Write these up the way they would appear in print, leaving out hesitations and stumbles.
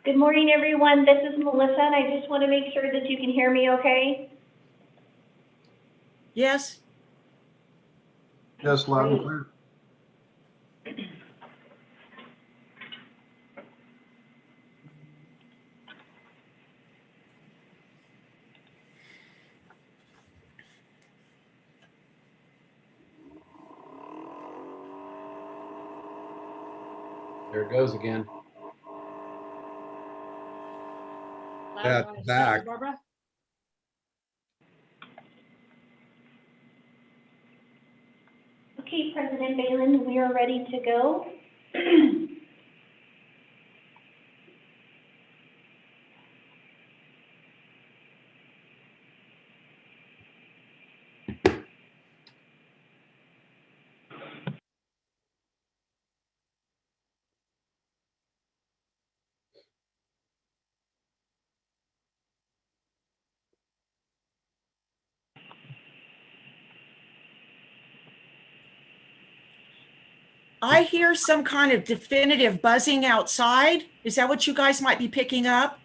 Good morning, everyone. This is Melissa, and I just want to make sure that you can hear me okay. Yes. Yes, loud and clear. There it goes again. Yeah, it's back. Barbara? Okay, President Balin, we are ready to go. I hear some kind of definitive buzzing outside. Is that what you guys might be picking up?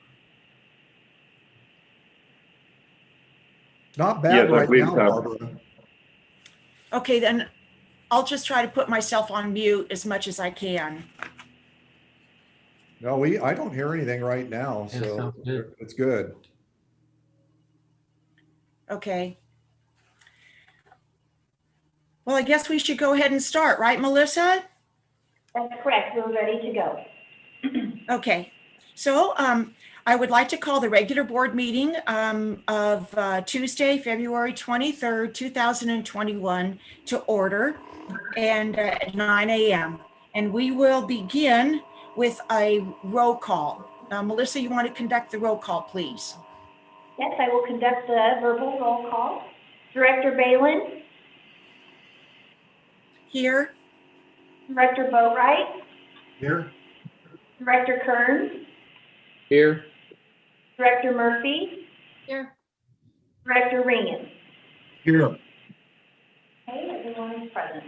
Not bad Yes, I right believe now, so. Barbara. Okay, then I'll just try to put myself on mute as much as I can. No, I don't hear anything right now, Yeah, so sounds good. it's good. Okay. Well, I guess we should go ahead and start, right, Melissa? That's correct. We're ready to go. Okay. So I would like to call the regular board meeting of Tuesday, February 23rd, 2021 to order and at 9 a.m. And we will begin with a roll call. Melissa, you want to conduct the roll call, please? Yes, I will conduct the verbal roll call. Director Balin, Here. Director Boatwright, Here? Director Kearns, Here. Director Murphy, Here. Director Ringen. Here. Okay, everyone is present.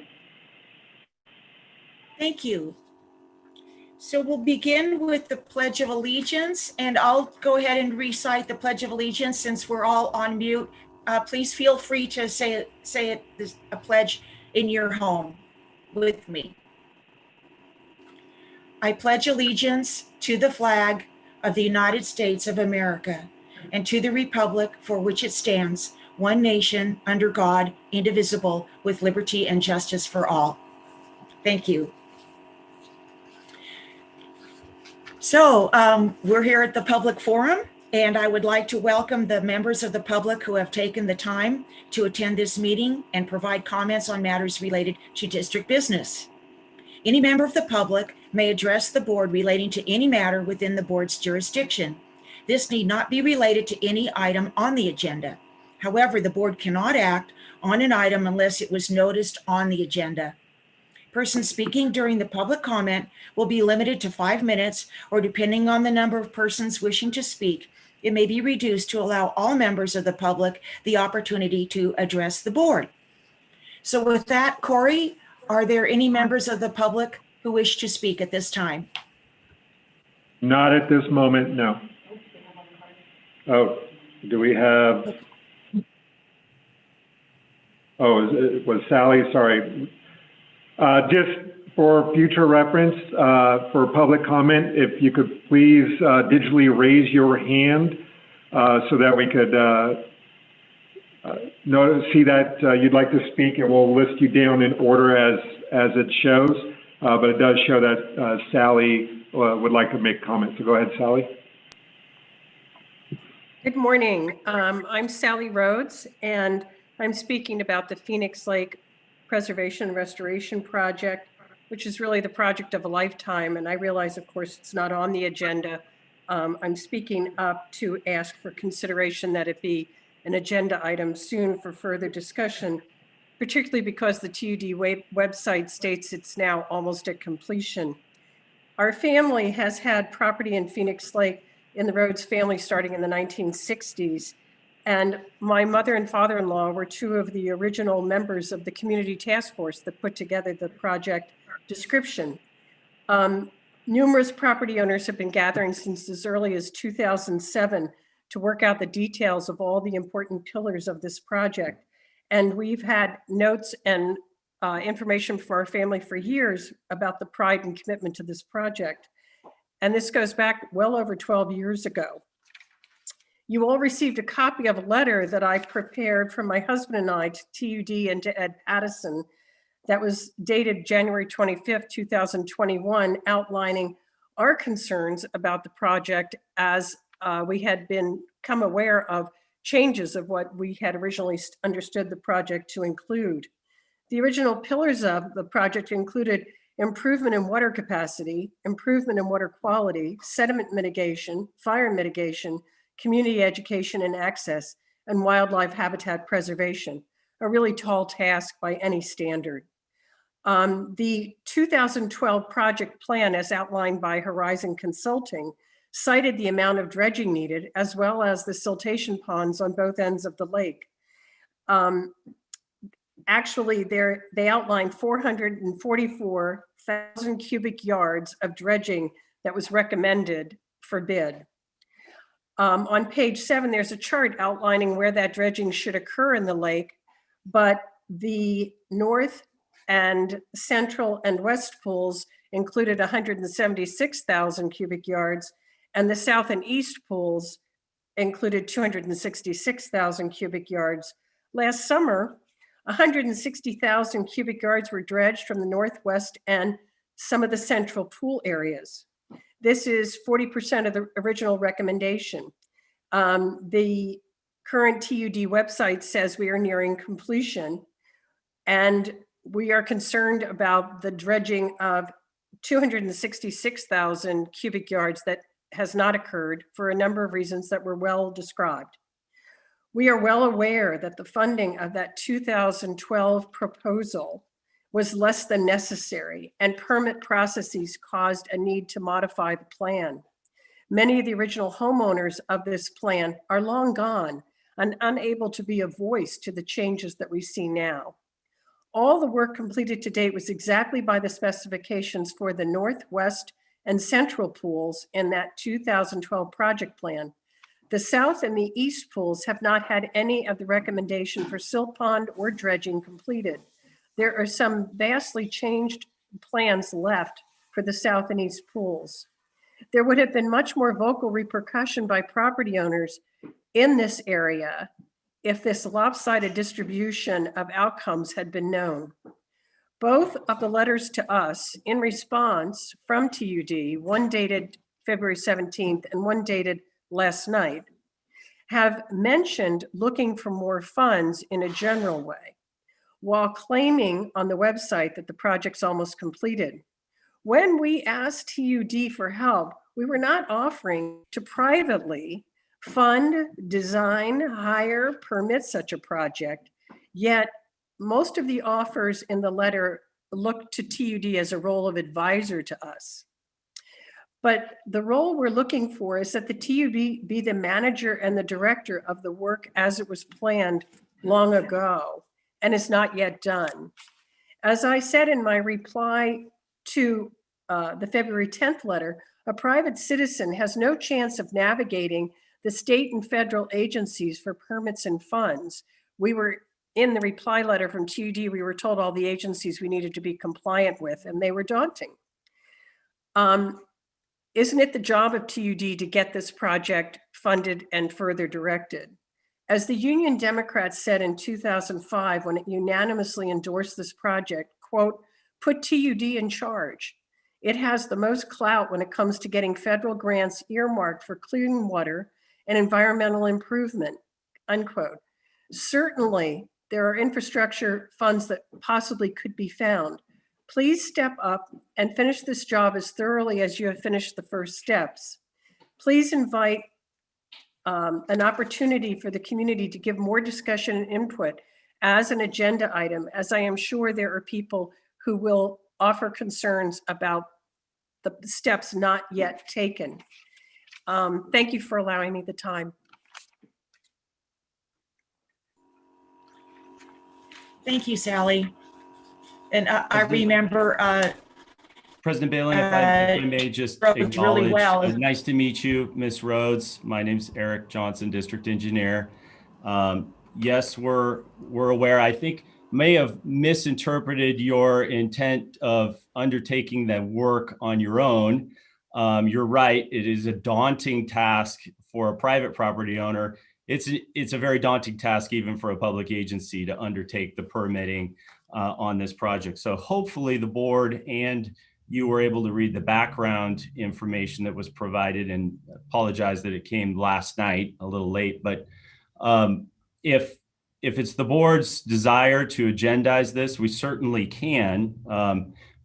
Thank you. So we'll begin with the Pledge of Allegiance, and I'll go ahead and recite the Pledge of Allegiance since we're all on mute. Please feel free to say a pledge in your home with me. I pledge allegiance to the flag of the United States of America and to the republic for which it stands, one nation, under God, indivisible, with liberty and justice for all. Thank you. So we're here at the public forum, and I would like to welcome the members of the public who have taken the time to attend this meeting and provide comments on matters related to district business. Any member of the public may address the board relating to any matter within the board's jurisdiction. This need not be related to any item on the agenda. However, the board cannot act on an item unless it was noticed on the agenda. Persons speaking during the public comment will be limited to 5 minutes, or depending on the number of persons wishing to speak, it may be reduced to allow all members of the public the opportunity to address the board. So with that, Corey, are there any members of the public who wish to speak at this time? Not at this moment, no. Oh, do we have? Oh, was Sally, sorry. Just for future reference, for public comment, if you could please digitally raise your hand so that we could see that you'd like to speak, and we'll list you down in order as it shows. But it does show that Sally would like to make comments. So go ahead, Sally. Good morning. I'm Sally Rhodes, and I'm speaking about the Phoenix Lake Preservation and Restoration Project, which is really the project of a lifetime. And I realize, of course, it's not on the agenda. I'm speaking up to ask for consideration that it be an agenda item soon for further discussion, particularly because the TUD website states it's now almost at completion. Our family has had property in Phoenix Lake in the Rhodes family starting in the 1960s. And my mother and father-in-law were two of the original members of the community task force that put together the project description. Numerous property owners have been gathering since as early as 2007 to work out the details of all the important pillars of this project. And we've had notes and information from our family for years about the pride and commitment to this project. And this goes back well over 12 years ago. You all received a copy of a letter that I prepared from my husband and I to TUD and to Ed Pattison that was dated January 25th, 2021, outlining our concerns about the project as we had become aware of changes of what we had originally understood the project to include. The original pillars of the project included improvement in water capacity, improvement in water quality, sediment mitigation, fire mitigation, community education and access, and wildlife habitat preservation, a really tall task by any standard. The 2012 project plan, as outlined by Horizon Consulting, cited the amount of dredging needed, as well as the siltation ponds on both ends of the lake. Actually, they outlined 444,000 cubic yards of dredging that was recommended for bid. On page 7, there's a chart outlining where that dredging should occur in the lake, but the north and central and west pools included 176,000 cubic yards, and the south and east pools included 266,000 cubic yards. Last summer, 160,000 cubic yards were dredged from the northwest and some of the central pool areas. This is 40% of the original recommendation. The current TUD website says we are nearing completion, and we are concerned about the dredging of 266,000 cubic yards that has not occurred for a number of reasons that were well described. We are well aware that the funding of that 2012 proposal was less than necessary, and permit processes caused a need to modify the plan. Many of the original homeowners of this plan are long gone and unable to be a voice to the changes that we see now. All the work completed to date was exactly by the specifications for the northwest and central pools in that 2012 project plan. The south and the east pools have not had any of the recommendation for silt pond or dredging completed. There are some vastly changed plans left for the south and east pools. There would have been much more vocal repercussion by property owners in this area if this lopsided distribution of outcomes had been known. Both of the letters to us in response from TUD, one dated February 17th and one dated last night, have mentioned looking for more funds in a general way, while claiming on the website that the project's almost completed. When we asked TUD for help, we were not offering to privately fund, design, hire, permit such a project, yet most of the offers in the letter look to TUD as a role of advisor to us. But the role we're looking for is that the TUD be the manager and the director of the work as it was planned long ago and is not yet done. As I said in my reply to the February 10th letter, a private citizen has no chance of navigating the state and federal agencies for permits and funds. We were in the reply letter from TUD, we were told all the agencies we needed to be compliant with, and they were daunting. Isn't it the job of TUD to get this project funded and further directed? As the Union Democrats said in 2005 when it unanimously endorsed this project, quote, "Put TUD in charge. It has the most clout when it comes to getting federal grants earmarked for clean water and environmental improvement," unquote. Certainly, there are infrastructure funds that possibly could be found. Please step up and finish this job as thoroughly as you have finished the first steps. Please invite an opportunity for the community to give more discussion and input as an agenda item, as I am sure there are people who will offer concerns about the steps not yet taken. Thank you for allowing me the time. Thank you, Sally. And I remember President Balin, if I may just Rhodes really acknowledge, well. nice to meet you, Ms. Rhodes. My name's Eric Johnson, District Engineer. Yes, we're aware. I think may have misinterpreted your intent of undertaking the work on your own. You're right. It is a daunting task for a private property owner. It's a very daunting task even for a public agency to undertake the permitting on this project. So hopefully the board and you were able to read the background information that was provided, and apologize that it came last night a little late, but if it's the board's desire to agendize this, we certainly can.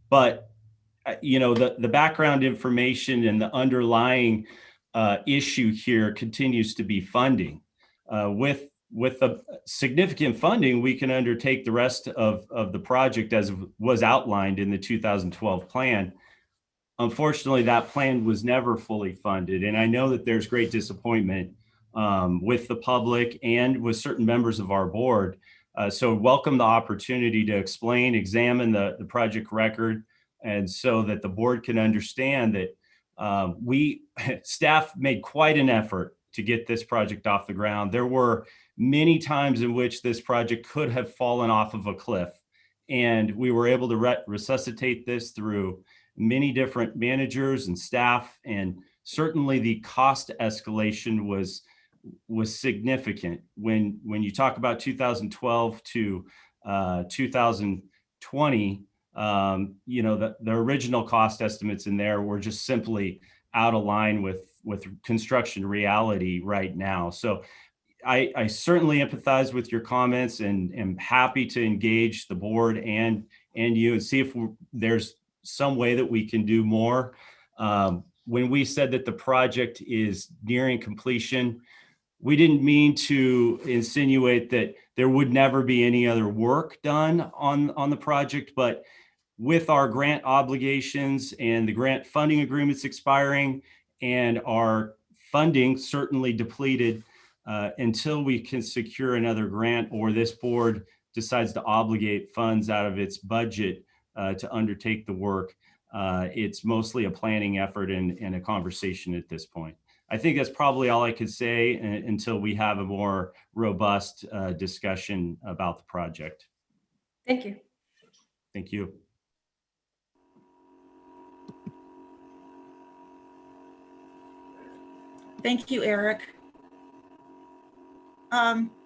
But you know, the background information and the underlying issue here continues to be funding. With the significant funding, we can undertake the rest of the project as was outlined in the 2012 plan. Unfortunately, that plan was never fully funded. And I know that there's great disappointment with the public and with certain members of our board. So welcome the opportunity to explain, examine the project record, and so that the board can understand that staff made quite an effort to get this project off the ground. There were many times in which this project could have fallen off of a cliff, and we were able to resuscitate this through many different managers and staff, and certainly the cost escalation was significant. When you talk about 2012 to 2020, you know, the original cost estimates in there were just simply out of line with construction reality right now. So I certainly empathize with your comments and am happy to engage the board and you and see if there's some way that we can do more. When we said that the project is nearing completion, we didn't mean to insinuate that there would never be any other work done on the project, but with our grant obligations and the grant funding agreements expiring and our funding certainly depleted, until we can secure another grant or this board decides to obligate funds out of its budget to undertake the work, it's mostly a planning effort and a conversation at this point. I think that's probably all I could say until we have a more robust discussion about the project. Thank you. Thank you. Thank you, Eric.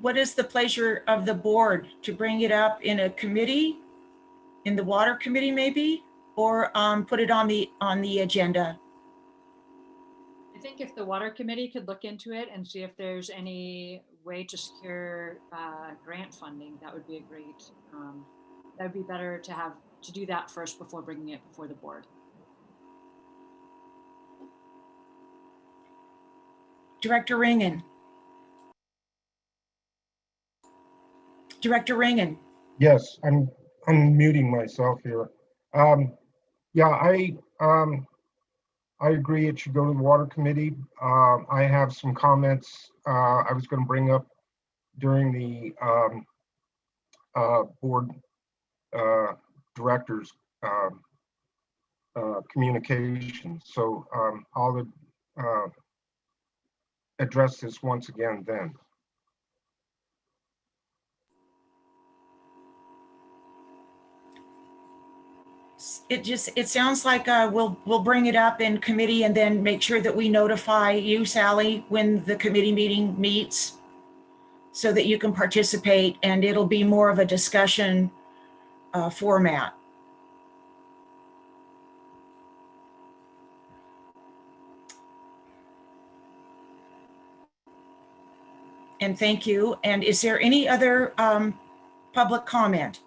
What is the pleasure of the board to bring it up in a committee, in the water committee maybe, or put it on the agenda? I think if the water committee could look into it and see if there's any way to secure grant funding, that would be a great, that would be better to do that first before bringing it before the board. Director Ringen. Director Ringen. Yes, I'm unmuting myself here. Yeah, I agree it should go to the water committee. I have some comments I was going to bring up during the board directors communication. So I'll address this once again then. It sounds like we'll bring it up in committee and then make sure that we notify you, Sally, when the committee meeting meets so that you can participate, and it'll be more of a discussion format. And thank you. And is there any other public comment?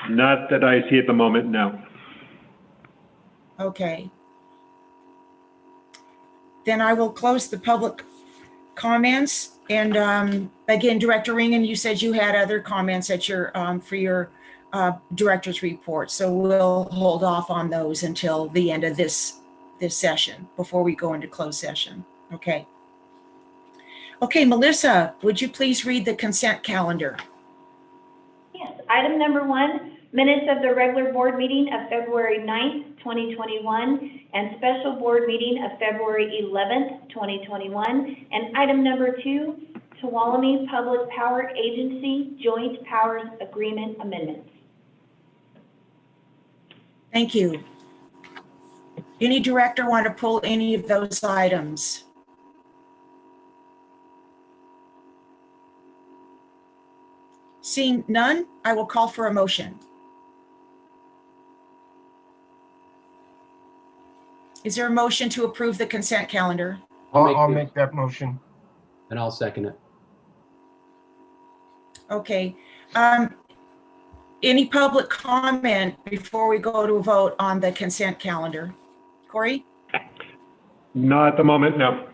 Not that I see at the moment, no. Okay. Then I will close the public comments. And again, Director Ringen, you said you had other comments at your for your director's report. So we'll hold off on those until the end of this session before we go into closed session. Okay. Okay, Melissa, would you please read the consent calendar? Yes, item number 1, Minutes of the regular board meeting of February 9th, 2021, and special board meeting of February 11th, 2021. And item number 2, Tuolumne Public Power Agency Joint Powers Agreement Amendments. Thank you. Any director want to pull any of those items? Seeing none, I will call for a motion. Is there a motion to approve the consent calendar? I'll make that motion. And I'll second it. Okay. Any public comment before we go to a vote on the consent calendar? Corey? Not at the moment, no.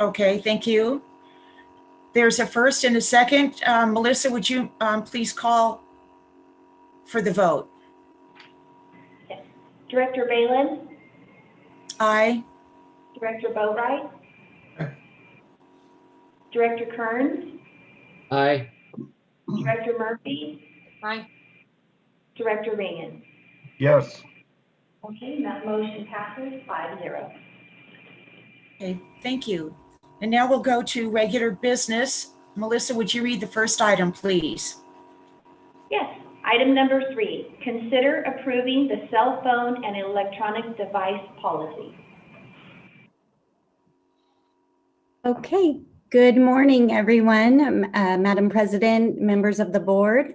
Okay, thank you. There's a first and a second. Melissa, would you please call for the vote? Director Balin, Aye. Director Boatright, Director Kearns, Aye. Director Murphy, Aye. Director Reagan. Yes. Okay, that motion passes 5-0. Okay, thank you. And now we'll go to regular business. Melissa, would you read the first item, please? Yes. Item number 3, consider approving the cell phone and electronic device policy. Okay, good morning, everyone. Madam President, members of the board.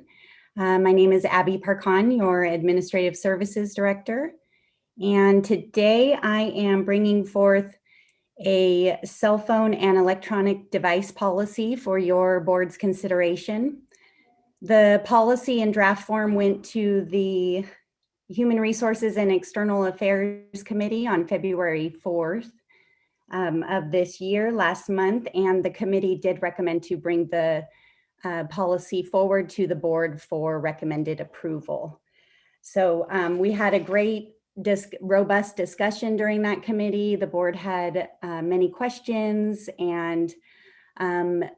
My name is Abby Parkhan, your Administrative Services Director. And today I am bringing forth a cell phone and electronic device policy for your board's consideration. The policy in draft form went to the Human Resources and External Affairs Committee on February 4th of this year, last month, and the committee did recommend to bring the policy forward to the board for recommended approval. So we had a great, robust discussion during that committee. The board had many questions and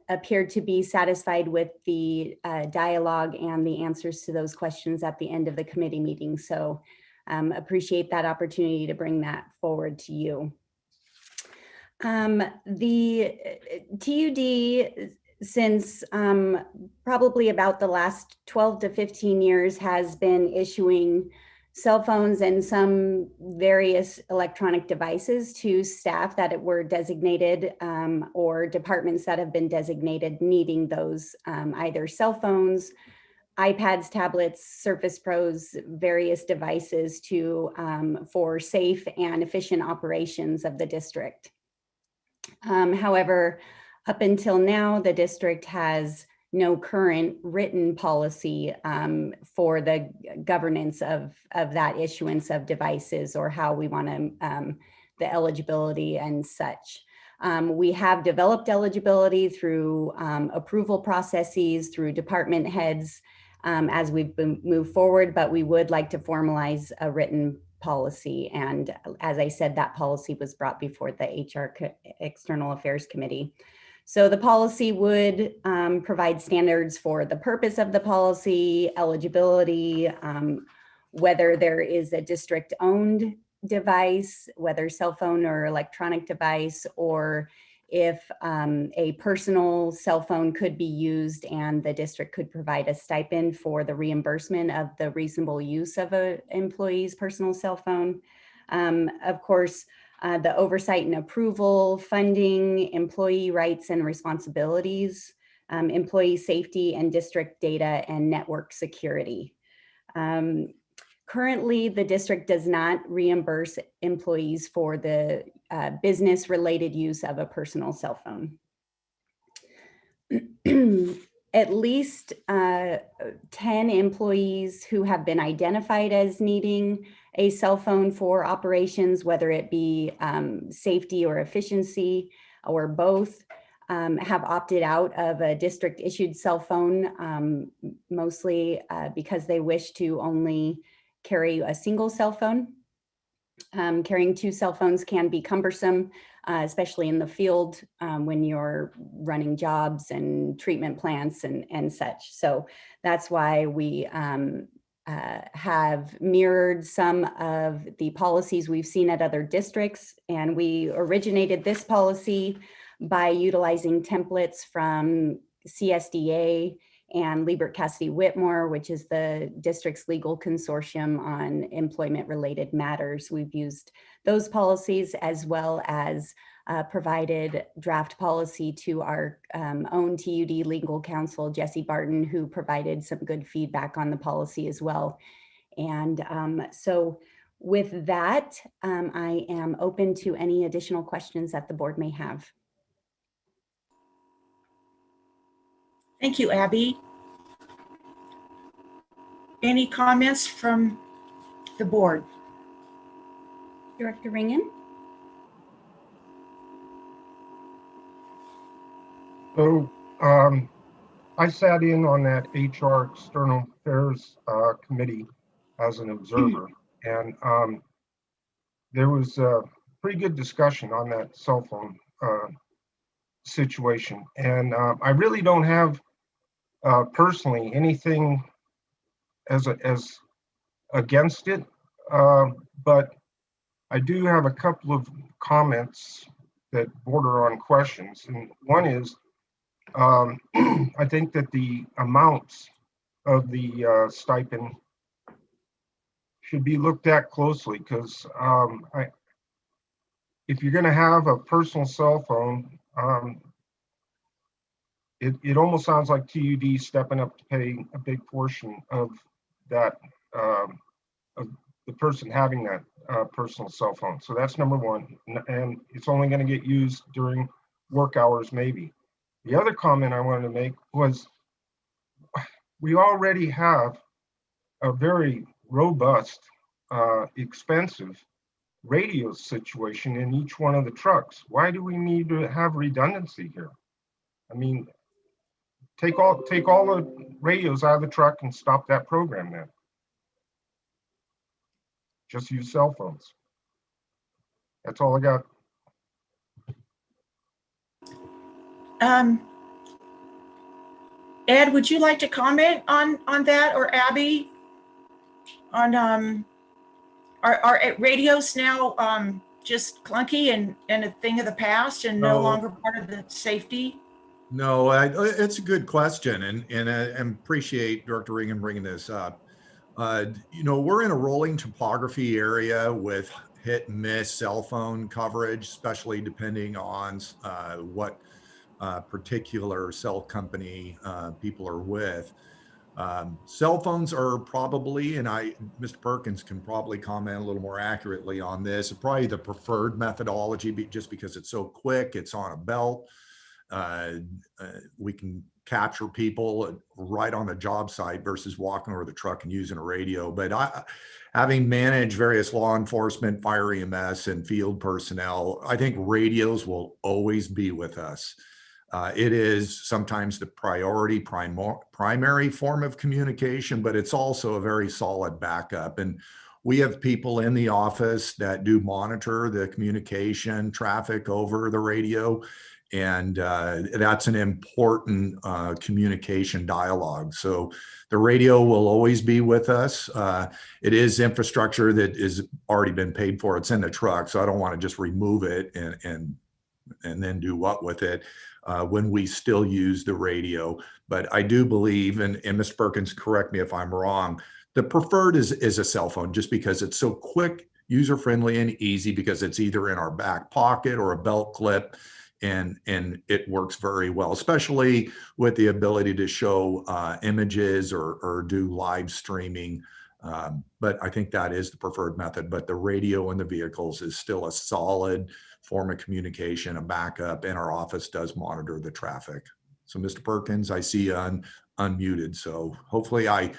appeared to be satisfied with the dialogue and the answers to those questions at the end of the committee meeting. So appreciate that opportunity to bring that forward to you. The TUD, since probably about the last 12 to 15 years, has been issuing cell phones and some various electronic devices to staff that were designated or departments that have been designated needing those, either cell phones, iPads, tablets, Surface Pros, various devices to for safe and efficient operations of the district. However, up until now, the district has no current written policy for the governance of that issuance of devices or how we want to, the eligibility and such. We have developed eligibility through approval processes, through department heads as we've moved forward, but we would like to formalize a written policy. And as I said, that policy was brought before the HR External Affairs Committee. So the policy would provide standards for the purpose of the policy, eligibility, whether there is a district-owned device, whether cell phone or electronic device, or if a personal cell phone could be used and the district could provide a stipend for the reimbursement of the reasonable use of an employee's personal cell phone. Of course, the oversight and approval, funding, employee rights and responsibilities, employee safety, and district data and network security. Currently, the district does not reimburse employees for the business-related use of a personal cell phone. At least 10 employees who have been identified as needing a cell phone for operations, whether it be safety or efficiency or both, have opted out of a district issued cell phone, mostly because they wish to only carry a single cell phone. Carrying two cell phones can be cumbersome especially in the field when you're running jobs and treatment plants and such. So that's why we have mirrored some of the policies we've seen at other districts. And we originated this policy by utilizing templates from CSDA and Liebert Cassidy Whitmore, which is the district's legal consortium on employment-related matters. We've used those policies as well as provided draft policy to our own TUD legal counsel, Jesse Barton, who provided some good feedback on the policy as well. And so with that, I am open to any additional questions that the board may have. Thank you, Abby. Any comments from the board? Director Ringen? So I sat in on that HR External Affairs Committee as an observer, and there was a pretty good discussion on that cell phone situation. And I really don't have personally anything as against it, but I do have a couple of comments that border on questions. And one is, I think that the amounts of the stipend should be looked at closely, because if you're going to have a personal cell phone, it almost sounds like TUD stepping up to pay a big portion of that, of the person having that personal cell phone. So that's number one. And it's only going to get used during work hours, maybe. The other comment I wanted to make was, we already have a very robust, expensive radio situation in each one of the trucks. Why do we need to have redundancy here? I mean, take all the radios out of the truck and stop that program then. Just use cell phones. That's all I got. Ed, would you like to comment on that, or Abby? On are radios now just clunky and a thing of the past and no longer part of the safety? No, it's a good question, and I appreciate Director Ringen bringing this up. You know, we're in a rolling topography area with hit and miss cell phone coverage, especially depending on what particular cell company people are with. Cell phones are probably, and Mr. Perkins can probably comment a little more accurately on this, probably the preferred methodology, just because it's so quick, it's on a belt. We can capture people right on a job site versus walking over the truck and using a radio. But having managed various law enforcement, fire EMS, and field personnel, I think radios will always be with us. It is sometimes the primary form of communication, but it's also a very solid backup. And we have people in the office that do monitor the communication traffic over the radio. And that's an important communication dialogue. So the radio will always be with us. It is infrastructure that is already been paid for. It's in the truck, so I don't want to just remove it and then do what with it when we still use the radio. But I do believe, and Mr. Perkins, correct me if I'm wrong, the preferred is a cell phone, just because it's so quick, user-friendly, and easy, because it's either in our back pocket or a belt clip. And it works very well, especially with the ability to show images or do live streaming. But I think that is the preferred method. But the radio in the vehicles is still a solid form of communication, a backup, and our office does monitor the traffic. So Mr. Perkins, I see you unmuted. So hopefully I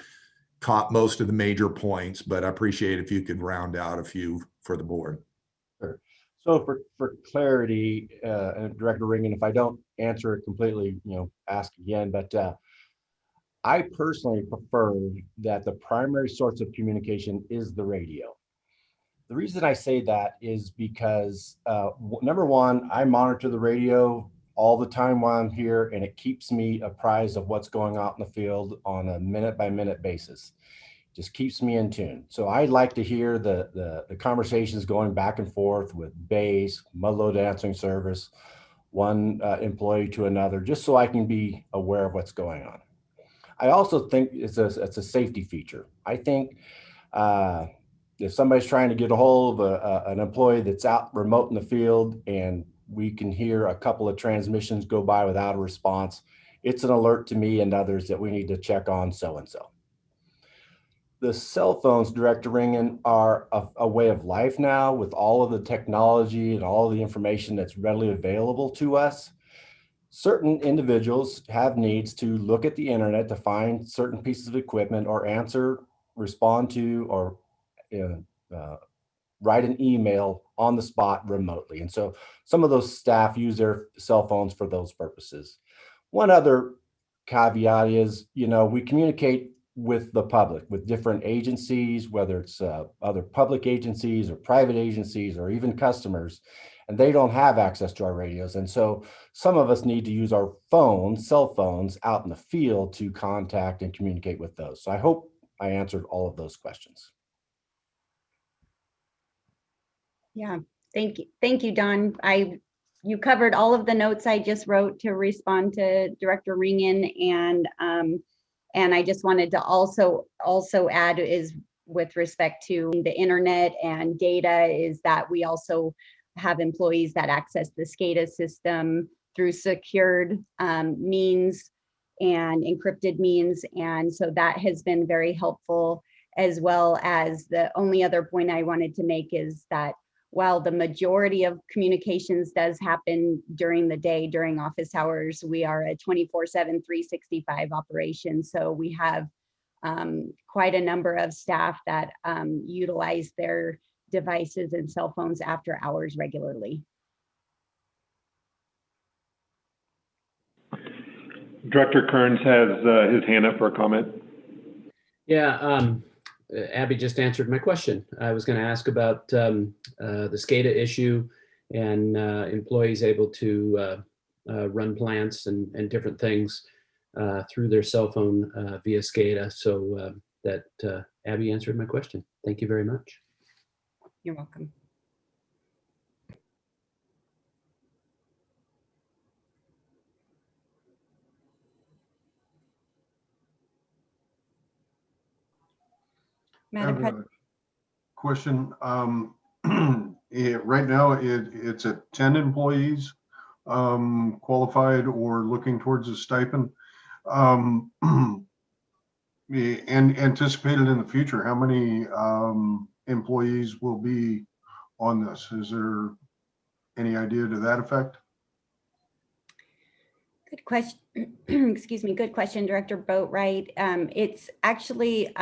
caught most of the major points, but I appreciate if you could round out a few for the board. Sure. So for clarity, and Director Ringen, if I don't answer it completely, ask again, but I personally prefer that the primary source of communication is the radio. The reason I say that is because number one, I monitor the radio all the time while I'm here, and it keeps me apprised of what's going on in the field on a minute by minute basis. Just keeps me in tune. So I like to hear the conversations going back and forth with base, mudload answering service, one employee to another, just so I can be aware of what's going on. I also think it's a safety feature. I think if somebody's trying to get a hold of an employee that's out remote in the field and we can hear a couple of transmissions go by without a response, it's an alert to me and others that we need to check on so-and-so. The cell phones, Director Ringen, are a way of life now with all of the technology and all of the information that's readily available to us. Certain individuals have needs to look at the internet to find certain pieces of equipment or answer, respond to, or write an email on the spot remotely. And so some of those staff use their cell phones for those purposes. One other caveat is, we communicate with the public, with different agencies, whether it's other public agencies or private agencies or even customers, and they don't have access to our radios. And so some of us need to use our phones, cell phones, out in the field to contact and communicate with those. So I hope I answered all of those questions. Yeah, thank you. Thank you, Don. You covered all of the notes I just wrote to respond to Director Ringen, and I just wanted to also add is with respect to the internet and data is that we also have employees that access the SCADA system through secured means and encrypted means, and so that has been very helpful, as well as the only other point I wanted to make is that while the majority of communications does happen during the day, during office hours, we are a 24/7, 365 operation. So we have quite a number of staff that utilize their devices and cell phones after hours regularly. Director Kearns has his hand up for a comment. Yeah, Abby just answered my question. I was going to ask about the SCADA issue and employees able to run plants and different things through their cell phone via SCADA. So that Abby answered my question. Thank you very much. You're welcome. Madam President. Question. Right now, it's at 10 employees qualified or looking towards a stipend. And anticipated in the future, how many employees will be on this? Is there any idea to that effect? Good question. Excuse me. Good question, Director Boatwright. It's actually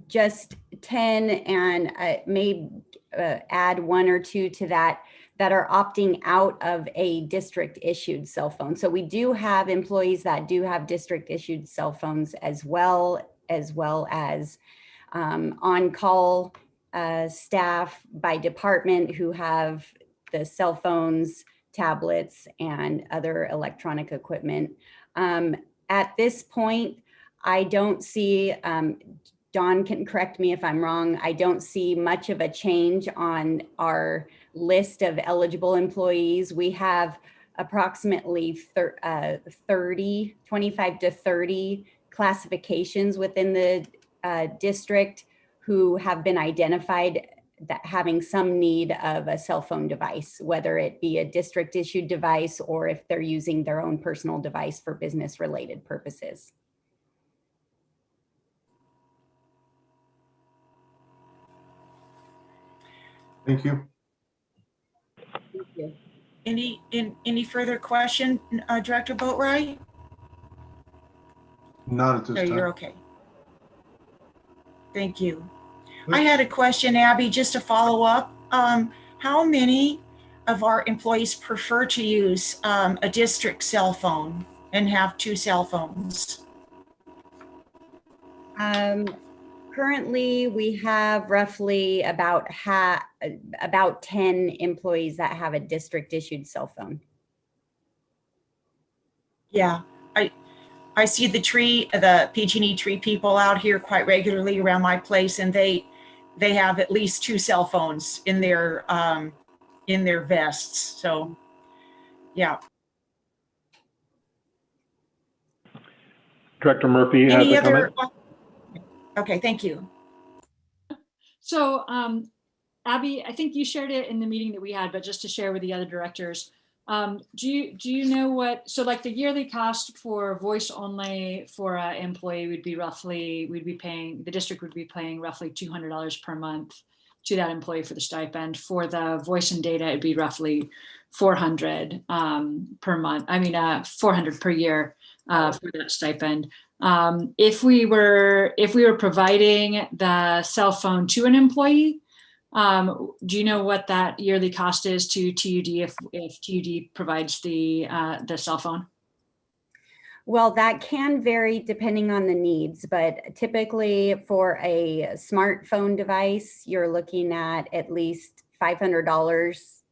just 10, and may add 1 or 2 to that are opting out of a district issued cell phone. So we do have employees that do have district issued cell phones as well as on-call staff by department who have the cell phones, tablets, and other electronic equipment. At this point, I don't see, Dawn can correct me if I'm wrong, I don't see much of a change on our list of eligible employees. We have approximately 25 to 30 classifications within the district who have been identified that having some need of a cell phone device, whether it be a district issued device or if they're using their own personal device for business related purposes. Thank you. Thank you. Any further question, Director Boatwright? Not at this No, time. you're okay. Thank you. I had a question, Abby, just to follow up. How many of our employees prefer to use a district cell phone and have 2 cell phones? Currently, we have roughly about 10 employees that have a district issued cell phone. Yeah, I see the PG&E tree people out here quite regularly around my place, and they have at least 2 cell phones in their vests. So, yeah. Director Murphy has Any a other? comment. Okay, thank you. So, Abby, I think you shared it in the meeting that we had, but just to share with the other directors, do you know what, so like the yearly cost for voice only for an employee would be roughly, the district would be paying roughly $200 per month to that employee for the stipend. For the voice and data, it'd be roughly $400 per month. $400 per year for that stipend. If we were providing the cell phone to an employee, do you know what that yearly cost is to TUD if TUD provides the cell phone? Well, that can vary depending on the needs, but typically for a smartphone device, you're looking at least $500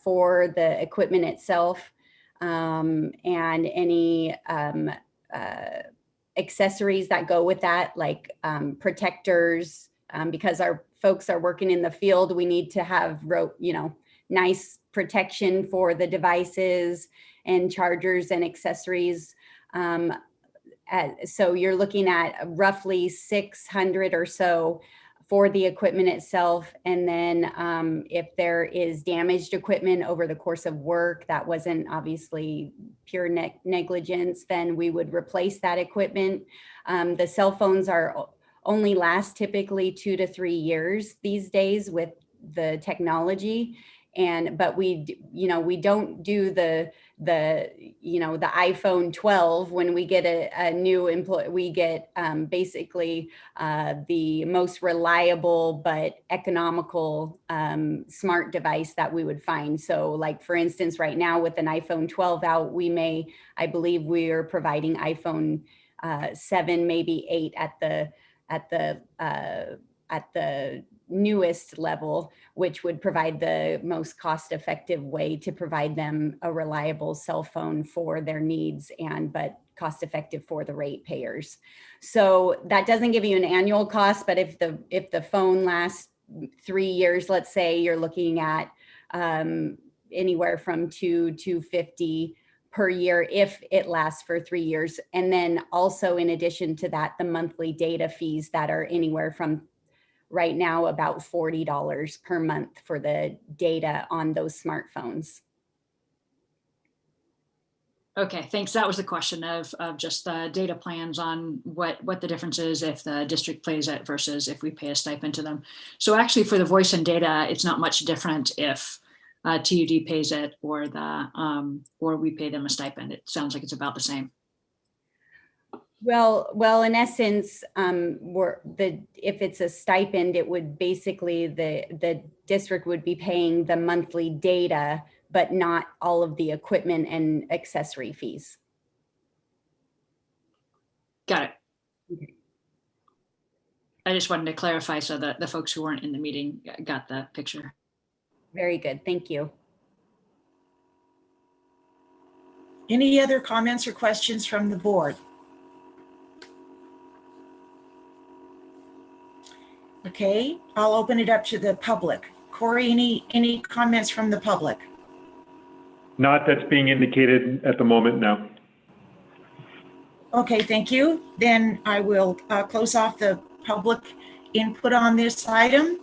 for the equipment itself, and any accessories that go with that, like protectors, because our folks are working in the field, we need to have nice protection for the devices and chargers and accessories. So you're looking at roughly $600 or so for the equipment itself. And then if there is damaged equipment over the course of work that wasn't obviously pure negligence, then we would replace that equipment. The cell phones only last typically 2 to 3 years these days with the technology. But we don't do the iPhone 12 when we get a new employee. We get basically the most reliable but economical smart device that we would find. So like, for instance, right now with an iPhone 12 out, I believe we are providing iPhone 7, maybe 8 at the newest level, which would provide the most cost-effective way to provide them a reliable cell phone for their needs, but cost-effective for the ratepayers. So that doesn't give you an annual cost, but if the phone lasts 3 years, let's say, you're looking at anywhere from $250 per year if it lasts for 3 years. And then also, in addition to that, the monthly data fees that are anywhere from right now about $40 per month for the data on those smartphones. Okay, thanks. That was the question of just the data plans on what the difference is if the district pays it versus if we pay a stipend to them. So actually for the voice and data, it's not much different if TUD pays it or we pay them a stipend. It sounds like it's about the same. Well, in essence, if it's a stipend, it would basically, the district would be paying the monthly data, but not all of the equipment and accessory fees. Got it. Okay. I just wanted to clarify so that the folks who weren't in the meeting got the picture. Very good, thank you. Any other comments or questions from the board? Okay, I'll open it up to the public. Corey, any comments from the public? Not that's being indicated at the moment, no. Okay, thank you. Then I will close off the public input on this item,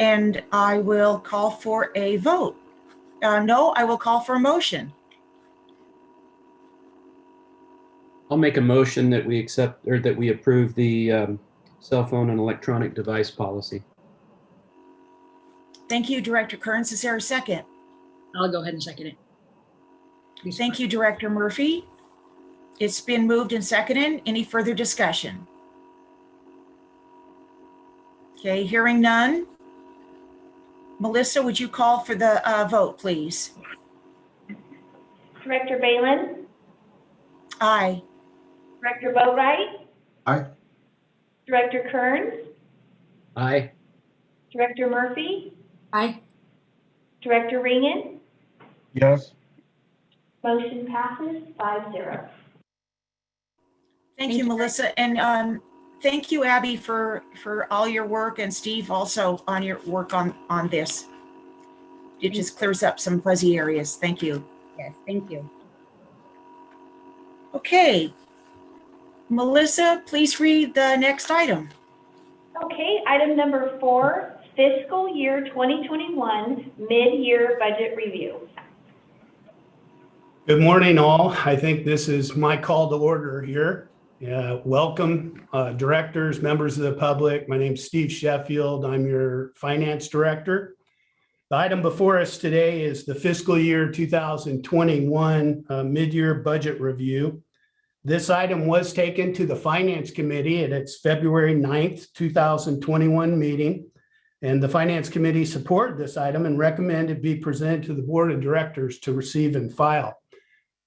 and I will call for a vote. No, I will call for a motion. I'll make a motion that we accept, or that we approve the cell phone and electronic device policy. Thank you, Director Kearns. Is there a second? I'll go ahead and second it. Thank you, Director Murphy. It's been moved and seconded. Any further discussion? Okay, hearing none. Melissa, would you call for the vote, please? Director Balin? Aye. Director Boatright? Aye. Director Kearns? Aye. Director Murphy, Aye. Director Ringen. Yes. Motion passes 5-0. Thank you, Melissa. And thank you, Abby, for all your work, and Steve also on your work on this. It just clears up some fuzzy areas. Thank you. Yes, thank you. Okay. Melissa, please read the next item. Okay, item number 4, fiscal year 2021 mid-year budget review. Good morning, all. I think this is my call to order here. Welcome, directors, members of the public. My name's Steve Sheffield. I'm your finance director. The item before us today is the fiscal year 2021 mid-year budget review. This item was taken to the Finance Committee at its February 9th, 2021 meeting. And the Finance Committee supported this item and recommended it be presented to the Board of Directors to receive and file.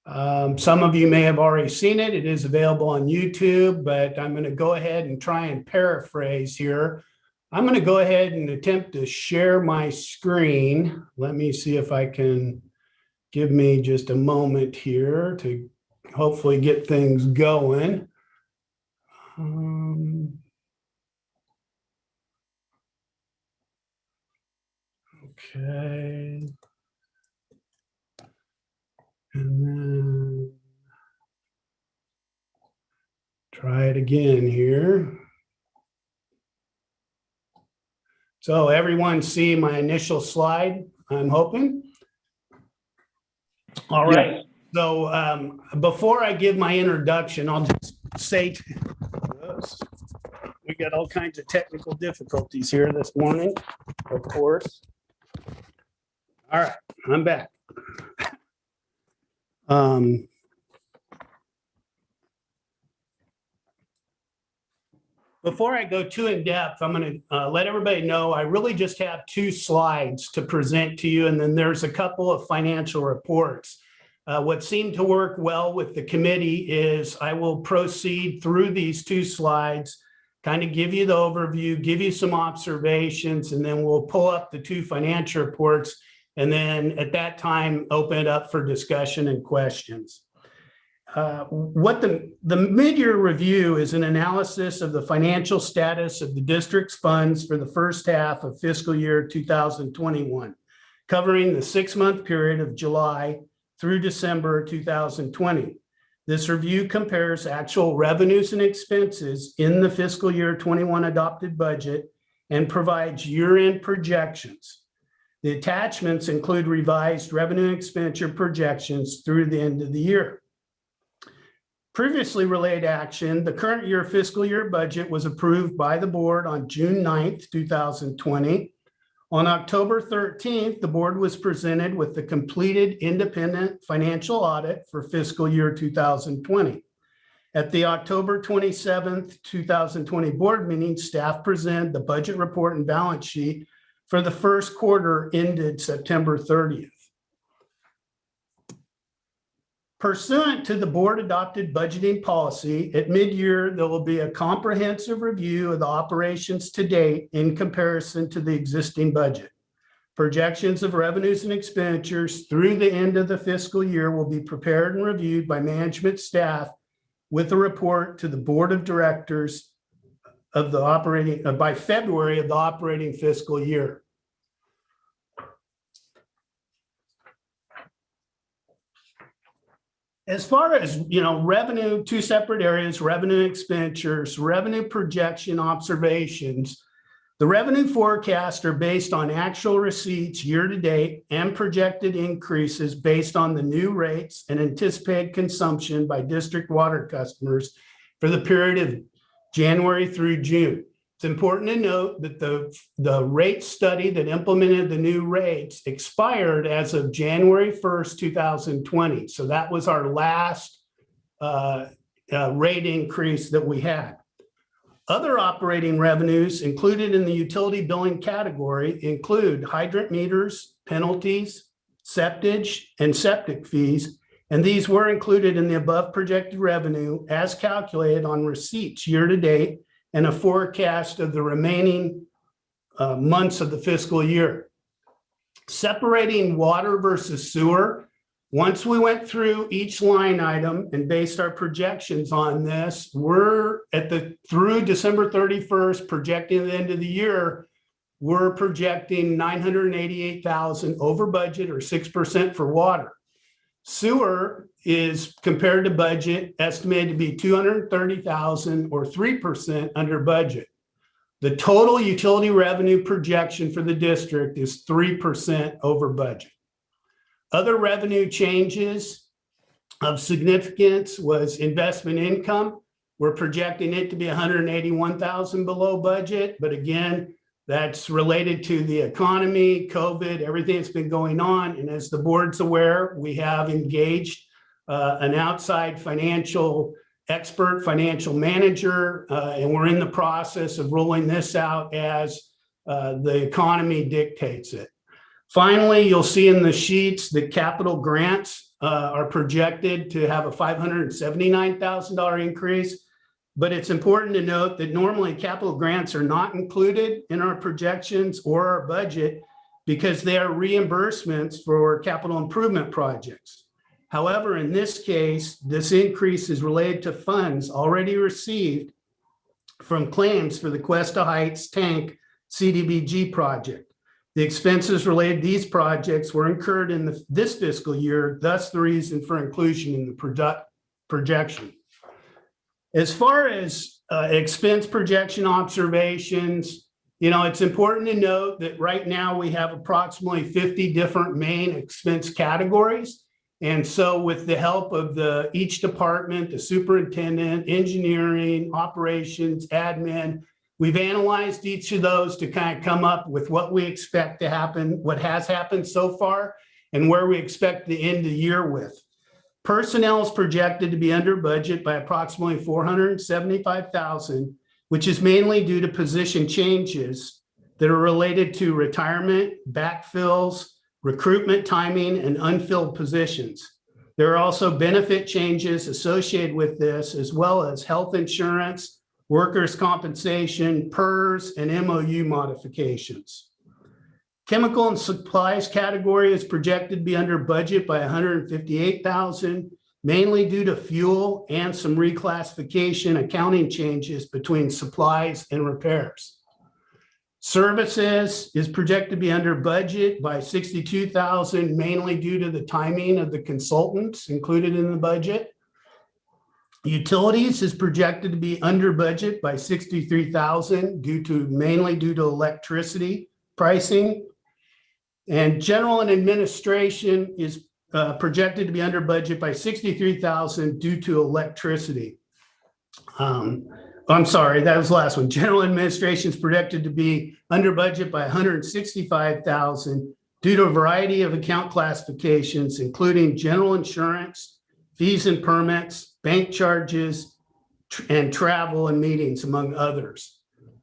Some of you may have already seen it. It is available on YouTube, but I'm going to go ahead and try and paraphrase here. I'm going to go ahead and attempt to share my screen. Let me see if I can give me just a moment here to hopefully get things going. Okay. And then try it again here. So everyone see my initial slide, I'm hoping. All right. Yes. So before I give my introduction, I'll just say, whoops, we got all kinds of technical difficulties here this morning, of course. All right, I'm back. Before I go too in depth, I'm going to let everybody know I really just have 2 slides to present to you, and then there's a couple of financial reports. What seemed to work well with the committee is I will proceed through these 2 slides, kind of give you the overview, give you some observations, and then we'll pull up the 2 financial reports, and then at that time, open it up for discussion and questions. What the mid-year review is an analysis of the financial status of the district's funds for the first half of fiscal year 2021, covering the 6-month period of July through December 2020. This review compares actual revenues and expenses in the fiscal year 21 adopted budget and provides year-end projections. The attachments include revised revenue and expenditure projections through the end of the year. Previously related action, the current year fiscal year budget was approved by the board on June 9th, 2020. On October 13th, the board was presented with the completed independent financial audit for fiscal year 2020. At the October 27th, 2020 board meeting, staff presented the budget report and balance sheet for the first quarter ended September 30th. Pursuant to the board adopted budgeting policy, at mid-year, there will be a comprehensive review of the operations to date in comparison to the existing budget. Projections of revenues and expenditures through the end of the fiscal year will be prepared and reviewed by management staff with a report to the board of directors of the operating by February of the operating fiscal year. As far as, revenue, 2 separate areas, revenue expenditures, revenue projection observations. The revenue forecasts are based on actual receipts year to date and projected increases based on the new rates and anticipated consumption by district water customers for the period of January through June. It's important to note that the rate study that implemented the new rates expired as of January 1st, 2020. So that was our last rate increase that we had. Other operating revenues included in the utility billing category include hydrant meters, penalties, septage, and septic fees, and these were included in the above projected revenue as calculated on receipts year to date and a forecast of the remaining months of the fiscal year. Separating water versus sewer, once we went through each line item and based our projections on this, we're through December 31st, projecting the end of the year, we're projecting 988,000 over budget or 6% for water. Sewer is compared to budget estimated to be 230,000 or 3% under budget. The total utility revenue projection for the district is 3% over budget. Other revenue changes of significance was investment income. We're projecting it to be 181,000 below budget, but again, that's related to the economy, COVID, everything that's been going on. And as the board's aware, we have engaged an outside financial expert, financial manager, and we're in the process of rolling this out as the economy dictates it. Finally, you'll see in the sheets that capital grants are projected to have a $579,000 increase. But it's important to note that normally capital grants are not included in our projections or our budget because they are reimbursements for capital improvement projects. However, in this case, this increase is related to funds already received from claims for the Cuesta Heights Tank CDBG project. The expenses related to these projects were incurred in this fiscal year, thus the reason for inclusion in the projection. As far as expense projection observations, it's important to note that right now we have approximately 50 different main expense categories. And so with the help of each department, the superintendent, engineering, operations, admin, we've analyzed each of those to kind of come up with what we expect to happen, what has happened so far, and where we expect to end the year with. Personnel is projected to be under budget by approximately $475,000, which is mainly due to position changes that are related to retirement, backfills, recruitment timing, and unfilled positions. There are also benefit changes associated with this, as well as health insurance, workers' compensation, PERS, and MOU modifications. Chemical and supplies category is projected to be under budget by $158,000, mainly due to fuel and some reclassification accounting changes between supplies and repairs. Services is projected to be under budget by $62,000, mainly due to the timing of the consultants included in the budget. Utilities is projected to be under budget by $63,000 mainly due to electricity pricing. And general and administration is projected to be under budget by $63,000 due to electricity. I'm sorry, that was the last one. General administration is projected to be under budget by $165,000 due to a variety of account classifications, including general insurance, fees and permits, bank charges, and travel and meetings, among others.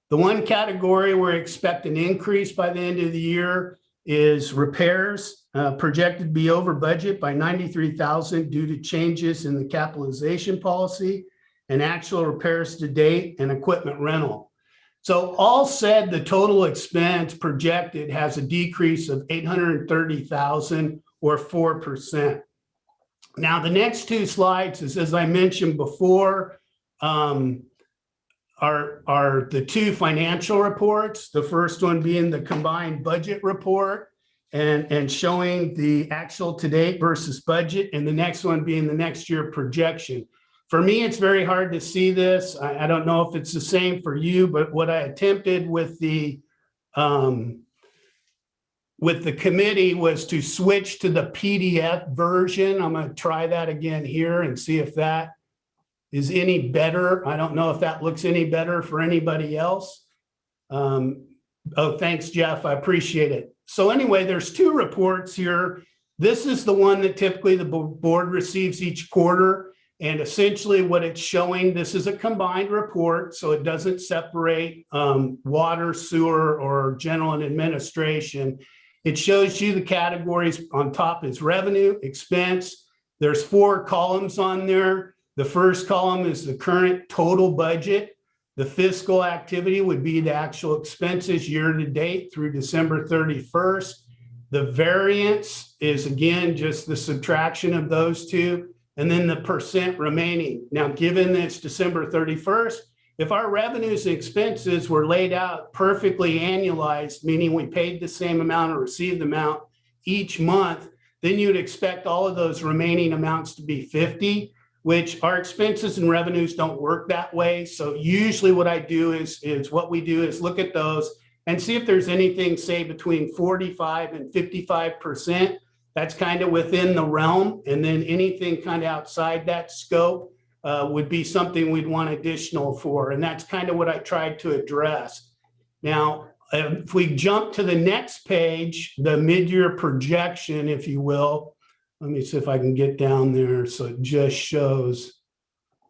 The one category where we expect an increase by the end of the year is repairs, projected to be over budget by $93,000 due to changes in the capitalization policy and actual repairs to date and equipment rental. So all said, the total expense projected has a decrease of $830,000 or 4%. Now, the next two slides is, as I mentioned before, are the two financial reports, the first one being the combined budget report and showing the actual to date versus budget, and the next one being the next year projection. For me, it's very hard to see this. I don't know if it's the same for you, but what I attempted with the committee was to switch to the PDF version. I'm going to try that again here and see if that is any better. I don't know if that looks any better for anybody else. Oh, thanks, Jeff. I appreciate it. So anyway, there's two reports here. This is the one that typically the board receives each quarter. And essentially what it's showing, this is a combined report, so it doesn't separate water, sewer, or general and administration. It shows you the categories. On top is revenue, expense. There's 4 columns on there. The first column is the current total budget. The fiscal activity would be the actual expenses year to date through December 31st. The variance is again just the subtraction of those two, and then the percent remaining. Now, given that it's December 31st, if our revenues and expenses were laid out perfectly annualized, meaning we paid the same amount or received the amount each month, then you'd expect all of those remaining amounts to be 50, which our expenses and revenues don't work that way. So usually what I do is what we do is look at those and see if there's anything, say, between 45 and 55%. That's kind of within the realm. And then anything kind of outside that scope would be something we'd want additional for. And that's kind of what I tried to address. Now, if we jump to the next page, the mid-year projection, if you will, let me see if I can get down there so it just shows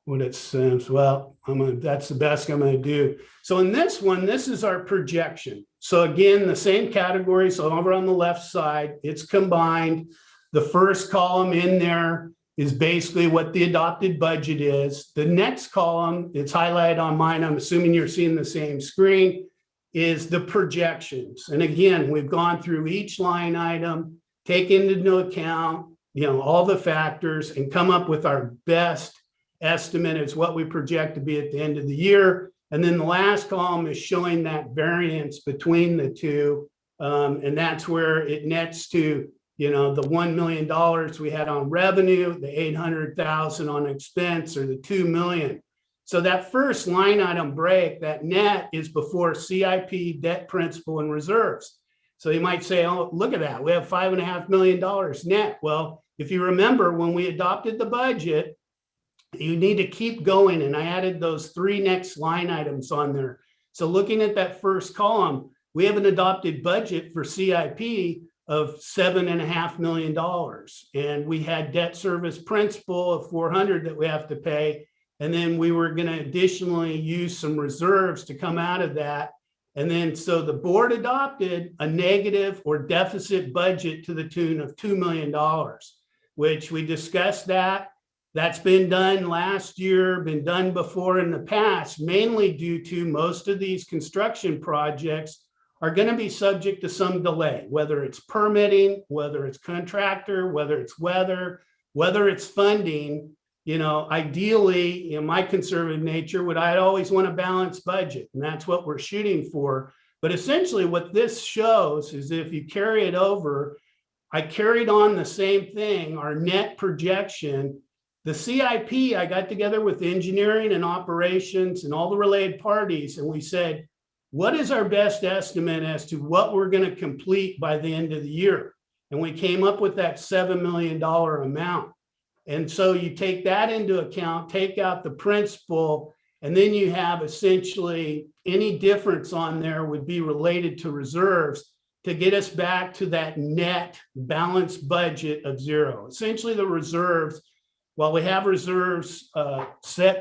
what it says. Well, that's the best I'm going to do. So in this one, this is our projection. So again, the same category. So over on the left side, it's combined. The first column in there is basically what the adopted budget is. The next column, it's highlighted on mine, I'm assuming you're seeing the same screen, is the projections. And again, we've gone through each line item, taken into account, all the factors, and come up with our best estimate as what we project to be at the end of the year. And then the last column is showing that variance between the two. And that's where it nets to, the $1 million we had on revenue, the 800,000 on expense, or the 2 million. So that first line item break, that net, is before CIP, debt principal, and reserves. So you might say, oh, look at that, we have $5.5 million net. Well, if you remember, when we adopted the budget, you need to keep going. And I added those 3 next line items on there. So looking at that first column, we have an adopted budget for CIP of $7.5 million. And we had debt service principal of 400 that we have to pay. And then we were going to additionally use some reserves to come out of that. And then so the board adopted a negative or deficit budget to the tune of $2 million, which we discussed that. That's been done last year, been done before in the past, mainly due to most of these construction projects are going to be subject to some delay, whether it's permitting, whether it's contractor, whether it's weather, whether it's funding. Ideally, in my conservative nature, I'd always want a balanced budget, and that's what we're shooting for. But essentially what this shows is if you carry it over, I carried on the same thing, our net projection. The CIP, I got together with engineering and operations and all the related parties, and we said, what is our best estimate as to what we're going to complete by the end of the year? And we came up with that $7 million amount. And so you take that into account, take out the principal, and then you have essentially any difference on there would be related to reserves to get us back to that net balanced budget of 0. Essentially the reserves, while we have reserves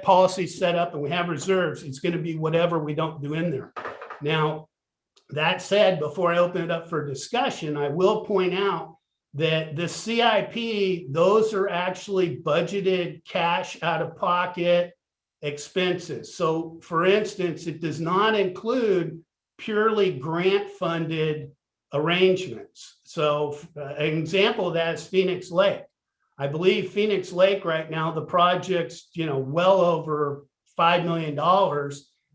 policies set up and we have reserves, it's going to be whatever we don't do in there. Now, that said, before I open it up for discussion, I will point out that the CIP, those are actually budgeted cash out of pocket expenses. So for instance, it does not include purely grant funded arrangements. So an example of that is Phoenix Lake. I believe Phoenix Lake right now, the project's, well over $5 million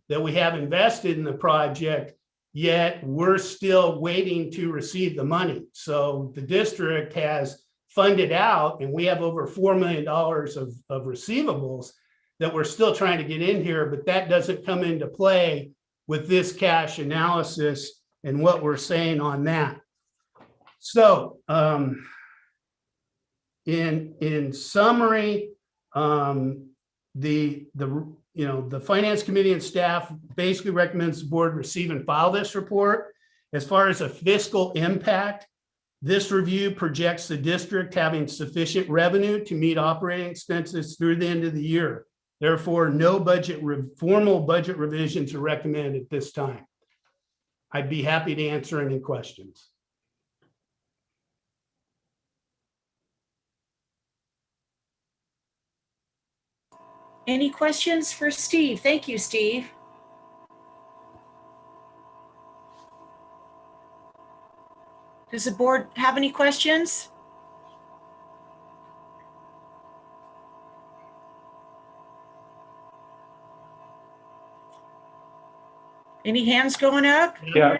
that we have invested in the project, yet we're still waiting to receive the money. So the district has funded out, and we have over $4 million of receivables that we're still trying to get in here, but that doesn't come into play with this cash analysis and what we're saying on that. So in summary, the finance committee and staff basically recommends the board receive and file this report. As far as a fiscal impact, this review projects the district having sufficient revenue to meet operating expenses through the end of the year. Therefore, no formal budget revisions are recommended at this time. I'd be happy to answer any questions. Any questions for Steve? Thank you, Steve. Does the board have any questions? Any hands going up? Yeah,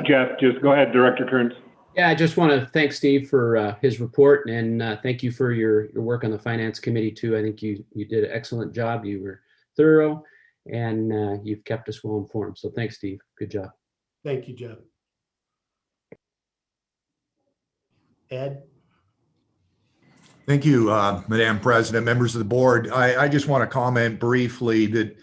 Jeff, just go ahead, Director Kearns. Yeah, I just want to thank Steve for his report, and thank you for your work on the Finance Committee too. I think you did an excellent job. You were thorough, and you've kept us well informed. So thanks, Steve. Good job. Thank you, Jeff. Ed? Thank you, Madam President, members of the board. I just want to comment briefly that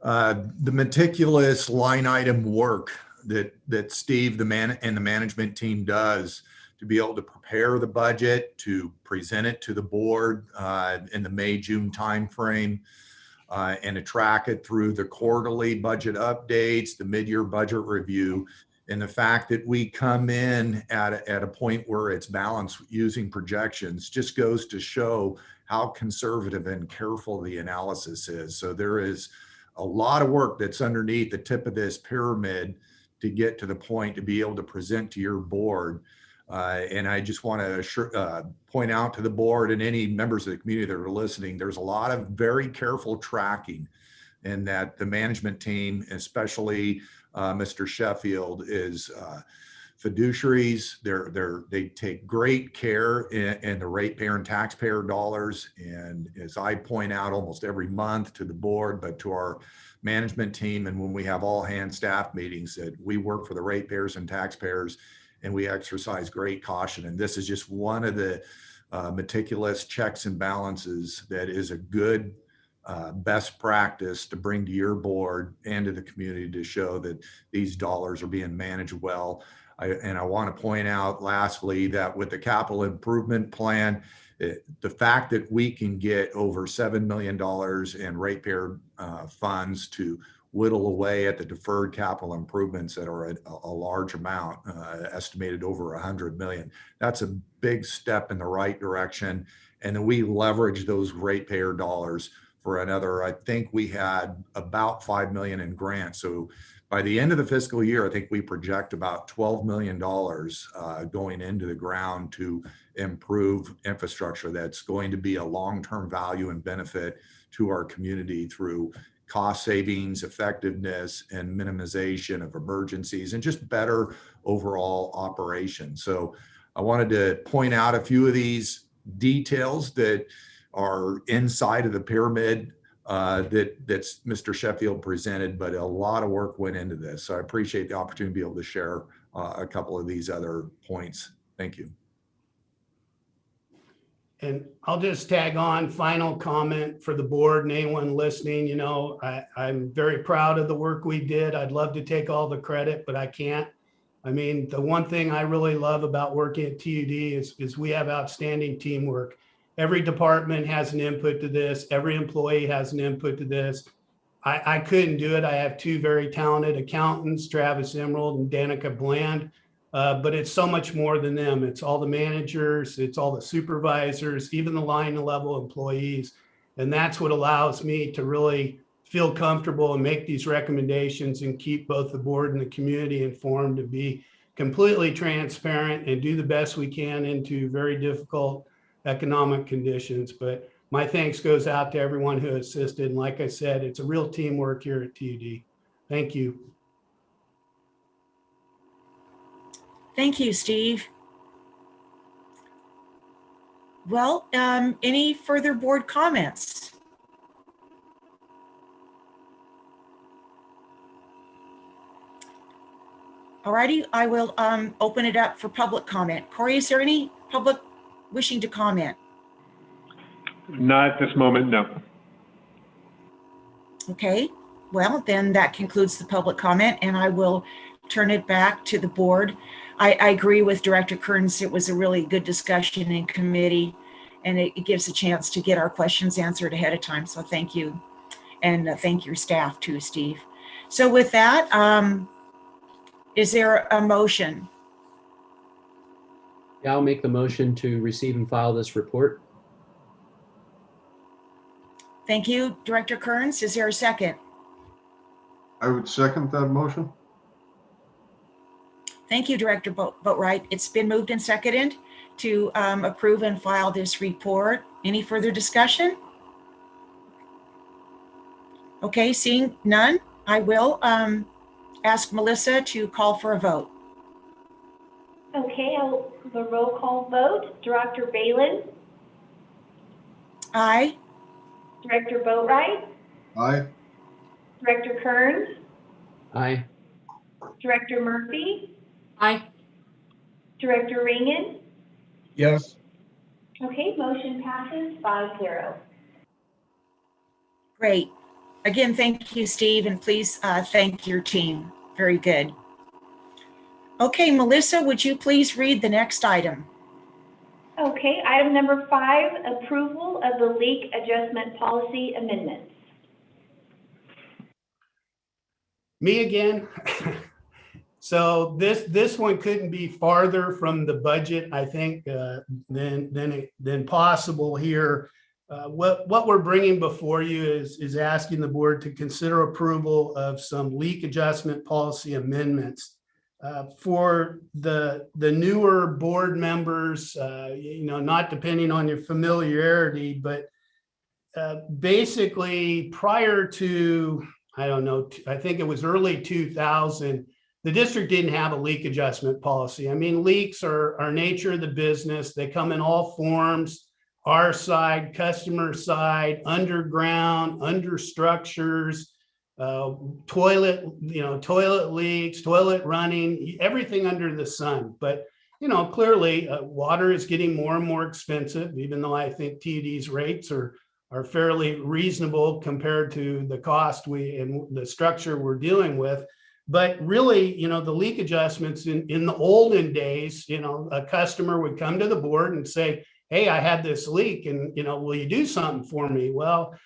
the meticulous line item work that Steve, the management team does to be able to prepare the budget, to present it to the board in the May-June timeframe, and to track it through the quarterly budget updates, the mid-year budget review, and the fact that we come in at a point where it's balanced using projections just goes to show how conservative and careful the analysis is. So there is a lot of work that's underneath the tip of this pyramid to get to the point to be able to present to your board. And I just want to point out to the board and any members of the community that are listening, there's a lot of very careful tracking, and that the management team, especially Mr. Sheffield, is fiduciaries. They take great care in the ratepayer and taxpayer dollars. And as I point out almost every month to the board, but to our management team, and when we have all hand staff meetings, that we work for the ratepayers and taxpayers, and we exercise great caution. And this is just one of the meticulous checks and balances that is a good best practice to bring to your board and to the community to show that these dollars are being managed well. I want to point out lastly that with the capital improvement plan, the fact that we can get over $7 million in ratepayer funds to whittle away at the deferred capital improvements that are a large amount, estimated over 100 million. That's a big step in the right direction. And then we leverage those ratepayer dollars for another, I think we had about 5 million in grants. So by the end of the fiscal year, I think we project about $12 million going into the ground to improve infrastructure that's going to be a long-term value and benefit to our community through cost savings, effectiveness, and minimization of emergencies, and just better overall operation. So I wanted to point out a few of these details that are inside of the pyramid that's Mr. Sheffield presented, but a lot of work went into this. So I appreciate the opportunity to be able to share a couple of these other points. Thank you. And I'll just tag on final comment for the board and anyone listening. You know, I'm very proud of the work we did. I'd love to take all the credit, but I can't. I mean, the one thing I really love about working at TUD is we have outstanding teamwork. Every department has an input to this. Every employee has an input to this. I couldn't do it. I have two very talented accountants, Travis Emerald and Danica Bland. But it's so much more than them. It's all the managers, it's all the supervisors, even the line level employees. And that's what allows me to really feel comfortable and make these recommendations and keep both the board and the community informed, to be completely transparent and do the best we can into very difficult economic conditions. But my thanks goes out to everyone who assisted. And like I said, it's a real teamwork here at TUD. Thank you. Thank you, Steve. Well, any further board comments? All righty, I will open it up for public comment. Corey, is there any public wishing to comment? Not at this moment, no. Okay, well, then that concludes the public comment, and I will turn it back to the board. I agree with Director Kearns. It was a really good discussion in committee, and it gives a chance to get our questions answered ahead of time. So thank you. And thank your staff too, Steve. So with that, is there a motion? Yeah, I'll make the motion to receive and file this report. Thank you, Director Kearns. Is there a second? I would second that motion. Thank you, Director Boatright. It's been moved and seconded to approve and file this report. Any further discussion? Okay, seeing none, I will ask Melissa to call for a vote. Okay, the roll call vote. Director Balin, Aye. Director Boatright, Aye. Director Kearns, Aye. Director Murphy, Aye. Director Ringen. Yes. Okay, motion passes 5-0. Great. Again, thank you, Steve, and please thank your team. Very good. Okay, Melissa, would you please read the next item? Okay, item number 5, approval of the leak adjustment policy amendments. Me again. So this one couldn't be farther from the budget, I think, than possible here. What we're bringing before you is asking the board to consider approval of some leak adjustment policy amendments. For the newer board members, not depending on your familiarity, but basically prior to, I don't know, I think it was early 2000, the district didn't have a leak adjustment policy. I mean, leaks are nature of the business. They come in all forms, our side, customer side, underground, under structures, toilet leaks, toilet running, everything under the sun. But, clearly water is getting more and more expensive, even though I think TUD's rates are fairly reasonable compared to the cost and the structure we're dealing with. But really, the leak adjustments in the olden days, a customer would come to the board and say, hey, I had this leak and, will you do something for me? Well,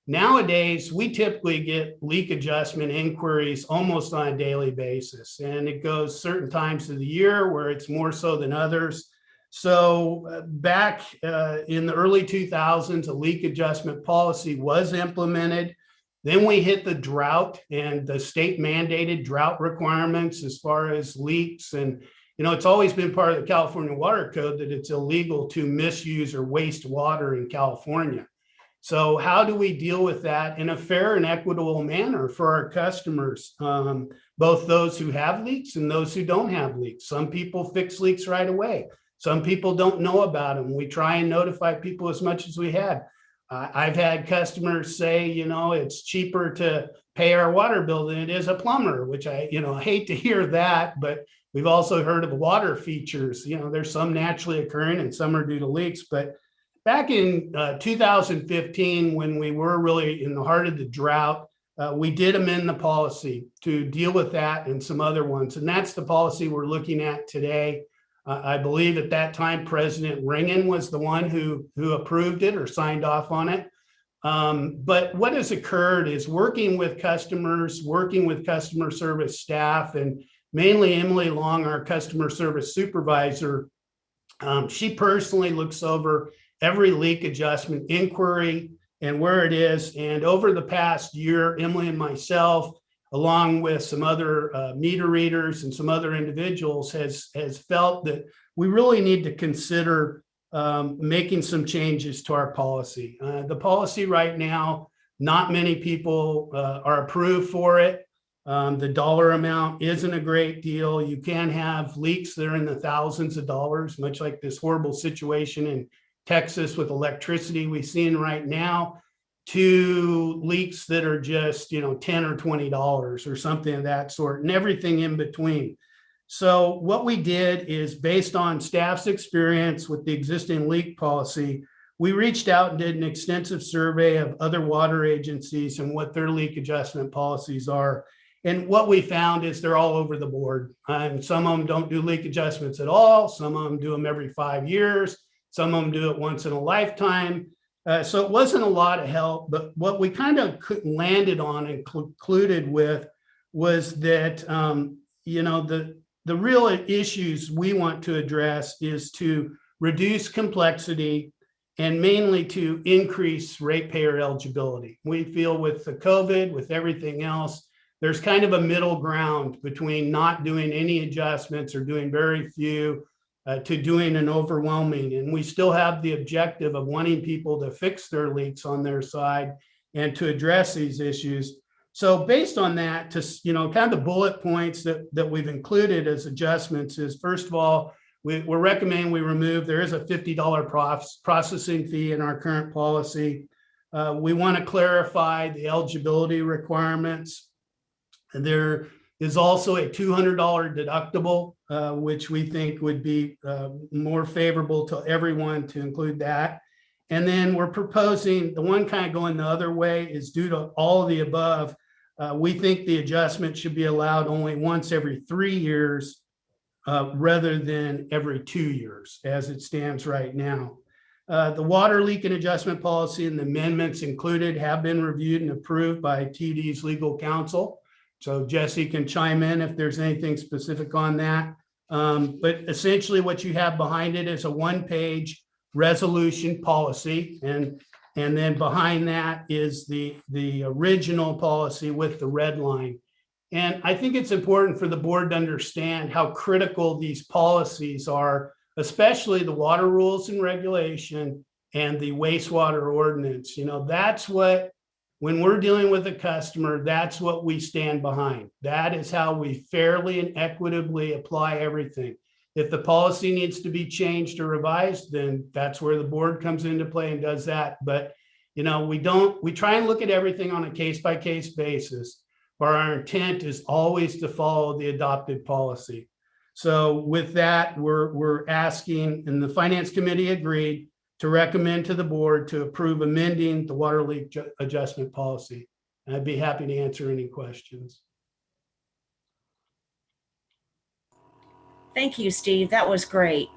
nowadays, we typically get leak adjustment inquiries almost on a daily basis. And it goes certain times of the year where it's more so than others. So back in the early 2000s, a leak adjustment policy was implemented. Then we hit the drought and the state mandated drought requirements as far as leaks. And, it's always been part of the California Water Code that it's illegal to misuse or waste water in California. So how do we deal with that in a fair and equitable manner for our customers, both those who have leaks and those who don't have leaks? Some people fix leaks right away. Some people don't know about them. We try and notify people as much as we had. I've had customers say, it's cheaper to pay our water bill than it is a plumber, which I hate to hear that, but we've also heard of water features. There's some naturally occurring and some are due to leaks. But back in 2015, when we were really in the heart of the drought, we did amend the policy to deal with that and some other ones. And that's the policy we're looking at today. I believe at that time, President Ringen was the one who approved it or signed off on it. But what has occurred is working with customers, working with customer service staff, and mainly Emily Long, our customer service supervisor. She personally looks over every leak adjustment inquiry and where it is. And over the past year, Emily and myself, along with some other meter readers and some other individuals, has felt that we really need to consider making some changes to our policy. The policy right now, not many people are approved for it. The dollar amount isn't a great deal. You can have leaks that are in the thousands of dollars, much like this horrible situation in Texas with electricity we're seeing right now, to leaks that are just, $10 or $20 or something of that sort, and everything in between. So what we did is, based on staff's experience with the existing leak policy, we reached out and did an extensive survey of other water agencies and what their leak adjustment policies are. And what we found is they're all over the board. And some of them don't do leak adjustments at all. Some of them do them every 5 years. Some of them do it once in a lifetime. So it wasn't a lot of help, but what we kind of landed on and concluded with was that, the real issues we want to address is to reduce complexity and mainly to increase ratepayer eligibility. We feel with the COVID, with everything else, there's kind of a middle ground between not doing any adjustments or doing very few to doing an overwhelming. And we still have the objective of wanting people to fix their leaks on their side and to address these issues. So based on that, to, you know, kind of the bullet points that we've included as adjustments is, first of all, we're recommending we remove, there is a $50 processing fee in our current policy. We want to clarify the eligibility requirements. And there is also a $200 deductible, which we think would be more favorable to everyone to include that. And then we're proposing, the one kind of going the other way is due to all of the above. We think the adjustment should be allowed only once every 3 years rather than every 2 years as it stands right now. The water leak and adjustment policy and the amendments included have been reviewed and approved by TUD's legal counsel. So Jesse can chime in if there's anything specific on that. But essentially what you have behind it is a one-page resolution policy. And then behind that is the original policy with the red line. And I think it's important for the board to understand how critical these policies are, especially the water rules and regulation and the wastewater ordinance. You know, that's what, when we're dealing with a customer, that's what we stand behind. That is how we fairly and equitably apply everything. If the policy needs to be changed or revised, then that's where the board comes into play and does that. But, you know, we try and look at everything on a case-by-case basis, but our intent is always to follow the adopted policy. So with that, we're asking, and the Finance Committee agreed, to recommend to the board to approve amending the water leak adjustment policy. And I'd be happy to answer any questions. Thank you, Steve. That was great.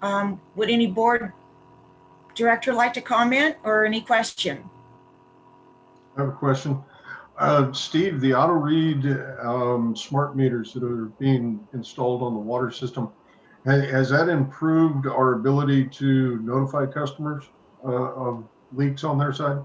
Would any board director like to comment or any question? I have a question. Steve, the auto read smart meters that are being installed on the water system, has that improved our ability to notify customers of leaks on their side?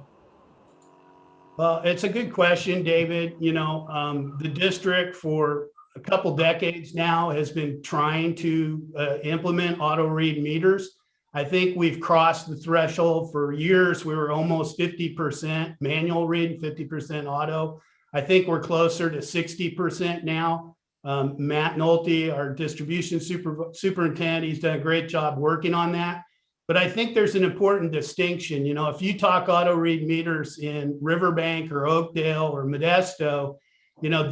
Well, it's a good question, David. You know, the district for a couple decades now has been trying to implement auto read meters. I think we've crossed the threshold. For years. We were almost 50% manual read, 50% auto. I think we're closer to 60% now. Matt Nolte, our distribution superintendent, he's done a great job working on that. But I think there's an important distinction. You know, if you talk auto read meters in Riverbank or Oakdale or Modesto, you know,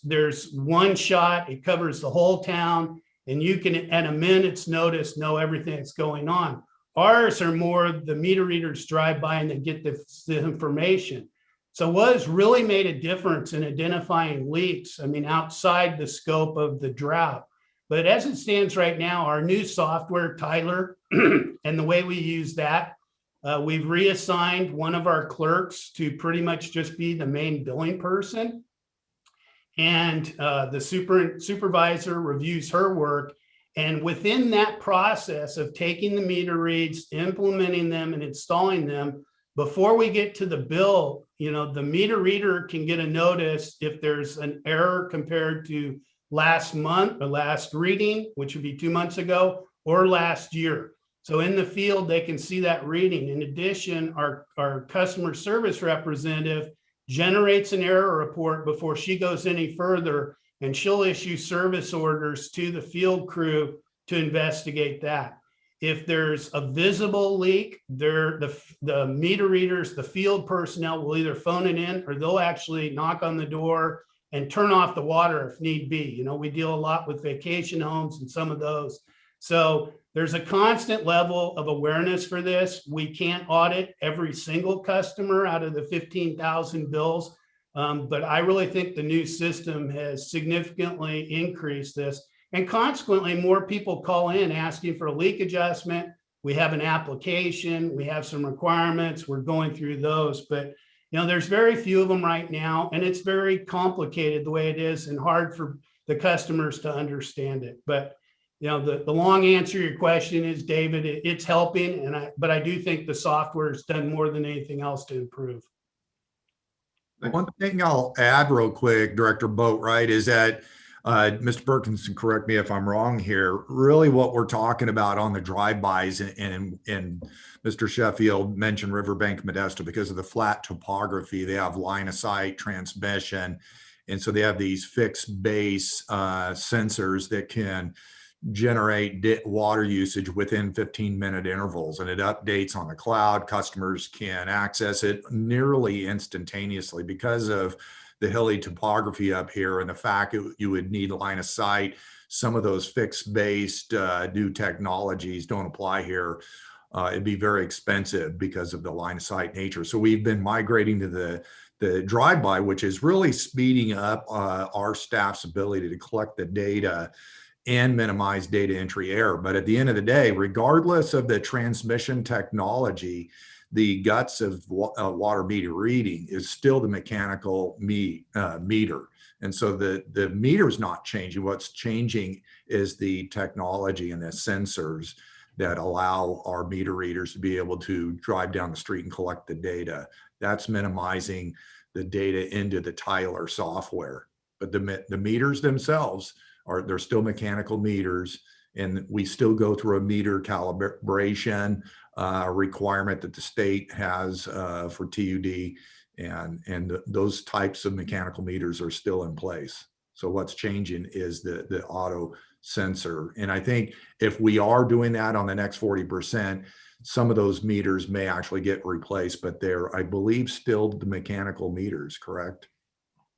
there's one shot, it covers the whole town, and you can, at a minute's notice, know everything that's going on. Ours are more the meter readers drive by and they get the information. So what has really made a difference in identifying leaks, I mean, outside the scope of the drought, but as it stands right now, our new software, Tyler, and the way we use that, we've reassigned one of our clerks to pretty much just be the main billing person. And the supervisor reviews her work. And within that process of taking the meter reads, implementing them and installing them, before we get to the bill, you know, the meter reader can get a notice if there's an error compared to last month or last reading, which would be 2 months ago, or last year. So in the field, they can see that reading. In addition, our customer service representative generates an error report before she goes any further, and she'll issue service orders to the field crew to investigate that. If there's a visible leak, the meter readers, the field personnel will either phone it in or they'll actually knock on the door and turn off the water if need be. You know, we deal a lot with vacation homes and some of those. So there's a constant level of awareness for this. We can't audit every single customer out of the 15,000 bills, but I really think the new system has significantly increased this. And consequently, more people call in asking for a leak adjustment. We have an application, we have some requirements, we're going through those, but you know, there's very few of them right now, and it's very complicated the way it is and hard for the customers to understand it. But you know, the long answer to your question is, David, it's helping, but I do think the software has done more than anything else to improve. One thing I'll add real quick, Director Boat, right, is that Mr. Perkins, can correct me if I'm wrong here. Really, what we're talking about on the drive-bys, and Mr. Sheffield mentioned Riverbank Modesto because of the flat topography. They have line of sight transmission, and so they have these fixed base sensors that can generate water usage within 15-minute intervals, and it updates on the cloud. Customers can access it nearly instantaneously because of the hilly topography up here and the fact you would need line of sight. Some of those fixed based new technologies don't apply here. It'd be very expensive because of the line of sight nature. So we've been migrating to the drive-by, which is really speeding up our staff's ability to collect the data and minimize data entry error. But at the end of the day, regardless of the transmission technology, the guts of water meter reading is still the mechanical meter. And so the meter's not changing. What's changing is the technology and the sensors that allow our meter readers to be able to drive down the street and collect the data. That's minimizing the data into the Tyler software. But the meters themselves they're still mechanical meters, and we still go through a meter calibration requirement that the state has for TUD, and those types of mechanical meters are still in place. So what's changing is the auto sensor. And I think if we are doing that on the next 40%, some of those meters may actually get replaced, but they're, I believe, still the mechanical meters, correct?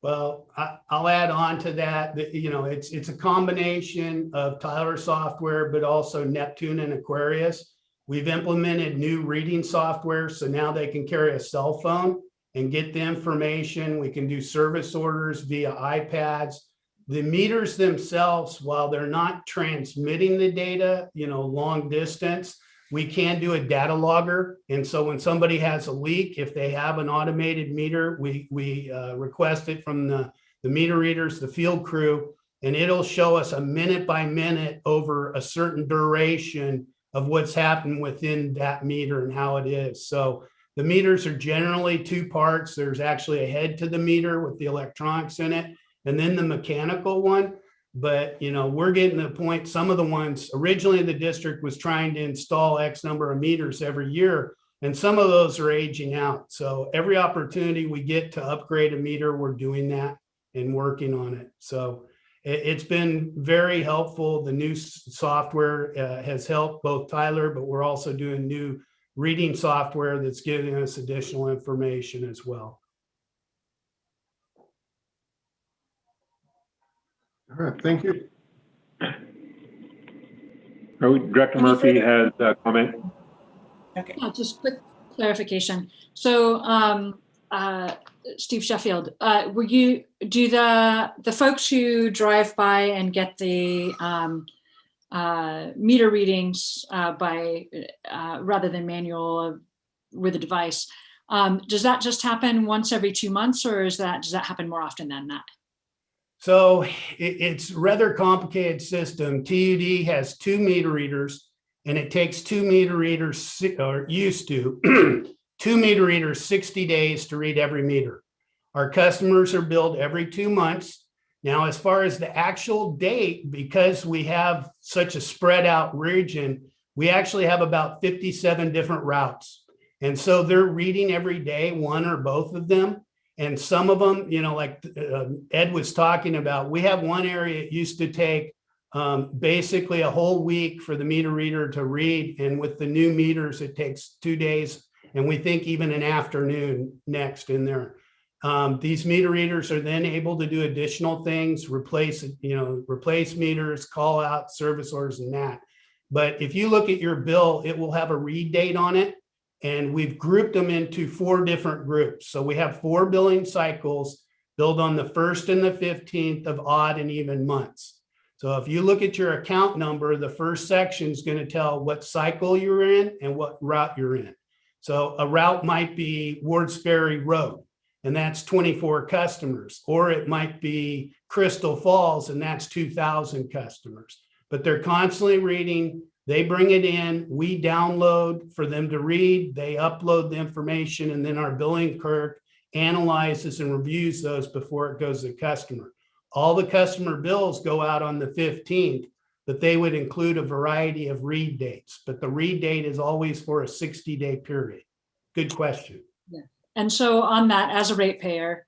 Well, I'll add on to that, it's a combination of Tyler software, but also Neptune and Aquarius. We've implemented new reading software, so now they can carry a cell phone and get the information. We can do service orders via iPads. The meters themselves, while they're not transmitting the data, long distance, we can do a data logger. And so when somebody has a leak, if they have an automated meter, we request it from the meter readers, the field crew, and it'll show us a minute by minute over a certain duration of what's happened within that meter and how it is. So the meters are generally two parts. There's actually a head to the meter with the electronics in it, and then the mechanical one. But, we're getting to the point, some of the ones, originally the district was trying to install X number of meters every year, and some of those are aging out. So every opportunity we get to upgrade a meter, we're doing that and working on it. So it's been very helpful. The new software has helped both Tyler, but we're also doing new reading software that's giving us additional information as well. All right, thank you. Director Murphy has a comment. Okay. Yeah, just quick clarification. So, Steve Sheffield, do the folks who drive by and get the meter readings by rather than manual with a device, does that just happen once every 2 months, or does that happen more often than that? So it's a rather complicated system. TUD has 2 meter readers, and it takes 2 meter readers, or used to, 2 meter readers 60 days to read every meter. Our customers are billed every 2 months. Now, as far as the actual date, because we have such a spread out region, we actually have about 57 different routes. And so they're reading every day, one or both of them. And some of them, like Ed was talking about, we have one area it used to take basically a whole week for the meter reader to read. And with the new meters, it takes 2 days. And we think even an afternoon next in there. These meter readers are then able to do additional things, replace meters, call out service orders and that. But if you look at your bill, it will have a read date on it. And we've grouped them into 4 different groups. So we have 4 billing cycles billed on the 1st and the 15th of odd and even months. So if you look at your account number, the first section is going to tell what cycle you're in and what route you're in. So a route might be Wards Ferry Road, and that's 24 customers, or it might be Crystal Falls, and that's 2,000 customers. But they're constantly reading. They bring it in, we download for them to read, they upload the information, and then our billing clerk analyzes and reviews those before it goes to the customer. All the customer bills go out on the 15th, but they would include a variety of read dates. But the read date is always for a 60-day period. Good question. Yeah. And so on that, as a ratepayer,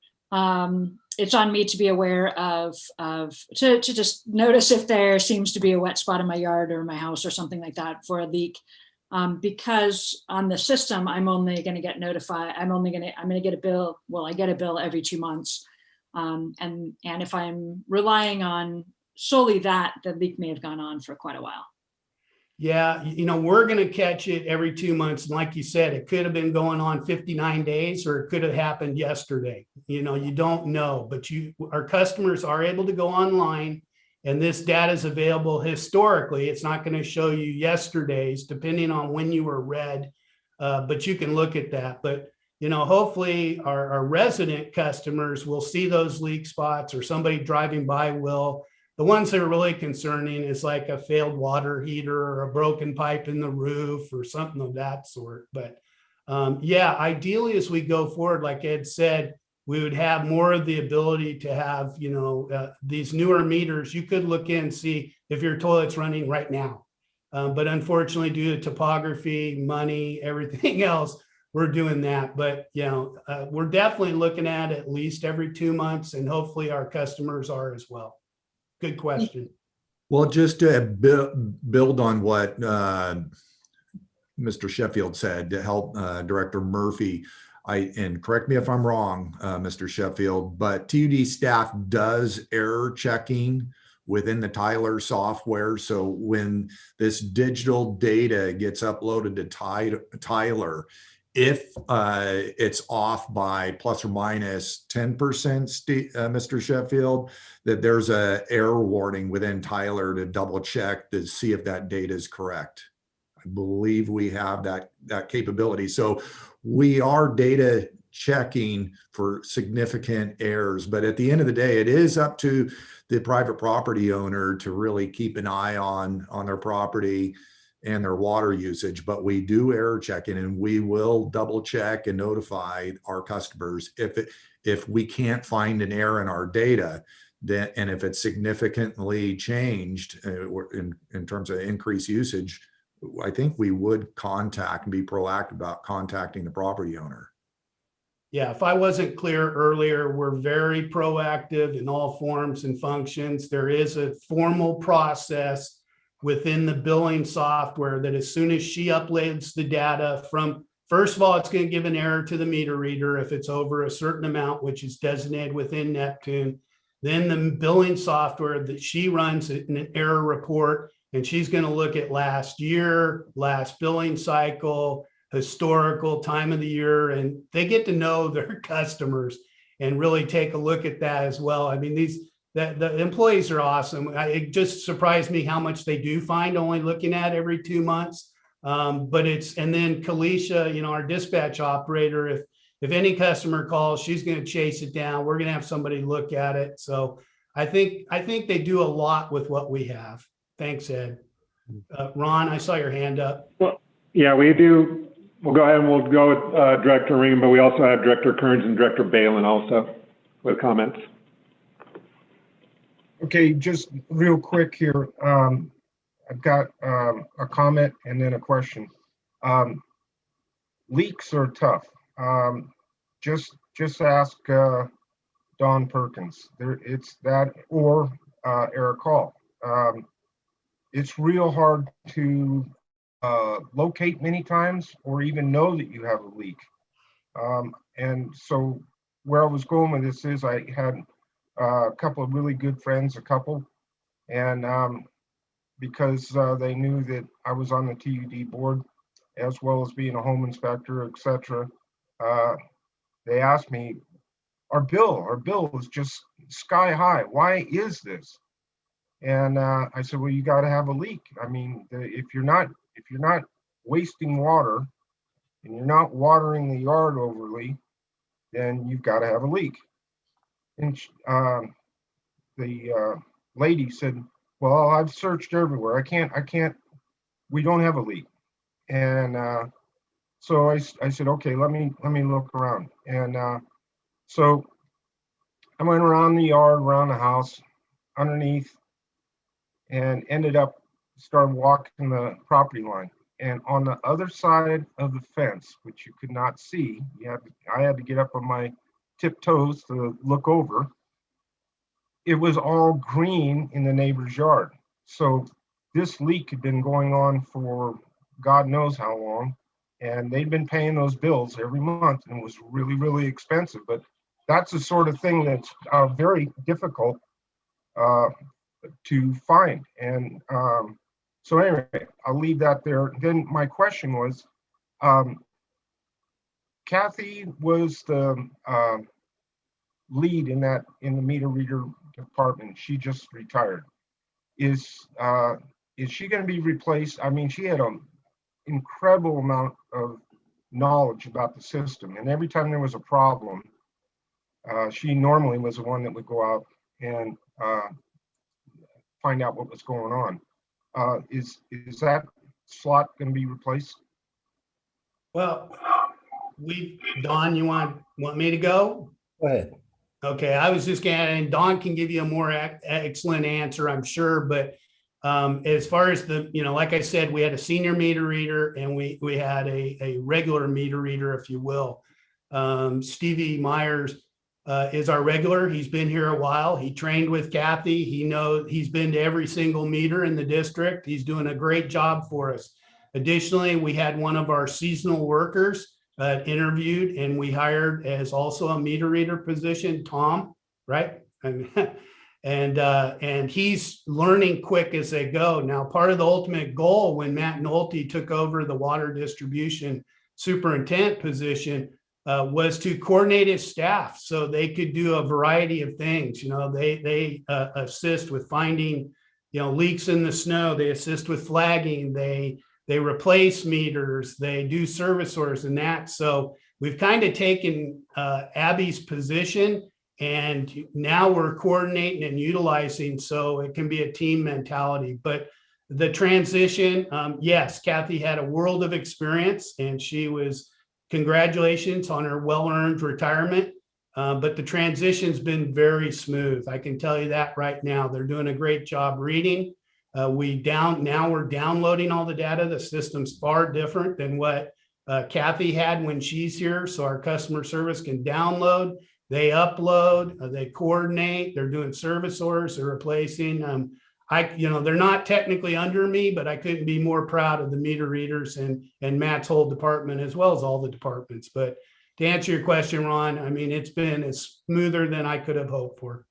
it's on me to be aware to just notice if there seems to be a wet spot in my yard or my house or something like that for a leak. Because on the system, I'm only going to get notified. I'm going to get a bill. Well, I get a bill every 2 months. And if I'm relying on solely that, the leak may have gone on for quite a while. Yeah, we're going to catch it every 2 months. And like you said, it could have been going on 59 days or it could have happened yesterday. You don't know, but our customers are able to go online and this data is available historically. It's not going to show you yesterday's depending on when you were read, but you can look at that. But, hopefully our resident customers will see those leak spots or somebody driving by will. The ones that are really concerning is like a failed water heater or a broken pipe in the roof or something of that sort. But yeah, ideally as we go forward, like Ed said, we would have more of the ability to have, these newer meters. You could look in and see if your toilet's running right now. But unfortunately, due to topography, money, everything else, we're doing that. But, we're definitely looking at least every 2 months, and hopefully our customers are as well. Good question. Well, just to build on what Mr. Sheffield said to help Director Murphy, and correct me if I'm wrong, Mr. Sheffield, but TUD staff does error checking within the Tyler software. So when this digital data gets uploaded to Tyler, if it's off by plus or minus 10%, Mr. Sheffield, that there's a error warning within Tyler to double check to see if that data is correct. I believe we have that capability. So we are data checking for significant errors, but at the end of the day, it is up to the private property owner to really keep an eye on their property and their water usage. But we do error checking, and we will double check and notify our customers if we can't find an error in our data, and if it's significantly changed in terms of increased usage. I think we would contact and be proactive about contacting the property owner. Yeah, if I wasn't clear earlier, we're very proactive in all forms and functions. There is a formal process within the billing software that as soon as she uploads the data first of all, it's going to give an error to the meter reader if it's over a certain amount, which is designated within Neptune. Then the billing software that she runs an error report, and she's going to look at last year, last billing cycle, historical time of the year, and they get to know their customers and really take a look at that as well. I mean, the employees are awesome. It just surprised me how much they do find only looking at every 2 months. And then Kalisha, our dispatch operator, if any customer calls, she's going to chase it down. We're going to have somebody look at it. So I think they do a lot with what we have. Thanks, Ed. Ron, I saw your hand up. Well, yeah, we do. We'll go ahead and we'll go with Director Ring, but we also have Director Kearns and Director Balin also with comments. Okay, just real quick here. I've got a comment and then a question. Leaks are tough. Just ask Don Perkins. It's that or Eric Hall. It's real hard to locate many times or even know that you have a leak. And so where I was going with this is I had a couple of really good friends, and because they knew that I was on the TUD board as well as being a home inspector, etc. They asked me, our bill is just sky high. Why is this? And I said, well, you got to have a leak. I mean, if you're not wasting water and you're not watering the yard overly, then you've got to have a leak. And the lady said, well, I've searched everywhere. I can't, we don't have a leak. And so I said, okay, let me look around. And So I went around the yard, around the house, underneath, and ended up started walking the property line. And on the other side of the fence, which you could not see, I had to get up on my tiptoes to look over. It was all green in the neighbor's yard. So this leak had been going on for God knows how long. And they'd been paying those bills every month, and it was really, really expensive. But that's the sort of thing that's very difficult to find. And so anyway, I'll leave that there. Then my question was, Kathy was the lead in the meter reader department. She just retired. Is she going to be replaced? I mean, she had an incredible amount of knowledge about the system, and every time there was a problem, she normally was the one that would go out and find out what was going on. Is that slot going to be replaced? Well, Don, you want me to go? Go ahead. Okay, I was just and Don can give you a more excellent answer, I'm sure. But as far as like I said, we had a senior meter reader and we had a regular meter reader, if you will. Stevie Myers is our regular. He's been here a while. He trained with Kathy. He's been to every single meter in the district. He's doing a great job for us. Additionally, we had one of our seasonal workers interviewed, and we hired as also a meter reader position, Tom, right? And he's learning quick as they go. Now, part of the ultimate goal when Matt Nolte took over the water distribution superintendent position was to coordinate his staff so they could do a variety of things. They assist with finding, leaks in the snow. They assist with flagging. They replace meters, they do service orders and that. So we've kind of taken Abby's position, and now we're coordinating and utilizing so it can be a team mentality. But the transition, yes, Kathy had a world of experience, and congratulations on her well-earned retirement. But the transition's been very smooth. I can tell you that right now. They're doing a great job reading. Now we're downloading all the data. The system's far different than what Kathy had when she's here. So our customer service can download, they upload, they coordinate, they're doing service orders, they're replacing. They're not technically under me, but I couldn't be more proud of the meter readers and Matt's whole department, as well as all the departments. But to answer your question, Ron, I mean, it's been as smoother than I could have hoped for.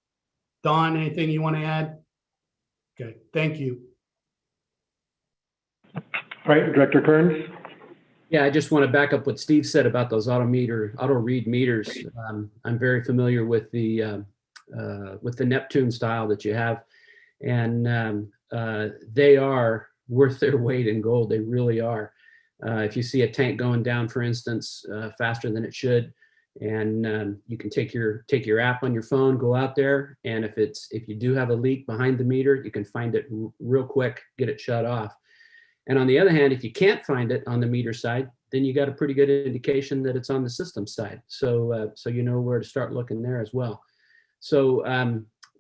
Don, anything you want to add? Okay, thank you. All right, Director Kearns. Yeah, I just want to back up what Steve said about those auto read meters. I'm very familiar with the Neptune style that you have, and they are worth their weight in gold. They really are. If you see a tank going down, for instance, faster than it should, and you can take your app on your phone, go out there, and if you do have a leak behind the meter, you can find it real quick, get it shut off. And on the other hand, if you can't find it on the meter side, then you got a pretty good indication that it's on the system side. So you know where to start looking there as well. So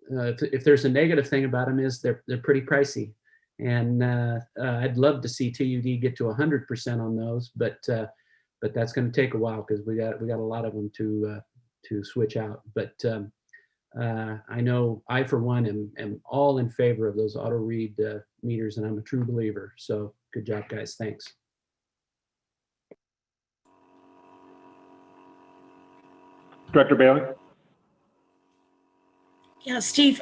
if there's a negative thing about them is they're pretty pricey, and I'd love to see TUD get to 100% on those, but that's going to take a while because we got a lot of them to switch out. But I know I, for one, am all in favor of those auto read meters, and I'm a true believer. So good job, guys. Thanks. Director Bailey. Yeah, Steve,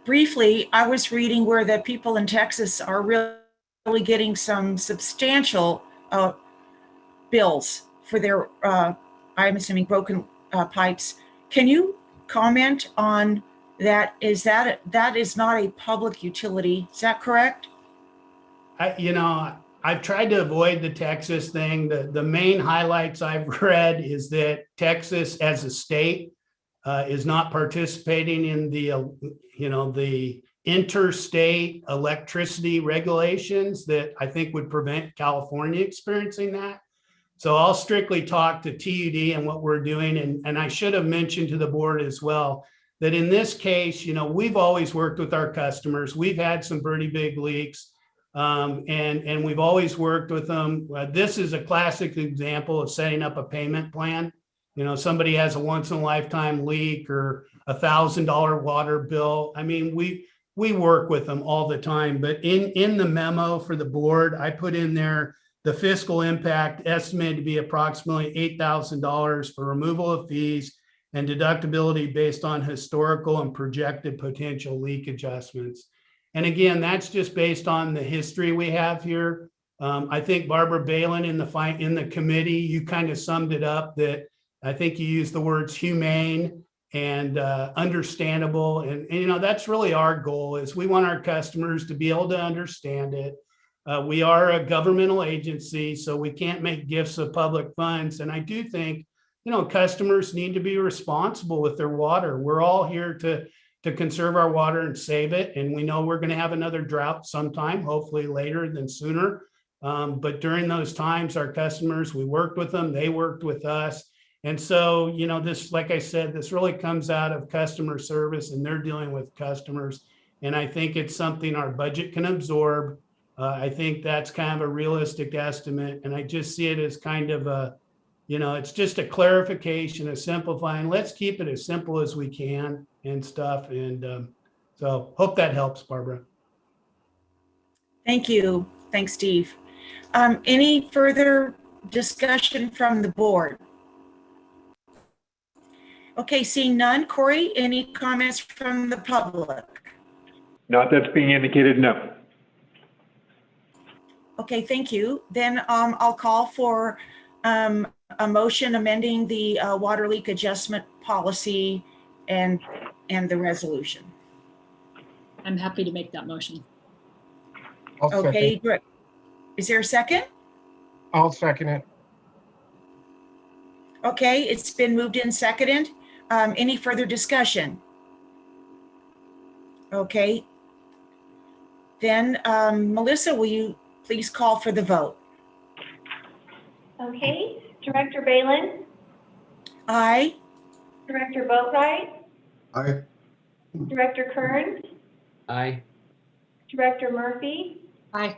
briefly, I was reading where the people in Texas are really getting some substantial bills for their, I'm assuming, broken pipes. Can you comment on that? That is not a public utility, is that correct? I've tried to avoid the Texas thing. The main highlights I've read is that Texas as a state is not participating in the interstate electricity regulations that I think would prevent California experiencing that. So I'll strictly talk to TUD and what we're doing. And I should have mentioned to the board as well that in this case, you know, we've always worked with our customers. We've had some pretty big leaks, and we've always worked with them. This is a classic example of setting up a payment plan. You know, somebody has a once in a lifetime leak or $1,000 water bill. I mean, we work with them all the time, but in the memo for the board, I put in there the fiscal impact estimated to be approximately $8,000 for removal of fees and deductibility based on historical and projected potential leak adjustments. And again, that's just based on the history we have here. I think Barbara Balin in the committee, you kind of summed it up that I think you used the words humane and understandable. And, you know, that's really our goal is we want our customers to be able to understand it. We are a governmental agency, so we can't make gifts of public funds. And I do think, you know, customers need to be responsible with their water. We're all here to conserve our water and save it. And we know we're going to have another drought sometime, hopefully later than sooner. But during those times, our customers, we worked with them, they worked with us. And so, you know, this, like I said, this really comes out of customer service and they're dealing with customers. And I think it's something our budget can absorb. I think that's kind of a realistic estimate. And I just see it as kind of a, you know, it's just a clarification, a simplifying. Let's keep it as simple as we can and stuff. And so hope that helps, Barbara. Thank you. Thanks, Steve. Any further discussion from the board? Okay, seeing none. Corey, any comments from the public? Not that's being indicated, no. Okay, thank you. Then I'll call for a motion amending the water leak adjustment policy and the resolution. I'm happy to make that motion. I'll Okay, second. great. Is there a second? I'll second it. Okay, it's been moved and seconded. Any further discussion? Okay. Then, Melissa, will you please call for the vote? Okay, Director Balin, Aye. Director Boatright, Aye. Director Kearns, Aye. Director Murphy, Aye.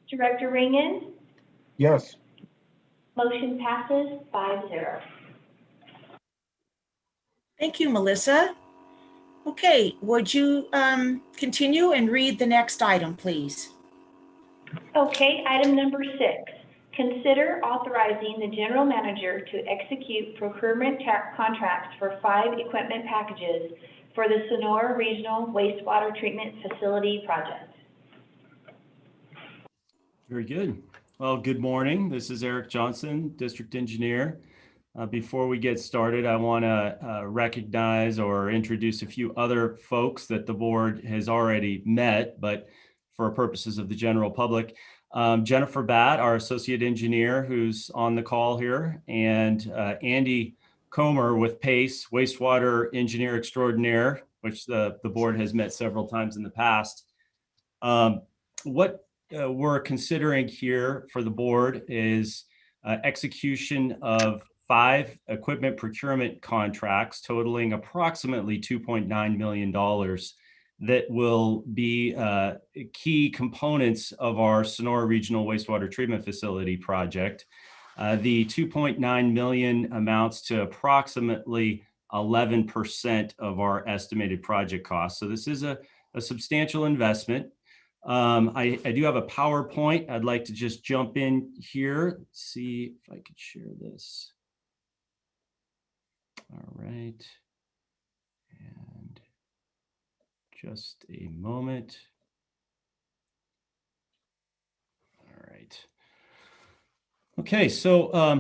Director Ringen. Yes. Motion passes 5-0. Thank you, Melissa. Okay, would you continue and read the next item, please? Okay, item number 6. Consider authorizing the general manager to execute procurement contracts for 5 equipment packages for the Sonora Regional Wastewater Treatment Facility project. Very good. Well, good morning. This is Eric Johnson, District Engineer. Before we get started, I want to recognize or introduce a few other folks that the board has already met, but for purposes of the general public. Jennifer Batt, our Associate Engineer, who's on the call here, and Andy Comer with PACE, Wastewater Engineer Extraordinaire, which the board has met several times in the past. What we're considering here for the board is execution of 5 equipment procurement contracts totaling approximately $2.9 million that will be key components of our Sonora Regional Wastewater Treatment Facility project. The 2.9 million amounts to approximately 11% of our estimated project cost. So this is a substantial investment. I do have a PowerPoint. I'd like to just jump in here, see if I could share this. All right. And just a moment. All right. Okay, so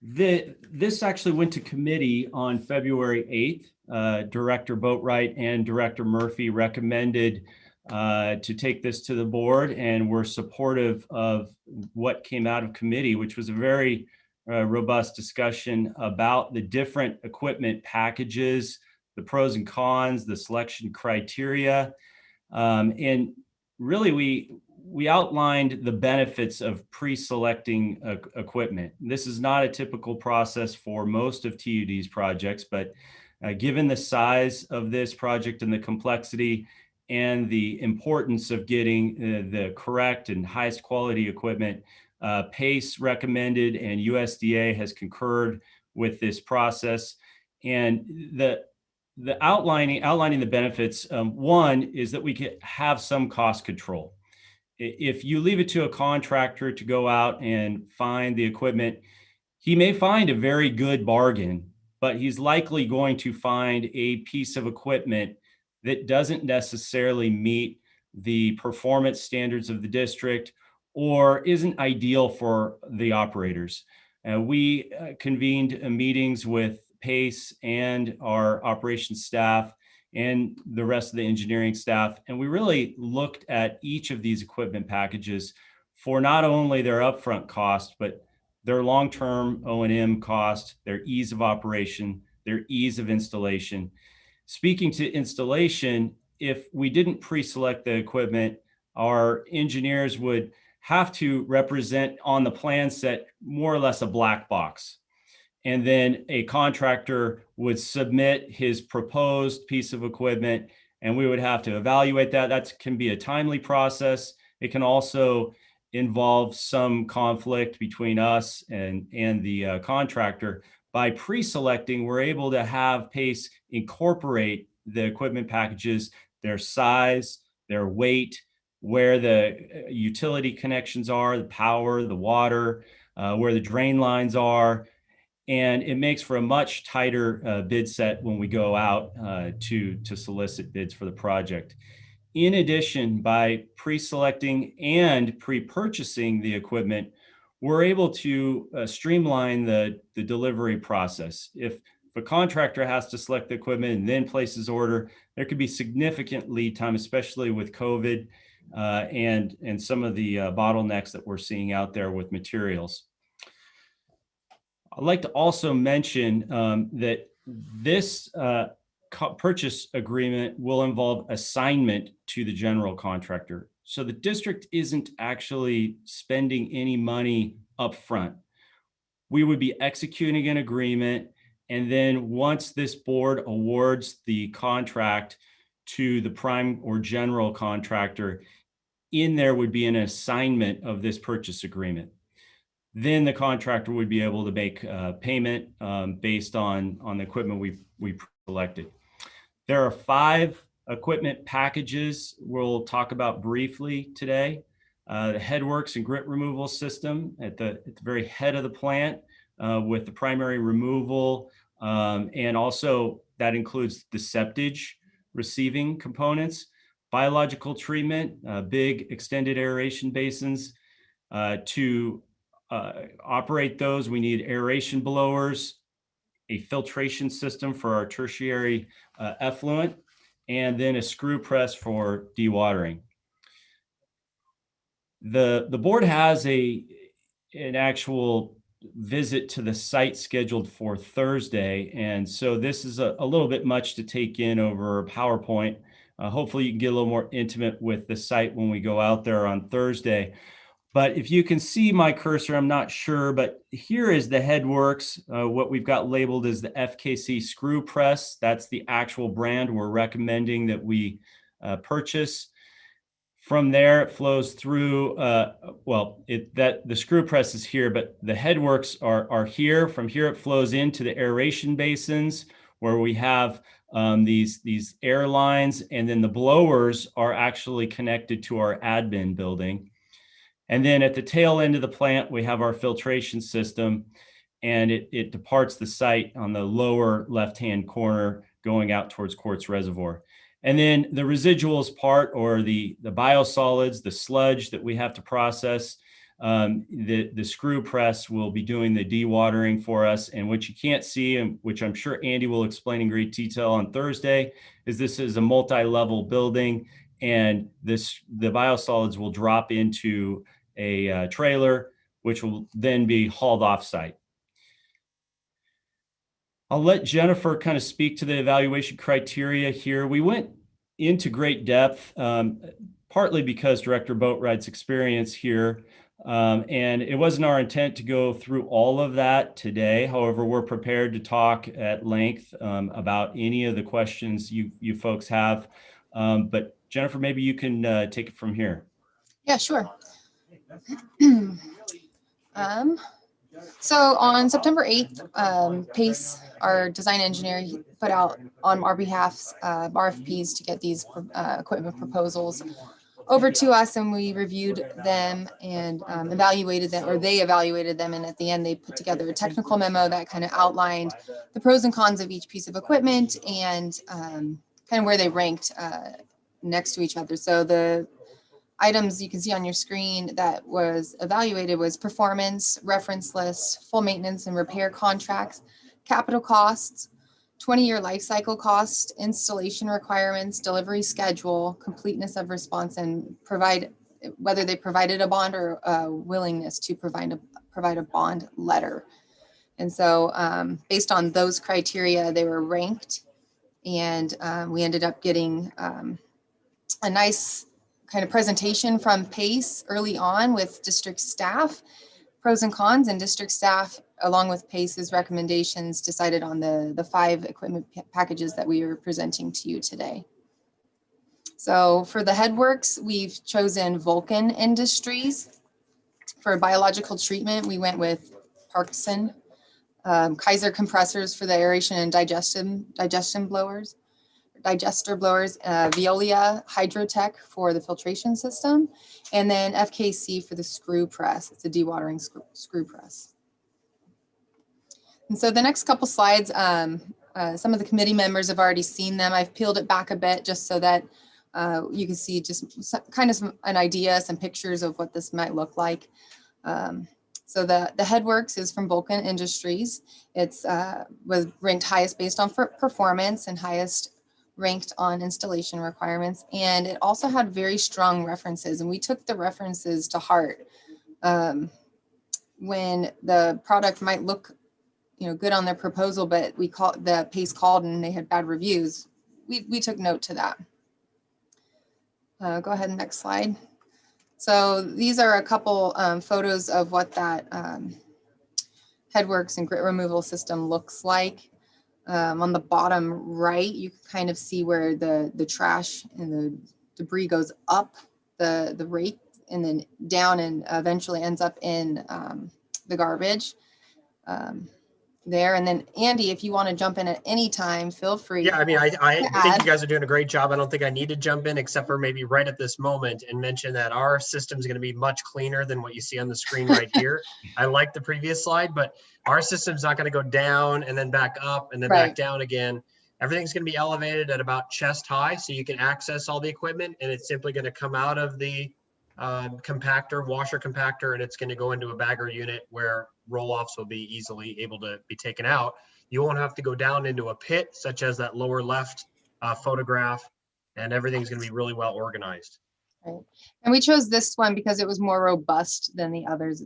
this actually went to committee on February 8th. Director Boatright and Director Murphy recommended to take this to the board, and we're supportive of what came out of committee, which was a very robust discussion about the different equipment packages, the pros and cons, the selection criteria. And really, we outlined the benefits of pre-selecting equipment. This is not a typical process for most of TUD's projects, but given the size of this project and the complexity and the importance of getting the correct and highest quality equipment, PACE recommended and USDA has concurred with this process. And the outlining the benefits, one is that we can have some cost control. If you leave it to a contractor to go out and find the equipment, he may find a very good bargain, but he's likely going to find a piece of equipment that doesn't necessarily meet the performance standards of the district or isn't ideal for the operators. We convened meetings with PACE and our operations staff and the rest of the engineering staff. And we really looked at each of these equipment packages for not only their upfront cost, but their long-term O&M cost, their ease of operation, their ease of installation. Speaking to installation, if we didn't pre-select the equipment, our engineers would have to represent on the plan set more or less a black box. And then a contractor would submit his proposed piece of equipment and we would have to evaluate that. That can be a timely process. It can also involve some conflict between us and the contractor. By pre-selecting, we're able to have PACE incorporate the equipment packages, their size, their weight, where the utility connections are, the power, the water, where the drain lines are. And it makes for a much tighter bid set when we go out to solicit bids for the project. In addition, by pre-selecting and pre-purchasing the equipment, we're able to streamline the delivery process. If a contractor has to select the equipment and then places order, there could be significant lead time, especially with COVID and some of the bottlenecks that we're seeing out there with materials. I'd like to also mention that this purchase agreement will involve assignment to the general contractor. So the district isn't actually spending any money up front. We would be executing an agreement, and then once this board awards the contract to the prime or general contractor, in there would be an assignment of this purchase agreement. Then the contractor would be able to make payment based on the equipment we selected. There are 5 equipment packages we'll talk about briefly today. The headworks and grit removal system at the very head of the plant with the primary removal, and also that includes the septage receiving components, biological treatment, big extended aeration basins. To operate those, we need aeration blowers, a filtration system for our tertiary effluent, and then a screw press for dewatering. The board has an actual visit to the site scheduled for Thursday, and so this is a little bit much to take in over PowerPoint. Hopefully you can get a little more intimate with the site when we go out there on Thursday. But if you can see my cursor, I'm not sure, but here is the headworks, what we've got labeled as the FKC screw press. That's the actual brand we're recommending that we purchase. From there, it flows through, the screw press is here, but the headworks are here. From here, it flows into the aeration basins where we have these air lines, and then the blowers are actually connected to our admin building. And then at the tail end of the plant, we have our filtration system, and it departs the site on the lower left-hand corner going out towards Quartz Reservoir. And then the residuals part, or the biosolids, the sludge that we have to process, the screw press will be doing the dewatering for us. And what you can't see, and which I'm sure Andy will explain in great detail on Thursday, is this is a multi-level building, and the biosolids will drop into a trailer, which will then be hauled off site. I'll let Jennifer kind of speak to the evaluation criteria here. We went into great depth. partly because Director Boatwright's experience here. And it wasn't our intent to go through all of that today. However, we're prepared to talk at length about any of the questions you folks have. But Jennifer, maybe you can take it from here. Yeah, sure. So on September 8th, Pace, our design engineer, he put out on our behalf RFPs to get these equipment proposals over to us, and we reviewed them and evaluated them, or they evaluated them, and at the end they put together a technical memo that kind of outlined the pros and cons of each piece of equipment and kind of where they ranked next to each other. So the items you can see on your screen that was evaluated was performance, reference list, full maintenance and repair contracts, capital costs, 20-year life cycle cost, installation requirements, delivery schedule, completeness of response, and whether they provided a bond or willingness to provide a bond letter. And so based on those criteria, they were ranked, and we ended up getting a nice kind of presentation from Pace early on with district staff, pros and cons, and district staff, along with Pace's recommendations, decided on the 5 equipment packages that we are presenting to you today. So for the headworks, we've chosen Vulcan Industries. For biological treatment, we went with Parkson, Kaiser compressors for the aeration and digester blowers, Veolia Hydrotech for the filtration system, and then FKC for the screw press. It's a dewatering screw press. And so the next couple slides, some of the committee members have already seen them. I've peeled it back a bit just so that you can see just kind of an idea, some pictures of what this might look like. So the headworks is from Vulcan Industries. It's was ranked highest based on performance and highest ranked on installation requirements. And it also had very strong references, and we took the references to heart. When the product might look good on their proposal, but the Pace called and they had bad reviews, we took note to that. Go ahead, next slide. So these are a couple photos of what that headworks and grit removal system looks like. On the bottom right, you can kind of see where the trash and the debris goes up the rake and then down and eventually ends up in the garbage there. And then Andy, if you want to jump in at any time, feel free. Yeah, I mean, I think you guys are doing a great job. I don't think I need to jump in except for maybe right at this moment and mention that our system is going to be much cleaner than what you see on the screen right here. I like the previous slide, but our system's not going to go down and then back up and then back down again. Everything's going to be elevated at about chest high so you can access all the equipment, and it's simply going to come out of the washer compactor, and it's going to go into a bagger unit where roll-offs will be easily able to be taken out. You won't have to go down into a pit such as that lower left photograph, and everything's going to be really well organized. Right. And we chose this one because it was more robust than the others.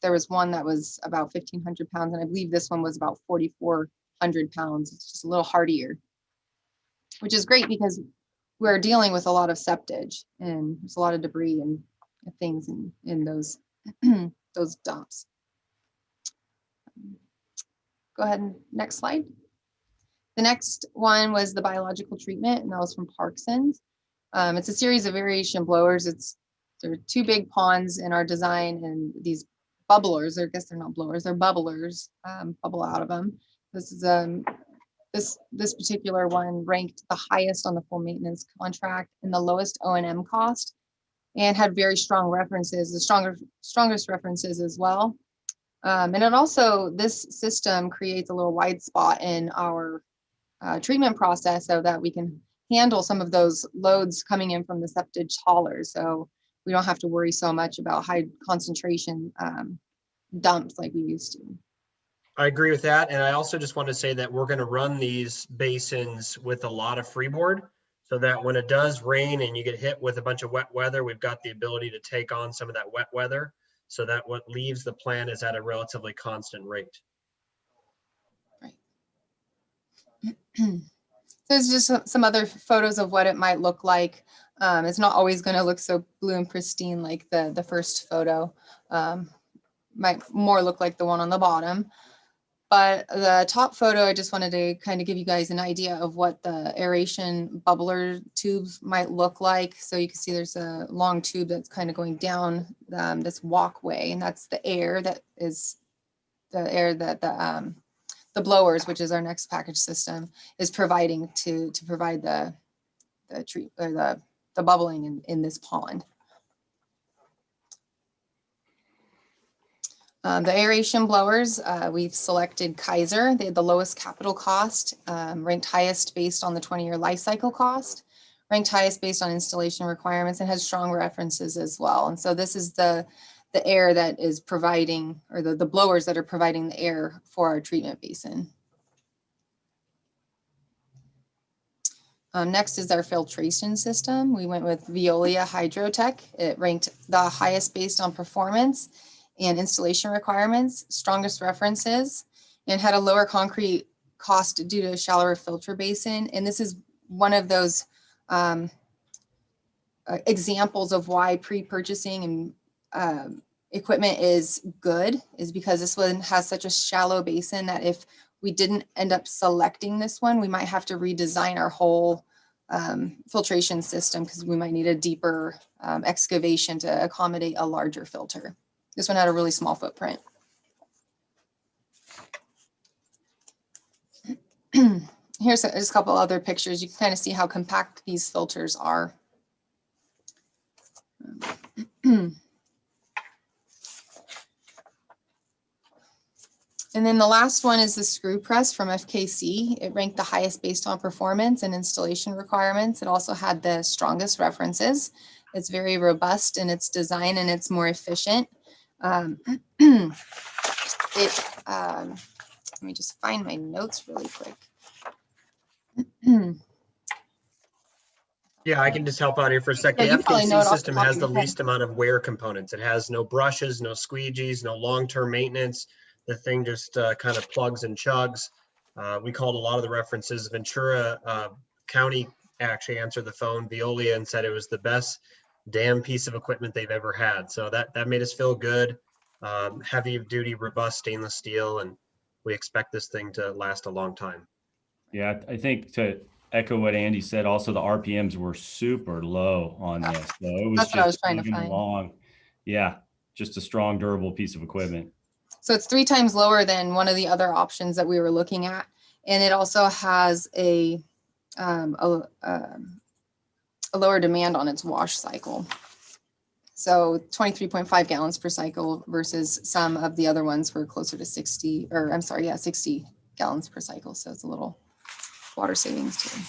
There was one that was about 1,500 pounds, and I believe this one was about 4,400 pounds. It's just a little hardier, which is great because we're dealing with a lot of septage and there's a lot of debris and things in those those dumps. Go ahead and next slide. The next one was the biological treatment, and that was from Parkson's. It's a series of aeration blowers. There are 2 big ponds in our design, and these bubblers, or I guess they're not blowers, they're bubblers, bubble out of them. This is this particular one ranked the highest on the full maintenance contract and the lowest O&M cost, and had very strong references, the strongest references as well. And it also, this system creates a little wide spot in our treatment process so that we can handle some of those loads coming in from the septage haulers. So we don't have to worry so much about high concentration dumps like we used to. I agree with that. And I also just want to say that we're going to run these basins with a lot of freeboard so that when it does rain and you get hit with a bunch of wet weather, we've got the ability to take on some of that wet weather so that what leaves the plant is at a relatively constant rate. Right. There's just some other photos of what it might look like. It's not always going to look so blue and pristine like the first photo. Might more look like the one on the bottom. But the top photo, I just wanted to kind of give you guys an idea of what the aeration bubbler tubes might look like. So you can see there's a long tube that's kind of going down this walkway, and that's the air that is the air that the blowers, which is our next package system, is providing to provide the treat or the bubbling in this pond. The aeration blowers, we've selected Kaiser. They had the lowest capital cost, ranked highest based on the 20-year life cycle cost, ranked highest based on installation requirements, and has strong references as well. And so this is the air that is providing, or the blowers that are providing the air for our treatment basin. Next is our filtration system. We went with Veolia Hydrotech. It ranked the highest based on performance and installation requirements, strongest references, and had a lower concrete cost due to a shallower filter basin. And this is one of those examples of why pre-purchasing and equipment is good, is because this one has such a shallow basin that if we didn't end up selecting this one, we might have to redesign our whole filtration system because we might need a deeper excavation to accommodate a larger filter. This one had a really small footprint. Here's just a couple other pictures. You can kind of see how compact these filters are. And then the last one is the screw press from FKC. It ranked the highest based on performance and installation requirements. It also had the strongest references. It's very robust in its design and it's more efficient. Let me just find my notes really quick. Yeah, I can just help out here for a second. Yeah, The FKC system has the head. least amount of wear components. It has no brushes, no squeegees, no long-term maintenance. The thing just kind of plugs and chugs. We called a lot of the references. Ventura County actually answered the phone, Veolia, and said it was the best damn piece of equipment they've ever had. So that made us feel good. Heavy duty, robust stainless steel, and we expect this thing to last a long time. Yeah, I think to echo what Andy said, also the RPMs were super low on this. So it was That's what I was just trying to chugging find. along. Yeah, just a strong, durable piece of equipment. So it's 3 times lower than one of the other options that we were looking at. And it also has a lower demand on its wash cycle. So 23.5 gallons per cycle versus some of the other ones were closer to 60 gallons per cycle. So it's a little water savings too.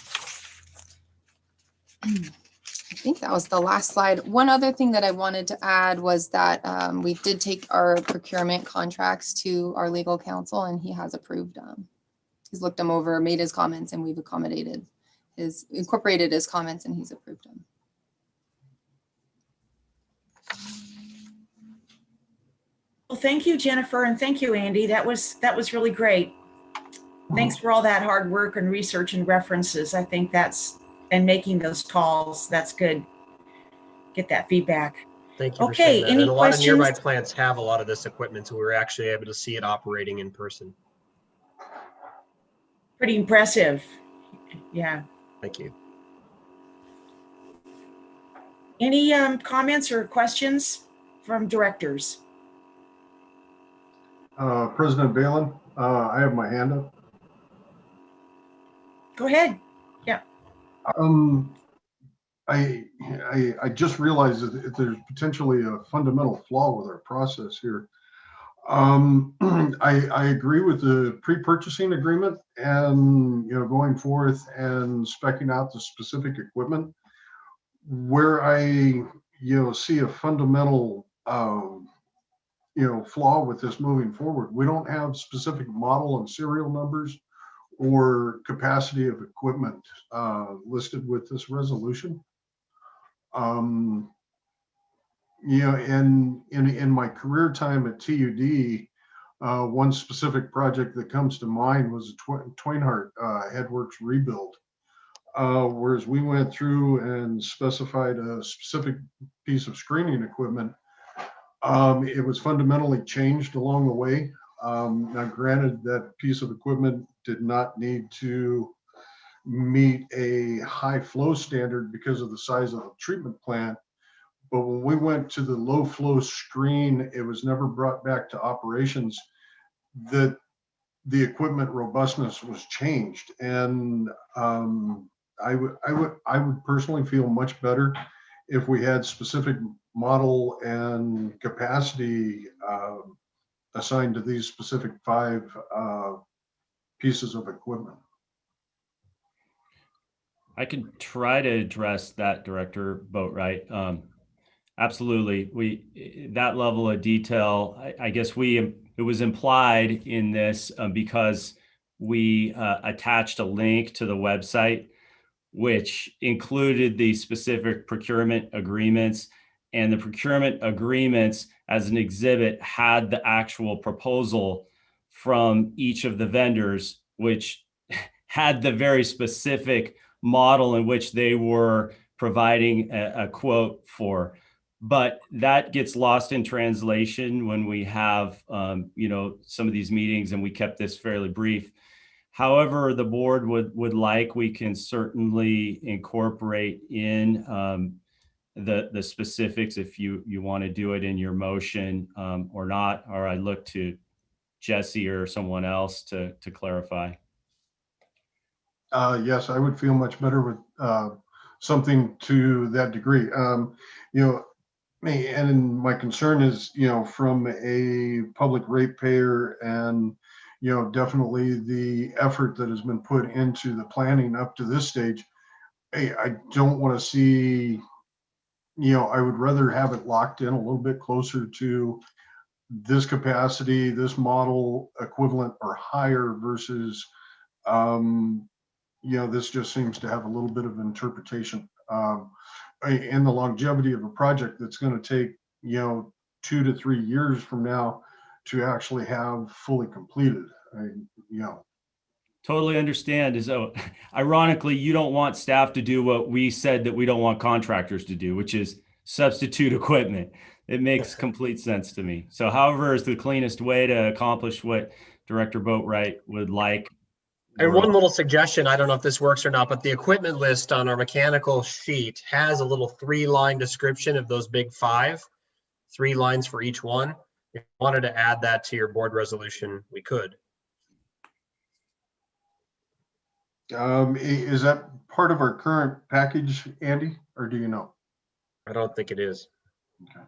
I think that was the last slide. One other thing that I wanted to add was that we did take our procurement contracts to our legal counsel and he has approved them. He's looked them over, made his comments, and we've incorporated his comments and he's approved them. Well, thank you, Jennifer, and thank you, Andy. That was really great. Thanks for all that hard work and research and references. I think and making those calls, that's good. Get that feedback. Thank you for Okay, saying that. any And a lot of nearby questions? plants have a lot of this equipment, so we were actually able to see it operating in person. Pretty impressive. Yeah. Thank you. Any comments or questions from directors? President Balin, I have my hand up. Go ahead. Yeah. I just realized that there's potentially a fundamental flaw with our process here. I agree with the pre-purchasing agreement and going forth and speccing out the specific equipment. Where I see a fundamental flaw with this moving forward, we don't have specific model and serial numbers or capacity of equipment listed with this resolution. In my career time at TUD, one specific project that comes to mind was a Twainhart Headworks rebuild. Whereas we went through and specified a specific piece of screening equipment, it was fundamentally changed along the way. Now granted, that piece of equipment did not need to meet a high flow standard because of the size of the treatment plant. But when we went to the low flow screen, it was never brought back to operations that the equipment robustness was changed. And I would personally feel much better if we had specific model and capacity assigned to these specific 5 pieces of equipment. I can try to address that, Director Boatwright. Absolutely. That level of detail, I guess it was implied in this because we attached a link to the website, which included the specific procurement agreements, and the procurement agreements as an exhibit had the actual proposal from each of the vendors, which had the very specific model in which they were providing a quote for. But that gets lost in translation when we have, some of these meetings, and we kept this fairly brief. However, the board would like, we can certainly incorporate in the specifics if you want to do it in your motion or not, or I look to Jesse or someone else to clarify. Yes, I would feel much better with something to that degree. And my concern is, from a public ratepayer and, definitely the effort that has been put into the planning up to this stage. I don't want to see, I would rather have it locked in a little bit closer to this capacity, this model equivalent or higher versus, this just seems to have a little bit of interpretation. And the longevity of a project that's going to take, 2 to 3 years from now to actually have fully completed. Totally understand. So ironically, you don't want staff to do what we said that we don't want contractors to do, which is substitute equipment. It makes complete sense to me. So however is the cleanest way to accomplish what Director Boatwright would like. And one little suggestion, I don't know if this works or not, but the equipment list on our mechanical sheet has a little 3-line description of those big 5, 3 lines for each one. If you wanted to add that to your board resolution, we could. Is that part of our current package, Andy, or do you know? I don't think it is. Okay.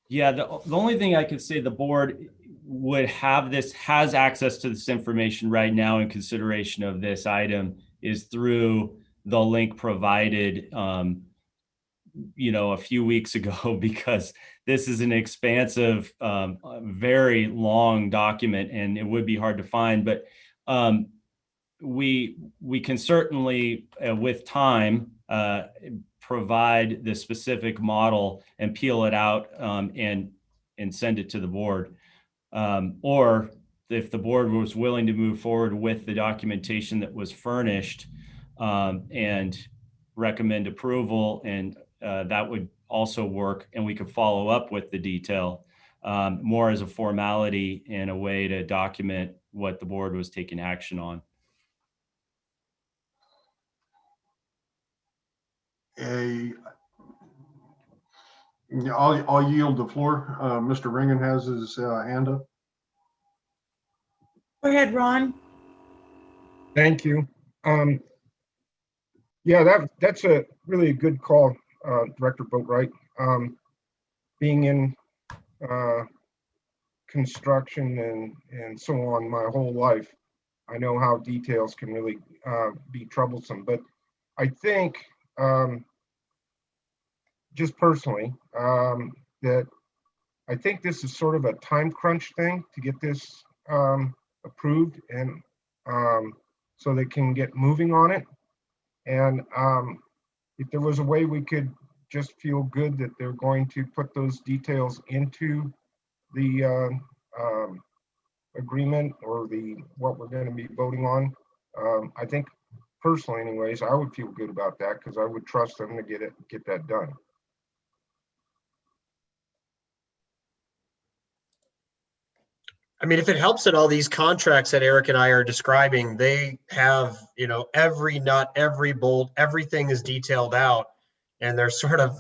Yeah, the only thing I could say the board would has access to this information right now in consideration of this item is through the link provided, a few weeks ago, because this is an expansive, very long document and it would be hard to find, but we can certainly, with time, provide the specific model and peel it out and send it to the board. Or if the board was willing to move forward with the documentation that was furnished and recommend approval, and that would also work, and we could follow up with the detail more as a formality and a way to document what the board was taking action on. I'll yield the floor. Mr. Ringen has his hand up. Go ahead, Ron. Thank you. Yeah, that's a really good call, Director Boatwright. Being in construction and so on my whole life, I know how details can really be troublesome. But I think, just personally, that I think this is sort of a time crunch thing to get this approved, and so they can get moving on it. And if there was a way we could just feel good that they're going to put those details into the agreement or what we're going to be voting on, I think personally anyways, I would feel good about that because I would trust them to get that done. I mean, if it helps at all, these contracts that Eric and I are describing, they have, every nut, every bolt, everything is detailed out, and they're sort of,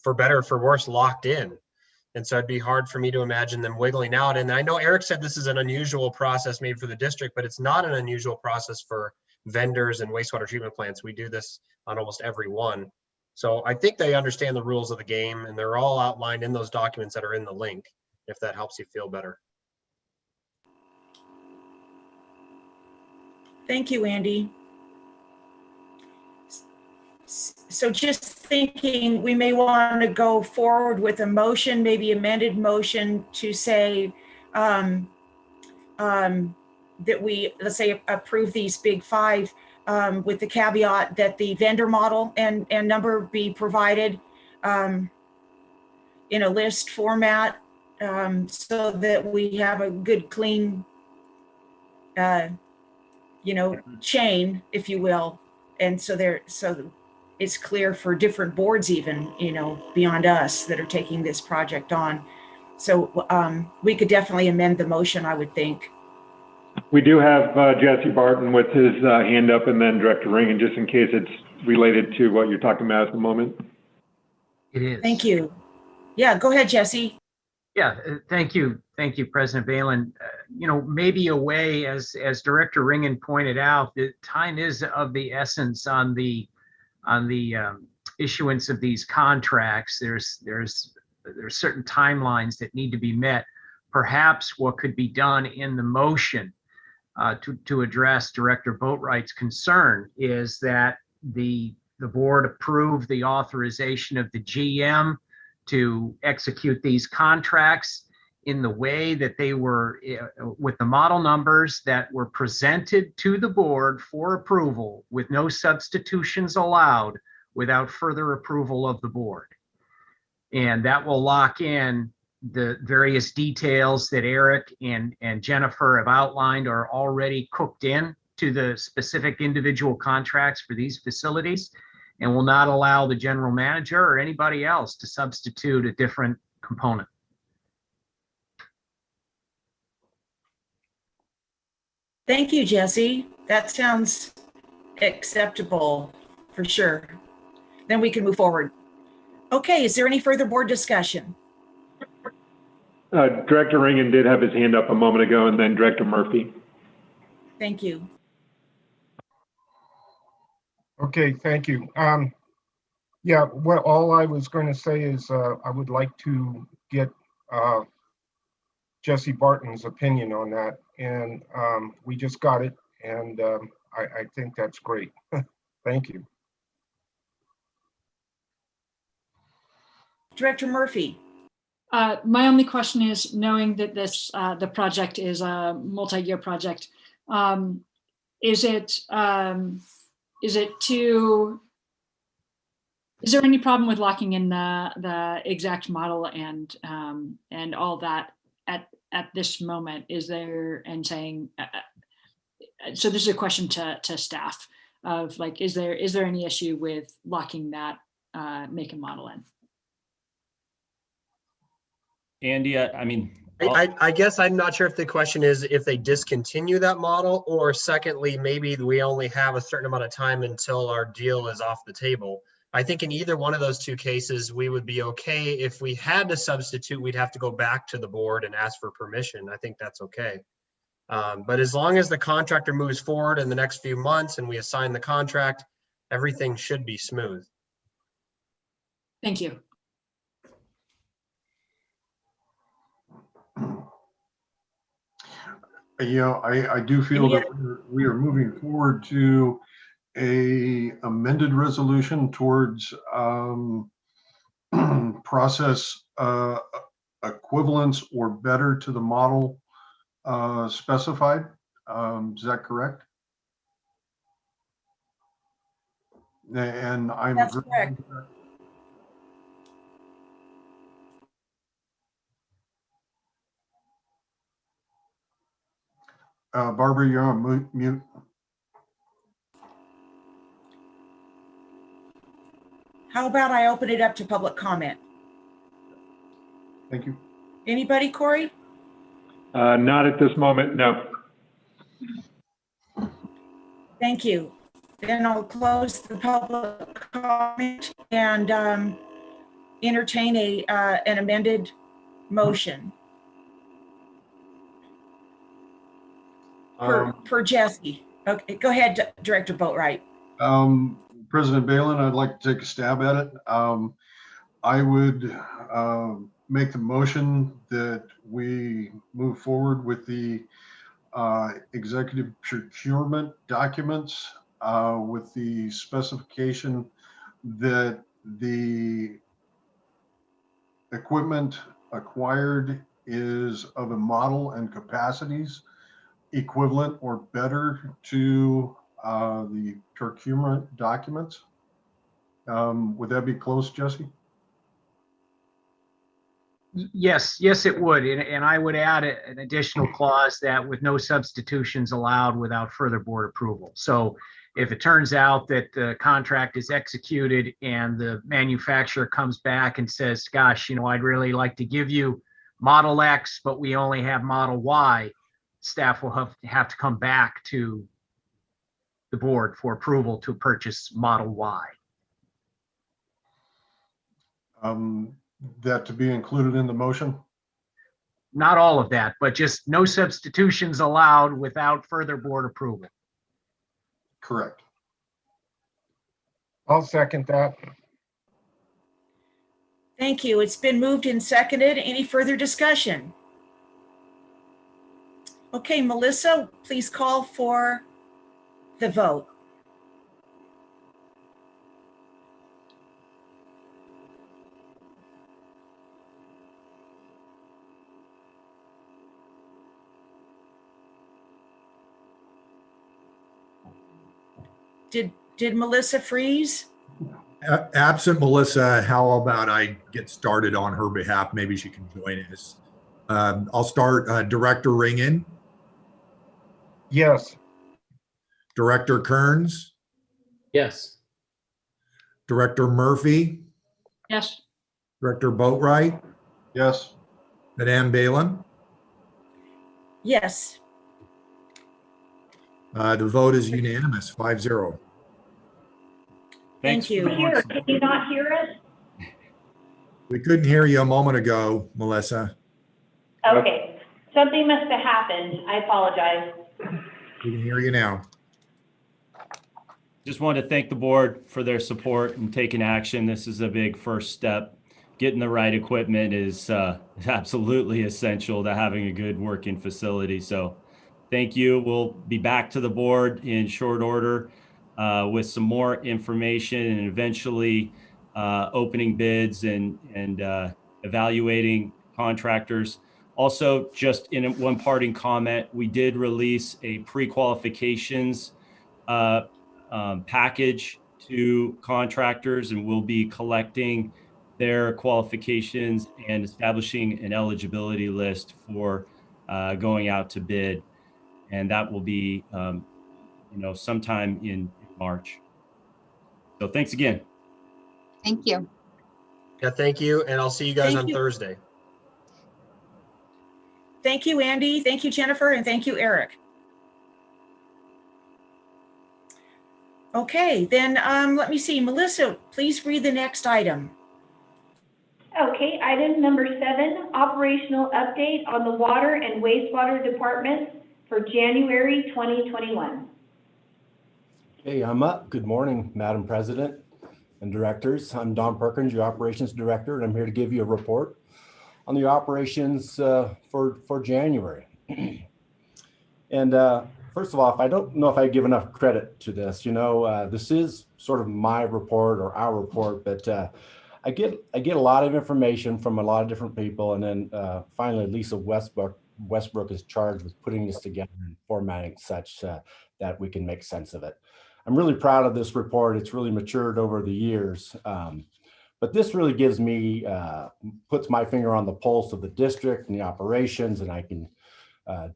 for better or for worse, locked in. And so it'd be hard for me to imagine them wiggling out. And I know Eric said this is an unusual process made for the district, but it's not an unusual process for vendors and wastewater treatment plants. We do this on almost every one. So I think they understand the rules of the game, and they're all outlined in those documents that are in the link, if that helps you feel better. Thank you, Andy. So just thinking, we may want to go forward with a motion, maybe amended motion to say that we, let's say, approve these big five with the caveat that the vendor model and number be provided in a list format so that we have a good, clean, chain, if you will. And so it's clear for different boards even, beyond us that are taking this project on. So we could definitely amend the motion, I would think. We do have Jesse Barton with his hand up, and then Director Ringen, just in case it's related to what you're talking about at the moment. It is. Thank you. Yeah, go ahead, Jesse. Yeah, thank you. Thank you, President Balin. Maybe a way, as Director Ringen pointed out, that time is of the essence on the issuance of these contracts. There's certain timelines that need to be met. Perhaps what could be done in the motion to address Director Boatwright's concern is that the board approve the authorization of the GM to execute these contracts in the way that they were, with the model numbers that were presented to the board for approval, with no substitutions allowed without further approval of the board. And that will lock in the various details that Eric and Jennifer have outlined are already cooked in to the specific individual contracts for these facilities, and will not allow the general manager or anybody else to substitute a different component. Thank you, Jesse. That sounds acceptable for sure. Then we can move forward. Okay, is there any further board discussion? Director Ringen did have his hand up a moment ago, and then Director Murphy. Thank you. Okay, thank you. Yeah, what all I was going to say is I would like to get Jesse Barton's opinion on that, and we just got it, and I think that's great. Thank you. Director Murphy. My only question is, knowing that the project is a multi-year project, is there any problem with locking in the exact model and all that at this moment? Is there, and saying, so this is a question to staff of like, is there any issue with locking that make and model in? Andy, I guess I'm not sure if the question is if they discontinue that model, or secondly, maybe we only have a certain amount of time until our deal is off the table. I think in either one of those two cases, we would be okay. If we had to substitute, we'd have to go back to the board and ask for permission. I think that's okay. But as long as the contractor moves forward in the next few months and we assign the contract, everything should be smooth. Thank you. I do feel that we are moving forward to a amended resolution towards process equivalence or better to the model specified. Is that correct? And That's correct. Barbara, you're on mute. How about I open it up to public comment? Thank you. Anybody, Corey? Not at this moment, no. Thank you. Then I'll close the public comment and entertain an amended motion per Jesse. Okay, go ahead, Director Boatwright. President Balin, I'd like to take a stab at it. I would make the motion that we move forward with the executive procurement documents with the specification that the equipment acquired is of a model and capacities equivalent or better to the procurement documents. Would that be close, Jesse? Yes, it would. And I would add an additional clause that with no substitutions allowed without further board approval. So if it turns out that the contract is executed and the manufacturer comes back and says, gosh, I'd really like to give you Model X, but we only have Model Y, staff will have to come back to the board for approval to purchase Model Y. That to be included in the motion? Not all of that, but just no substitutions allowed without further board approval. Correct. I'll second that. Thank you. It's been moved and seconded. Any further discussion? Okay, Melissa, please call for the vote. Did Melissa freeze? Absent Melissa, how about I get started on her behalf? Maybe she can join us. I'll start. Director Ringen. Yes. Director Kearns. Yes. Director Murphy. Yes. Director Boatwright. Yes. Madame Balin. Yes. The vote is unanimous, 5-0. Thank you. Here, can you not hear us? We couldn't hear you a moment ago, Melissa. Okay, something must have happened. I apologize. We can hear you now. Just wanted to thank the board for their support and taking action. This is a big first step. Getting the right equipment is absolutely essential to having a good working facility. So thank you. We'll be back to the board in short order with some more information and eventually opening bids and evaluating contractors. Also, just in one parting comment, we did release a pre-qualifications package to contractors, and we'll be collecting their qualifications and establishing an eligibility list for going out to bid. And that will be, sometime in March. So thanks again. Thank you. Yeah, thank you. And I'll see you guys Thank on you. Thursday. Thank you, Andy. Thank you, Jennifer. And thank you, Eric. Okay, then let me see. Melissa, please read the next item. Okay, item number 7, operational update on the water and wastewater departments for January 2021. Hey, I'm up. Good morning, Madam President and directors. I'm Don Perkins, your operations director, and I'm here to give you a report on the operations for January. And first of all, I don't know if I give enough credit to this. This is sort of my report or our report, but I get a lot of information from a lot of different people, and then finally Lisa Westbrook is charged with putting this together and formatting such that we can make sense of it. I'm really proud of this report. It's really matured over the years, but this really gives me puts my finger on the pulse of the district and the operations, and I can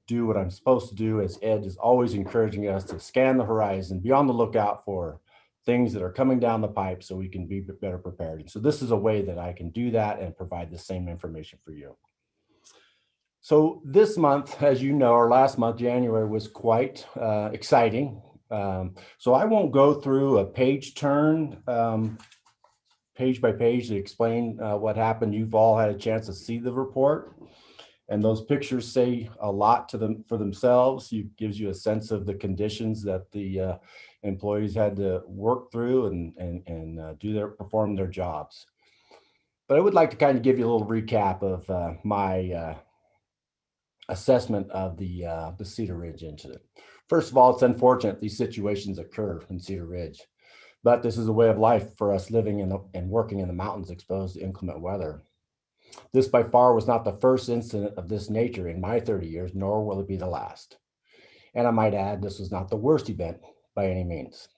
do what I'm supposed to do, as Ed is always encouraging us to scan the horizon, be on the lookout for things that are coming down the pipe so we can be better prepared. And so this is a way that I can do that and provide the same information for you. So this month, as you know, or last month, January, was quite exciting. So I won't go through a page turn, page by page to explain what happened. You've all had a chance to see the report. And those pictures say a lot to them for themselves. It gives you a sense of the conditions that the employees had to work through and perform their jobs. But I would like to kind of give you a little recap of my assessment of the Cedar Ridge incident. First of all, it's unfortunate these situations occur in Cedar Ridge, but this is a way of life for us living and working in the mountains exposed to inclement weather. This by far was not the first incident of this nature in my 30 years, nor will it be the last. And I might add, this was not the worst event by any means.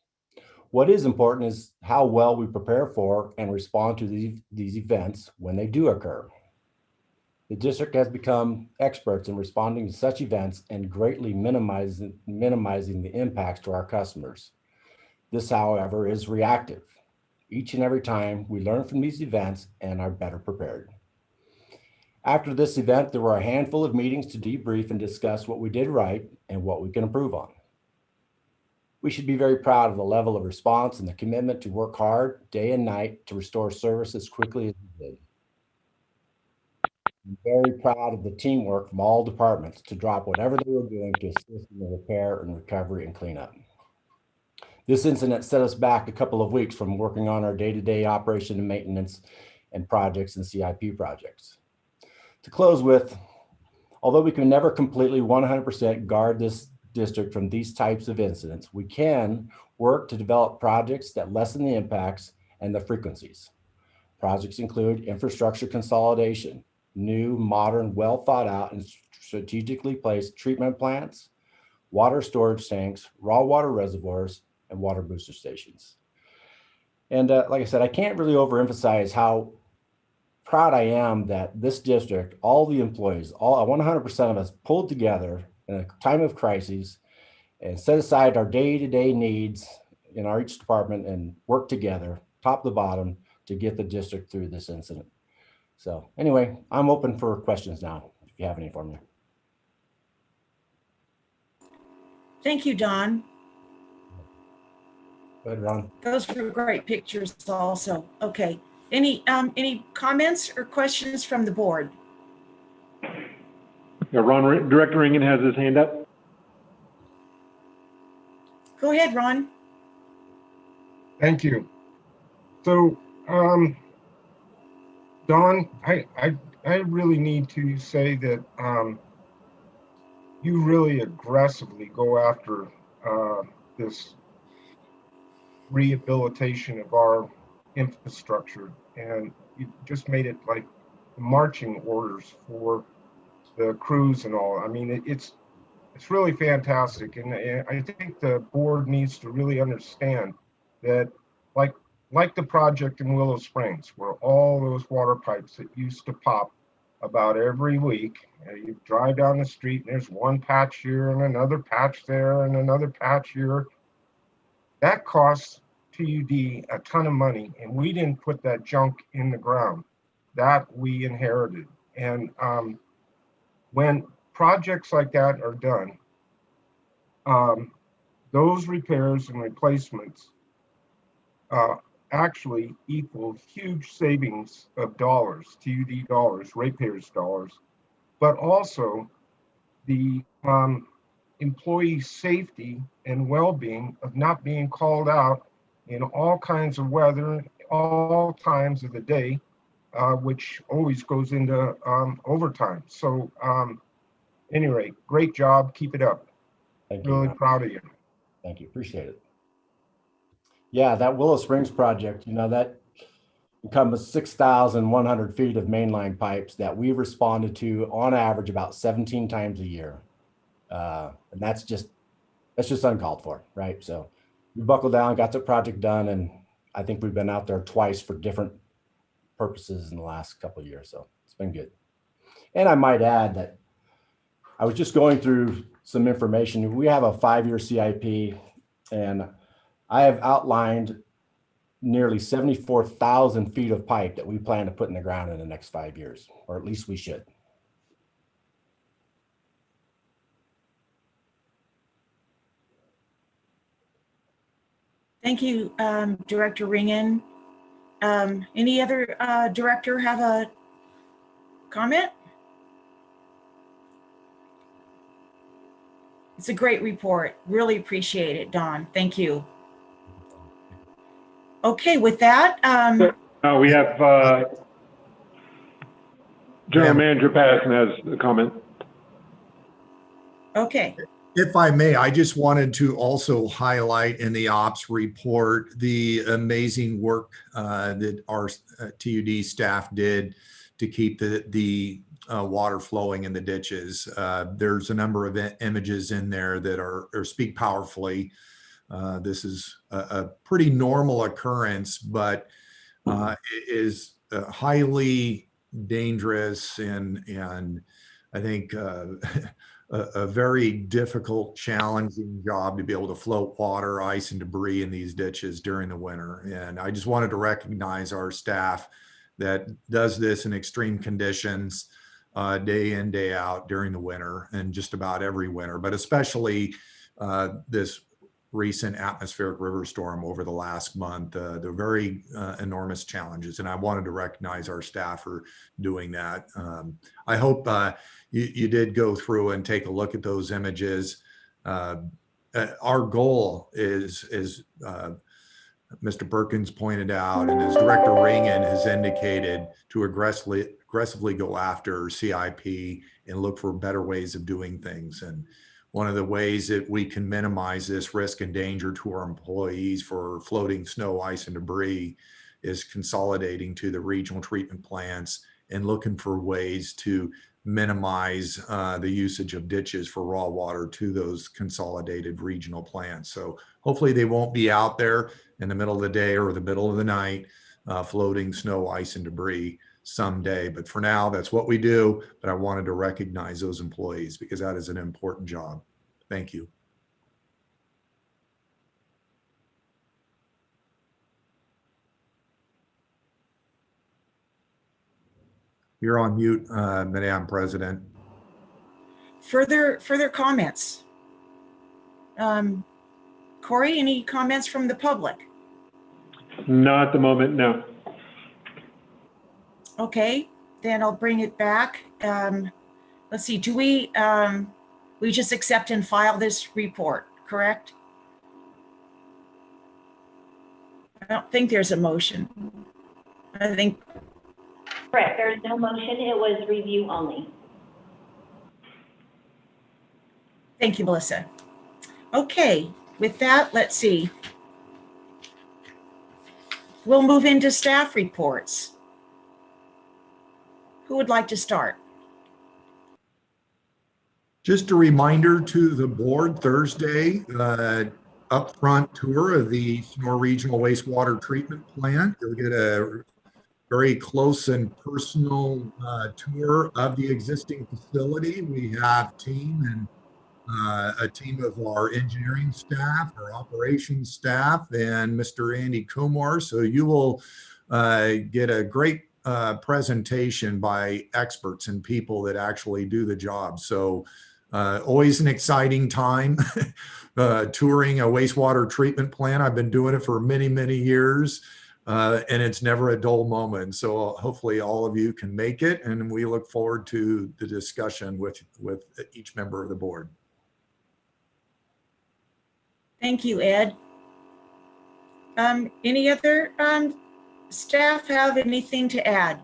What is important is how well we prepare for and respond to these events when they do occur. The district has become experts in responding to such events and greatly minimizing the impacts to our customers. This, however, is reactive. Each and every time we learn from these events and are better prepared. After this event, there were a handful of meetings to debrief and discuss what we did right and what we can improve on. We should be very proud of the level of response and the commitment to work hard day and night to restore service as quickly as we did. I'm very proud of the teamwork from all departments to drop whatever they were doing to assist in the repair and recovery and cleanup. This incident set us back a couple of weeks from working on our day-to-day operation and maintenance and projects and CIP projects. To close with, although we can never completely 100% guard this district from these types of incidents, we can work to develop projects that lessen the impacts and the frequencies. Projects include infrastructure consolidation, new, modern, well thought out and strategically placed treatment plants, water storage tanks, raw water reservoirs, and water booster stations. And like I said, I can't really overemphasize how proud I am that this district, all the employees, all 100% of us pulled together in a time of crisis and set aside our day-to-day needs in our each department and work together, top to bottom, to get the district through this incident. So anyway, I'm open for questions now, if you have any for me. Thank you, Don. Go ahead, Ron. Those were great pictures also. Okay. Any comments or questions from the board? Yeah, Director Ringen has his hand up. Go ahead, Ron. Thank you. So, Don, I really need to say that you really aggressively go after this rehabilitation of our infrastructure, and you just made it like marching orders for the crews and all. I mean, it's really fantastic, and I think the board needs to really understand that, like the project in Willow Springs, where all those water pipes that used to pop about every week, you drive down the street and there's one patch here and another patch there and another patch here. That costs TUD a ton of money, and we didn't put that junk in the ground. That we inherited. And when projects like that are done, those repairs and replacements actually equal huge savings of dollars, TUD dollars, ratepayers dollars, but also the employee safety and well-being of not being called out in all kinds of weather, all times of the day, which always goes into overtime. So anyway, great job. Keep it up. Thank you. Really proud of you. Thank you. Appreciate it. Yeah, that Willow Springs project, that encompassed 6,100 feet of mainline pipes that we responded to on average about 17 times a year. And that's just uncalled for, right? So we buckled down, got the project done, and I think we've been out there twice for different purposes in the last couple of years. So it's been good. And I might add that I was just going through some information. We have a 5-year CIP, and I have outlined nearly 74,000 feet of pipe that we plan to put in the ground in the next 5 years, or at least we should. Thank you, Director Ringen. Any other director have a comment? It's a great report. Really appreciate it, Don. Thank you. Okay, with that. We have General Manager Patterson has a comment. Okay. If I may, I just wanted to also highlight in the ops report the amazing work that our TUD staff did to keep the water flowing in the ditches. There's a number of images in there that are speak powerfully. This is a pretty normal occurrence, but it is highly dangerous and I think a very difficult, challenging job to be able to float water, ice, and debris in these ditches during the winter. And I just wanted to recognize our staff that does this in extreme conditions, day in, day out during the winter, and just about every winter, but especially this recent atmospheric river storm over the last month. They're very enormous challenges, and I wanted to recognize our staff for doing that. I hope you did go through and take a look at those images. Our goal is Mr. Perkins pointed out, and as Director Ringen has indicated, to aggressively go after CIP and look for better ways of doing things. And one of the ways that we can minimize this risk and danger to our employees for floating snow, ice, and debris is consolidating to the regional treatment plants and looking for ways to minimize the usage of ditches for raw water to those consolidated regional plants. So hopefully they won't be out there in the middle of the day or the middle of the night floating snow, ice, and debris someday. But for now, that's what we do. But I wanted to recognize those employees because that is an important job. Thank you. You're on mute, Madam President. Further comments? Corey, any comments from the public? Not at the moment, no. Okay, then I'll bring it back. Let's see, do we just accept and file this report, correct? I don't think there's a motion. I think. Correct, there's no motion, it was review only. Thank you, Melissa. Okay, with that, let's see. We'll move into staff reports. Who would like to start? Just a reminder to the board, Thursday, upfront tour of the Sonora Regional Wastewater Treatment Plant. You'll get a very close and personal tour of the existing facility. We have a team of our engineering staff, our operations staff, and Mr. Andy Komar. So you will get a great presentation by experts and people that actually do the job. So always an exciting time touring a wastewater treatment plant. I've been doing it for many, many years. And it's never a dull moment. So hopefully all of you can make it, and we look forward to the discussion with each member of the board. Thank you, Ed. Any other staff have anything to add?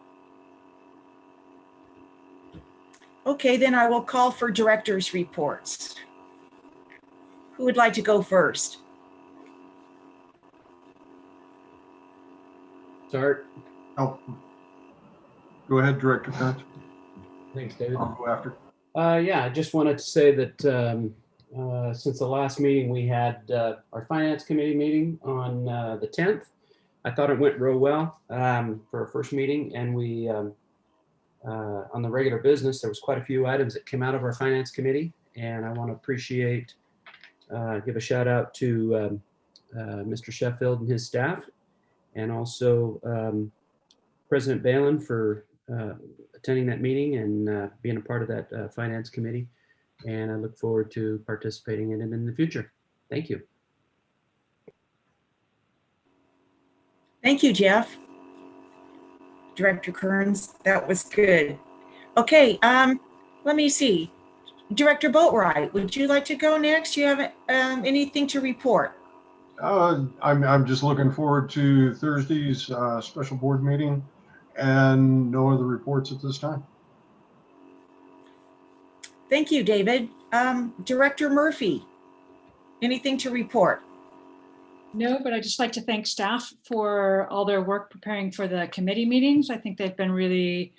Okay, then I will call for directors' reports. Who would like to go first? Start. Oh, go ahead, Director Patch. Thanks, David. I'll go after. Yeah, I just wanted to say that since the last meeting, we had our Finance Committee meeting on the 10th. I thought it went real well for our first meeting, and we On the regular business, there was quite a few items that came out of our finance committee, and I want to give a shout out to Mr. Sheffield and his staff, and also President Balin for attending that meeting and being a part of that finance committee. And I look forward to participating in it in the future. Thank you. Thank you, Jeff. Director Kearns, that was good. Okay, let me see. Director Boatwright, would you like to go next? You have anything to report? I'm just looking forward to Thursday's special board meeting, and no other reports at this time. Thank you, David. Director Murphy, anything to report? No, but I'd just like to thank staff for all their work preparing for the committee meetings. I think they've been really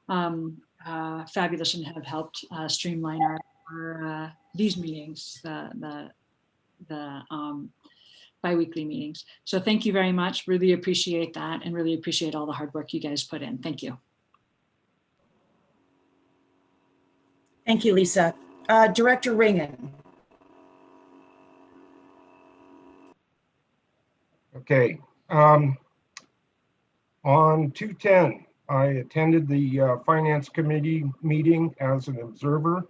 fabulous and have helped streamline our these meetings, the bi-weekly meetings. So thank you very much. Really appreciate that, and really appreciate all the hard work you guys put in. Thank you. Thank you, Lisa. Director Ringen. Okay. On 2/10, I attended the Finance Committee meeting as an observer.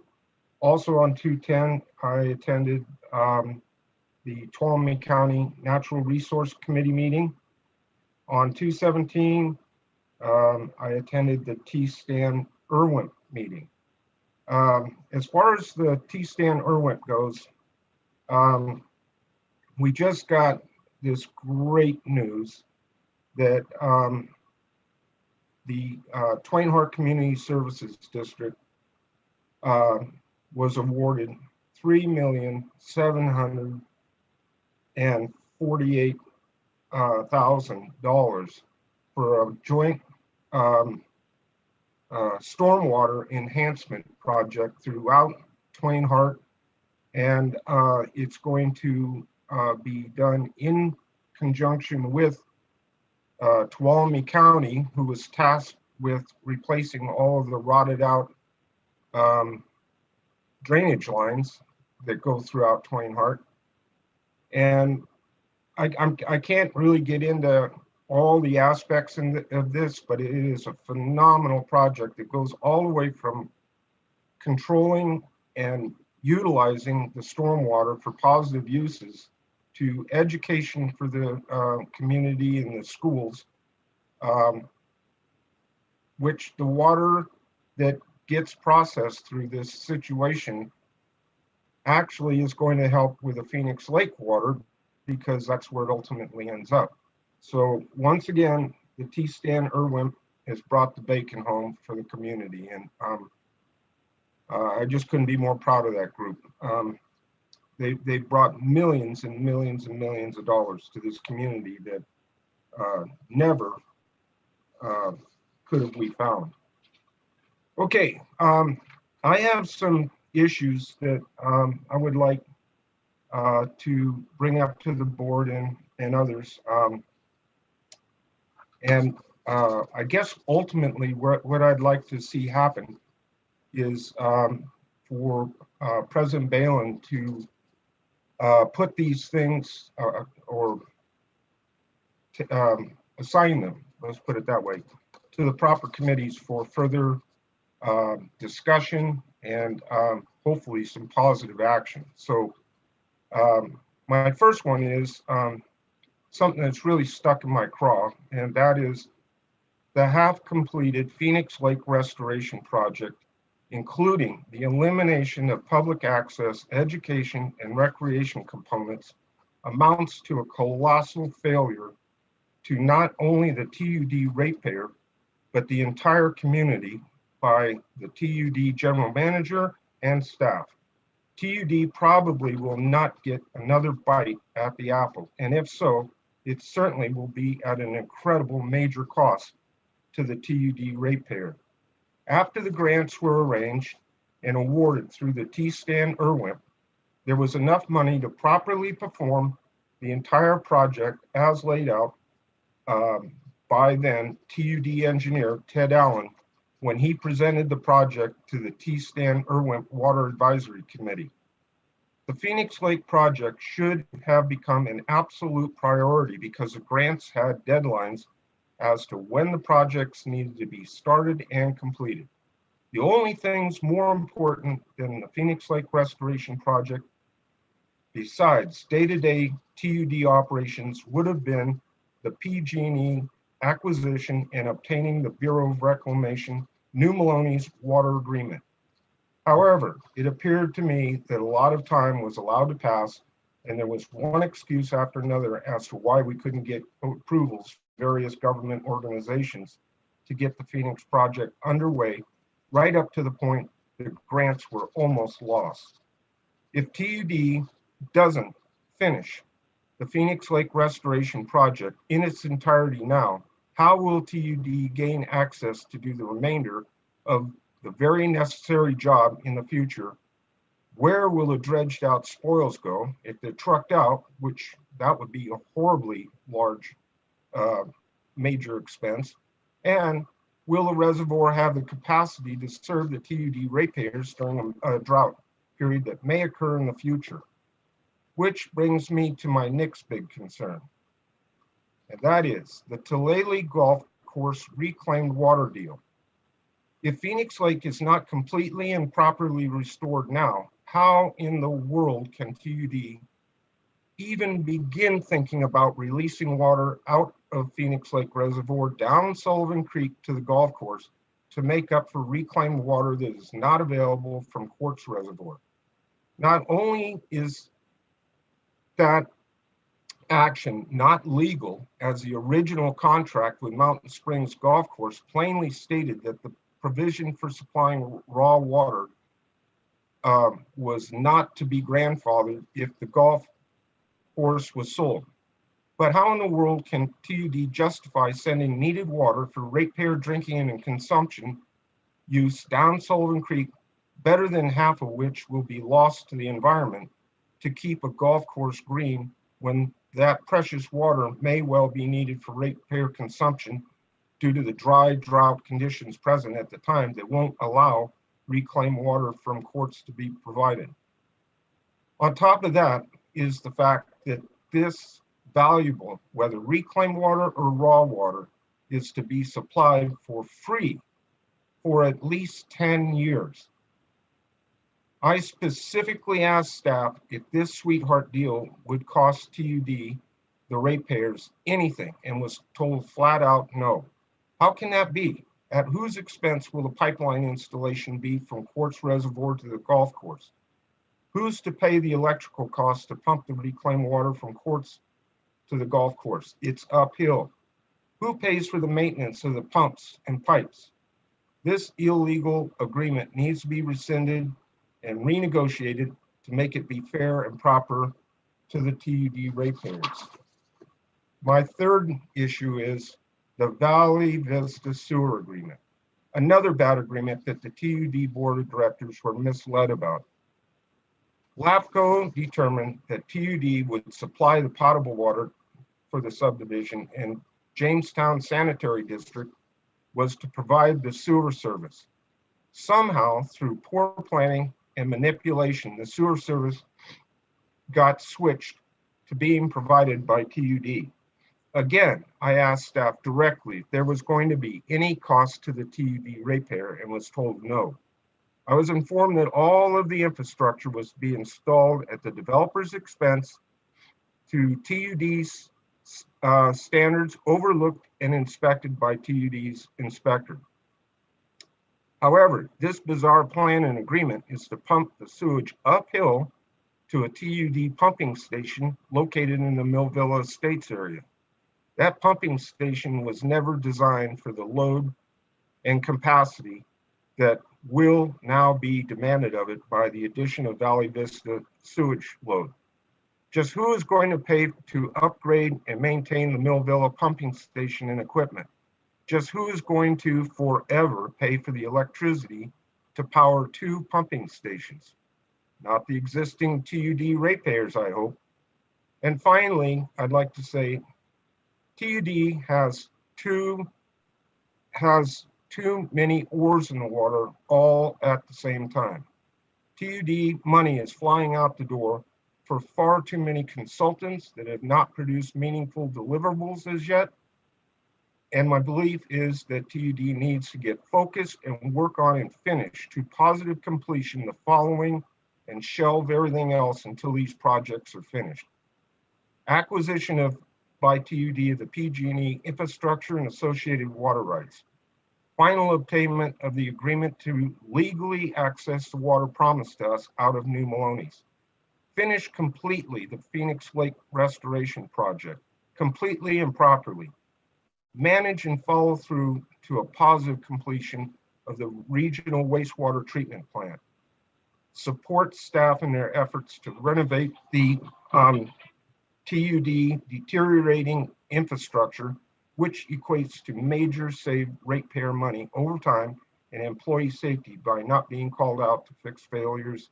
Also on 2/10, I attended the Tuolumne County Natural Resource Committee meeting. On 2/17, I attended the T. Stan Irwin meeting. As far as the T. Stan Irwin goes, we just got this great news that the Twain Harte Community Services District was awarded $3,748,000 for a joint stormwater enhancement project throughout Twain Harte, and it's going to be done in conjunction with Tuolumne County, who was tasked with replacing all of the rotted out drainage lines that go throughout Twain Harte. And I can't really get into all the aspects of this, but it is a phenomenal project that goes all the way from controlling and utilizing the stormwater for positive uses to education for the community and the schools, which the water that gets processed through this situation actually is going to help with the Phoenix Lake water, because that's where it ultimately ends up. So once again, the T. Stan Irwin has brought the bacon home for the community, and I just couldn't be more proud of that group. They brought millions and millions and millions of dollars to this community that never could have we found. Okay, I have some issues that I would like to bring up to the board and others. I guess ultimately what I'd like to see happen is for President Balin to put these things or assign them, let's put it that way, to the proper committees for further discussion and hopefully some positive action. So my first one is something that's really stuck in my craw, and that is the half-completed Phoenix Lake Restoration Project, including the elimination of public access, education, and recreation components, amounts to a colossal failure to not only the TUD ratepayer, but the entire community by the TUD general manager and staff. TUD probably will not get another bite at the apple, and if so, it certainly will be at an incredible major cost to the TUD ratepayer. After the grants were arranged and awarded through the T. Stan Irwin, there was enough money to properly perform the entire project as laid out by then TUD engineer Ted Allen, when he presented the project to the T. Stan Irwin Water Advisory Committee. The Phoenix Lake project should have become an absolute priority because the grants had deadlines as to when the projects needed to be started and completed. The only things more important than the Phoenix Lake Restoration Project, besides day-to-day TUD operations, would have been the PG&E acquisition and obtaining the Bureau of Reclamation New Maloney's water agreement. However, it appeared to me that a lot of time was allowed to pass, and there was one excuse after another as to why we couldn't get approvals from various government organizations to get the Phoenix project underway, right up to the point the grants were almost lost. If TUD doesn't finish the Phoenix Lake Restoration Project in its entirety now, how will TUD gain access to do the remainder of the very necessary job in the future? Where will the dredged out spoils go if they're trucked out, which that would be a horribly large major expense? And will the reservoir have the capacity to serve the TUD ratepayers during a drought period that may occur in the future? Which brings me to my next big concern, and that is the Tulalip Golf Course reclaimed water deal. If Phoenix Lake is not completely and properly restored now, how in the world can TUD even begin thinking about releasing water out of Phoenix Lake Reservoir down Sullivan Creek to the golf course to make up for reclaimed water that is not available from Quartz Reservoir? Not only is that action not legal, as the original contract with Mountain Springs Golf Course plainly stated that the provision for supplying raw water was not to be grandfathered if the golf course was sold. But how in the world can TUD justify sending needed water for ratepayer drinking and consumption use down Sullivan Creek, better than half of which will be lost to the environment, to keep a golf course green when that precious water may well be needed for ratepayer consumption due to the dry drought conditions present at the time that won't allow reclaimed water from Quartz to be provided? On top of that is the fact that this valuable, whether reclaimed water or raw water, is to be supplied for free for at least 10 years. I specifically asked staff if this sweetheart deal would cost TUD, the ratepayers, anything, and was told flat out no. How can that be? At whose expense will the pipeline installation be from Quartz Reservoir to the golf course? Who's to pay the electrical costs to pump the reclaimed water from Quartz to the golf course? It's uphill. Who pays for the maintenance of the pumps and pipes? This illegal agreement needs to be rescinded and renegotiated to make it be fair and proper to the TUD ratepayers. My third issue is the Valley Vista Sewer Agreement, another bad agreement that the TUD Board of Directors were misled about. LAFCO determined that TUD would supply the potable water for the subdivision, and Jamestown Sanitary District was to provide the sewer service. Somehow, through poor planning and manipulation, the sewer service got switched to being provided by TUD. Again, I asked staff directly if there was going to be any cost to the TUD ratepayer and was told no. I was informed that all of the infrastructure was to be installed at the developer's expense to TUD's standards, overlooked and inspected by TUD's inspector. However, this bizarre plan and agreement is to pump the sewage uphill to a TUD pumping station located in the Millville Estates area. That pumping station was never designed for the load and capacity that will now be demanded of it by the addition of Valley Vista sewage load. Just who is going to pay to upgrade and maintain the Millville pumping station and equipment? Just who is going to forever pay for the electricity to power 2 pumping stations? Not the existing TUD ratepayers, I hope. And finally, I'd like to say TUD has two too many oars in the water all at the same time. TUD money is flying out the door for far too many consultants that have not produced meaningful deliverables as yet. And my belief is that TUD needs to get focused and work on and finish to positive completion the following and shelve everything else until these projects are finished. Acquisition of by TUD of the PG&E infrastructure and associated water rights. Final obtainment of the agreement to legally access the water promised to us out of New Maloney's. Finish completely the Phoenix Lake Restoration Project, completely and properly. Manage and follow through to a positive completion of the regional wastewater treatment plant. Support staff in their efforts to renovate the TUD deteriorating infrastructure, which equates to major saved ratepayer money over time and employee safety by not being called out to fix failures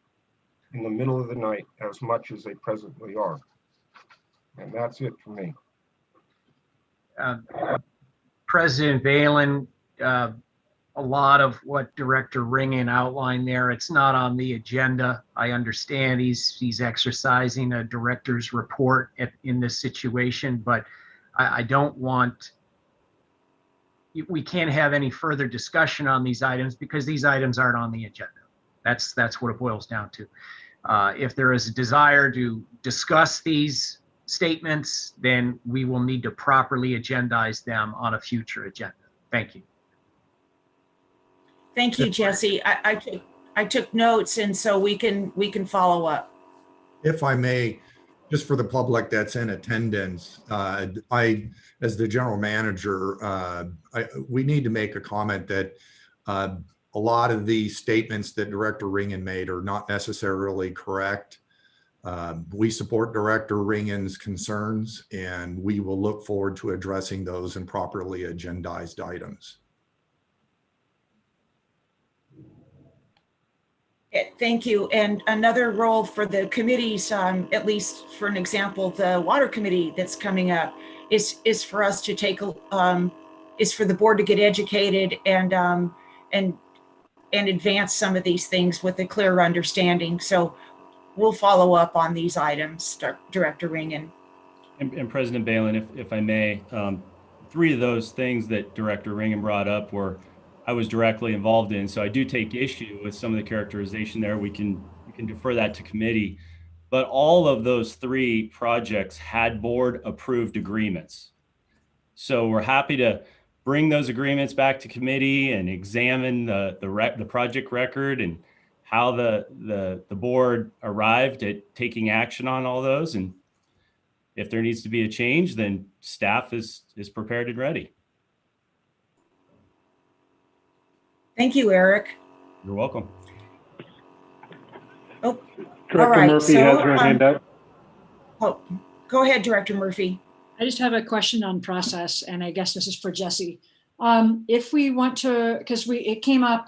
in the middle of the night as much as they presently are. And that's it for me. President Valen, a lot of what Director Ringen outlined there, it's not on the agenda. I understand he's exercising a director's report in this situation, but I don't want, we can't have any further discussion on these items because these items aren't on the agenda. That's what it boils down to. If there is a desire to discuss these statements, then we will need to properly agendize them on a future agenda. Thank you. Thank you, Jesse. I took notes, and so we can follow up. If I may, just for the public that's in attendance, as the general manager, we need to make a comment that a lot of the statements that Director Ringen made are not necessarily correct. We support Director Ringen's concerns, and we will look forward to addressing those in properly agendized items. Thank you. And another role for the committees, at least for an example, the water committee that's coming up is for us to take, is for the board to get educated and advance some of these things with a clearer understanding. So we'll follow up on these items, Director Ringen. And President Valen, if I may, 3 of those things that Director Ringen brought up were I was directly involved in. So I do take issue with some of the characterization there. We can defer that to committee. But all of those 3 projects had board approved agreements. So we're happy to bring those agreements back to committee and examine the project record and how the board arrived at taking action on all those. And if there needs to be a change, then staff is prepared and ready. Thank you, Eric. You're welcome. Oh, Director all right. Murphy has her hand up. Oh, go ahead, Director Murphy. I just have a question on process, and I guess this is for Jesse. If we want to, because it came up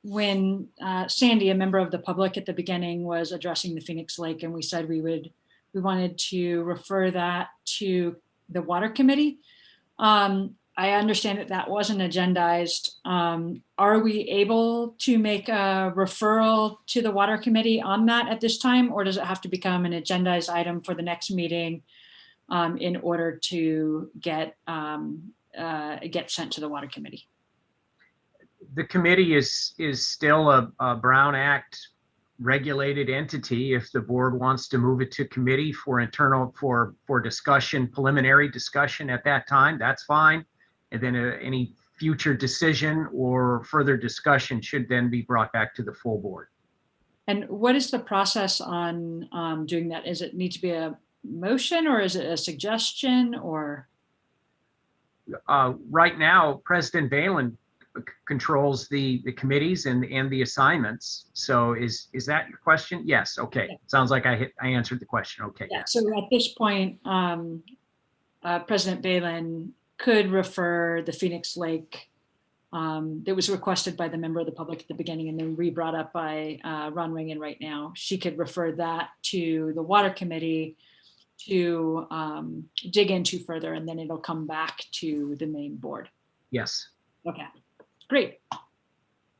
when Sandy, a member of the public at the beginning, was addressing the Phoenix Lake, and we said we wanted to refer that to the water committee. I understand that wasn't agendized. Are we able to make a referral to the water committee on that at this time, or does it have to become an agendized item for the next meeting in order to get sent to the water committee? The committee is still a Brown Act regulated entity. If the board wants to move it to committee for discussion, preliminary discussion at that time, that's fine. And then any future decision or further discussion should then be brought back to the full board. And what is the process on doing that? Is it need to be a motion, or is it a suggestion, or? Right now, President Valen controls the committees and the assignments. So is that your question? Yes. Okay. Yeah. Sounds like I answered the question. Okay. Yeah. So at this point, President Valen could refer the Phoenix Lake that was requested by the member of the public at the beginning and then re-brought up by Ron Ringen right now. She could refer that to the water committee to dig into further, and then it'll come back to the main board. Yes. Okay. Great.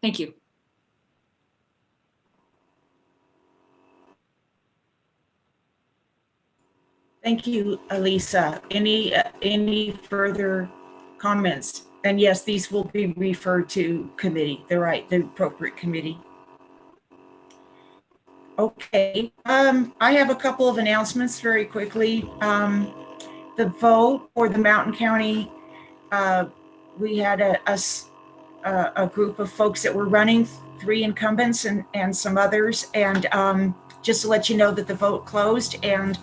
Thank you. Thank you, Elisa. Any further comments? And yes, these will be referred to committee, the appropriate committee. Okay, I have a couple of announcements very quickly. The vote for the Mountain County, we had a group of folks that were running, 3 incumbents and some others. And just to let you know that the vote closed, and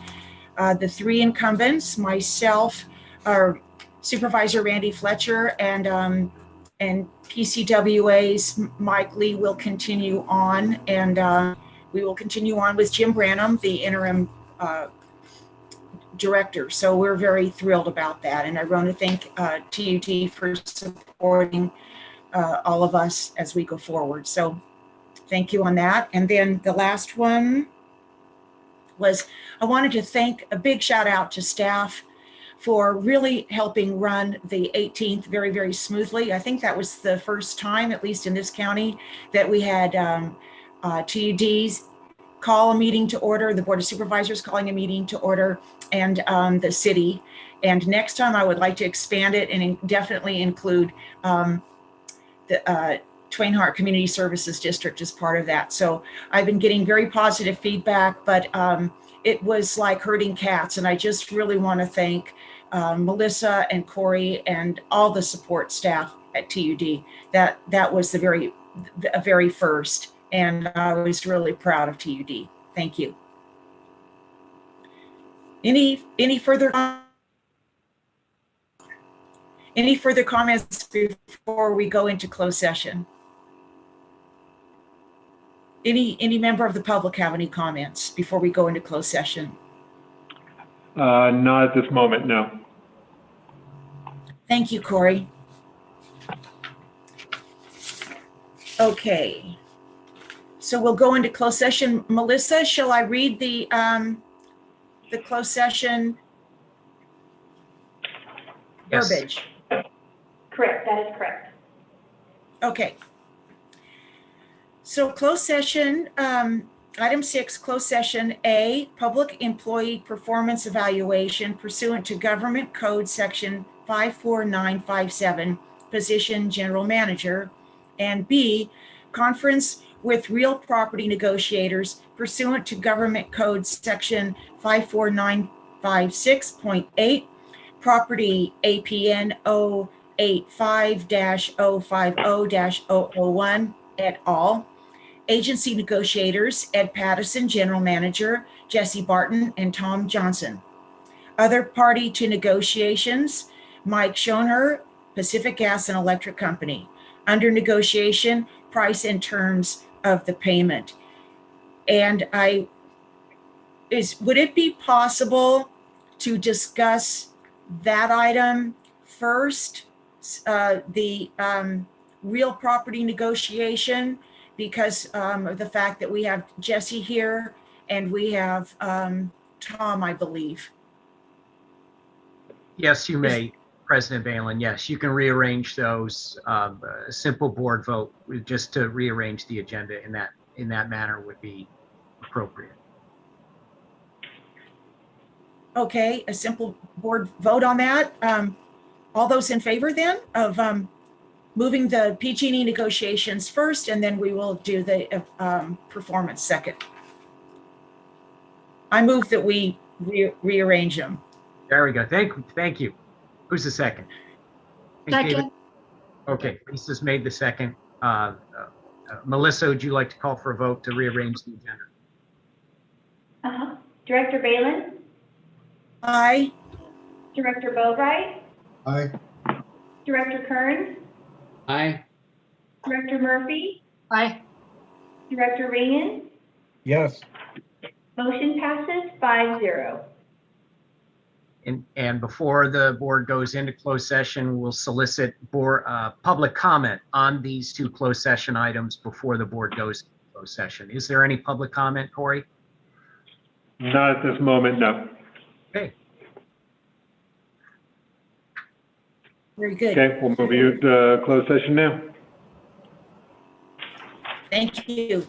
the 3 incumbents, myself, our Supervisor Randy Fletcher, and PCWA's Mike Lee will continue on, and we will continue on with Jim Branham, the interim director. So we're very thrilled about that. And I want to thank TUD for supporting all of us as we go forward. So thank you on that. And then the last one was, I wanted to thank a big shout out to staff for really helping run the 18th very, very smoothly. I think that was the first time, at least in this county, that we had TUDs call a meeting to order, the Board of Supervisors calling a meeting to order, and the city. And next time I would like to expand it and definitely include the Twain Harte Community Services District as part of that. So I've been getting very positive feedback, but it was like herding cats. And I just really want to thank Melissa and Corey and all the support staff at TUD. That was the very first. And I was really proud of TUD. Thank you. Any further comments before we go into closed session? Any member of the public have any comments before we go into closed session? Not at this moment, no. Thank you, Corey. Okay. So we'll go into closed session. Melissa, shall I read the closed session verbiage? Correct, that is correct. Okay. So closed session, item 6, closed session A, public employee performance evaluation pursuant to Government Code Section 54957, position general manager, and B, conference with real property negotiators pursuant to Government Code Section 54956.8, property APN 085-050-001 et al. Agency negotiators, Ed Pattison, general manager, Jesse Barton, and Tom Johnson. Other party to negotiations, Mike Schoner, Pacific Gas and Electric Company. Under negotiation, price and terms of the payment. And would it be possible to discuss that item first, the real property negotiation, because of the fact that we have Jesse here and we have Tom, I believe. Yes, you may, President Balin. Yes, you can rearrange those. A simple board vote just to rearrange the agenda in that manner would be appropriate. Okay, a simple board vote on that. All those in favor then of moving the PG&E negotiations first, and then we will do the performance second. I move that we rearrange them. There we go. Thank you. Who's the second? Second. Okay, Lisa's made the second. Melissa, would you like to call for a vote to rearrange the agenda? Director Balin? Aye. Director Boatright? Aye. Director Kearns? Aye. Director Murphy? Aye. Director Reagan? Yes. Motion passes 5-0. And before the board goes into closed session, we'll solicit public comment on these 2 closed session items before the board goes into closed session. Is there any public comment, Corey? Not at this moment, no. Okay. Very good. Okay, we'll move you to closed session now. Thank you.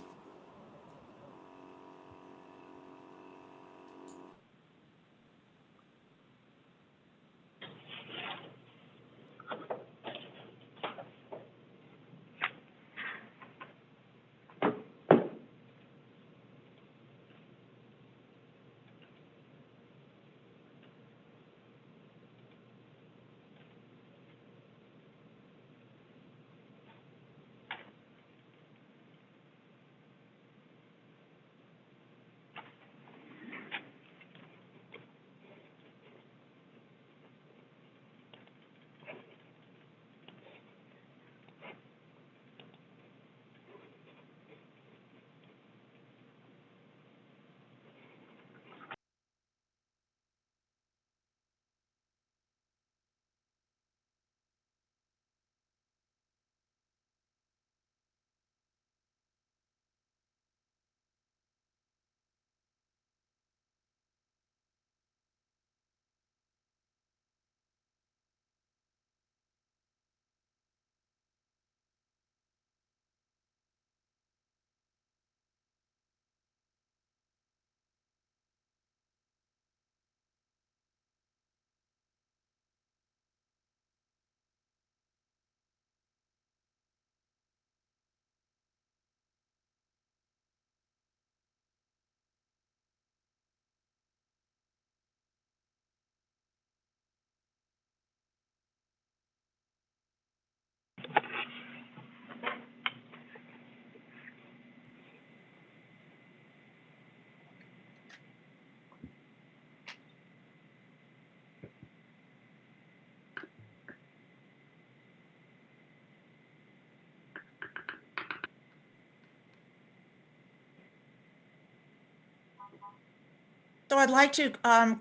So I'd like to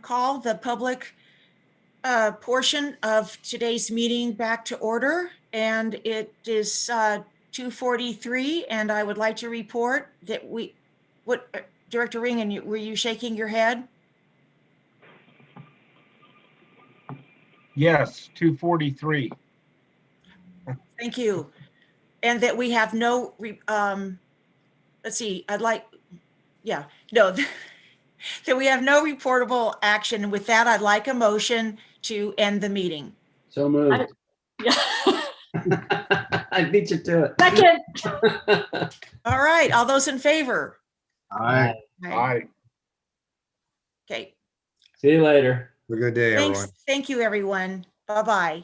call the public portion of today's meeting back to order. And it is 2:43, and I would like to report that Director Ringen, were you shaking your head? Yes, 2:43. Thank you. And that we have no, let's see, that we have no reportable action. With that, I'd like a motion to end the meeting. So moved. I beat you to it. Second. All right, all those in favor? Aye. Aye. Okay, See you later. Have a good day, everyone. thanks. Thank you, everyone. Bye-bye.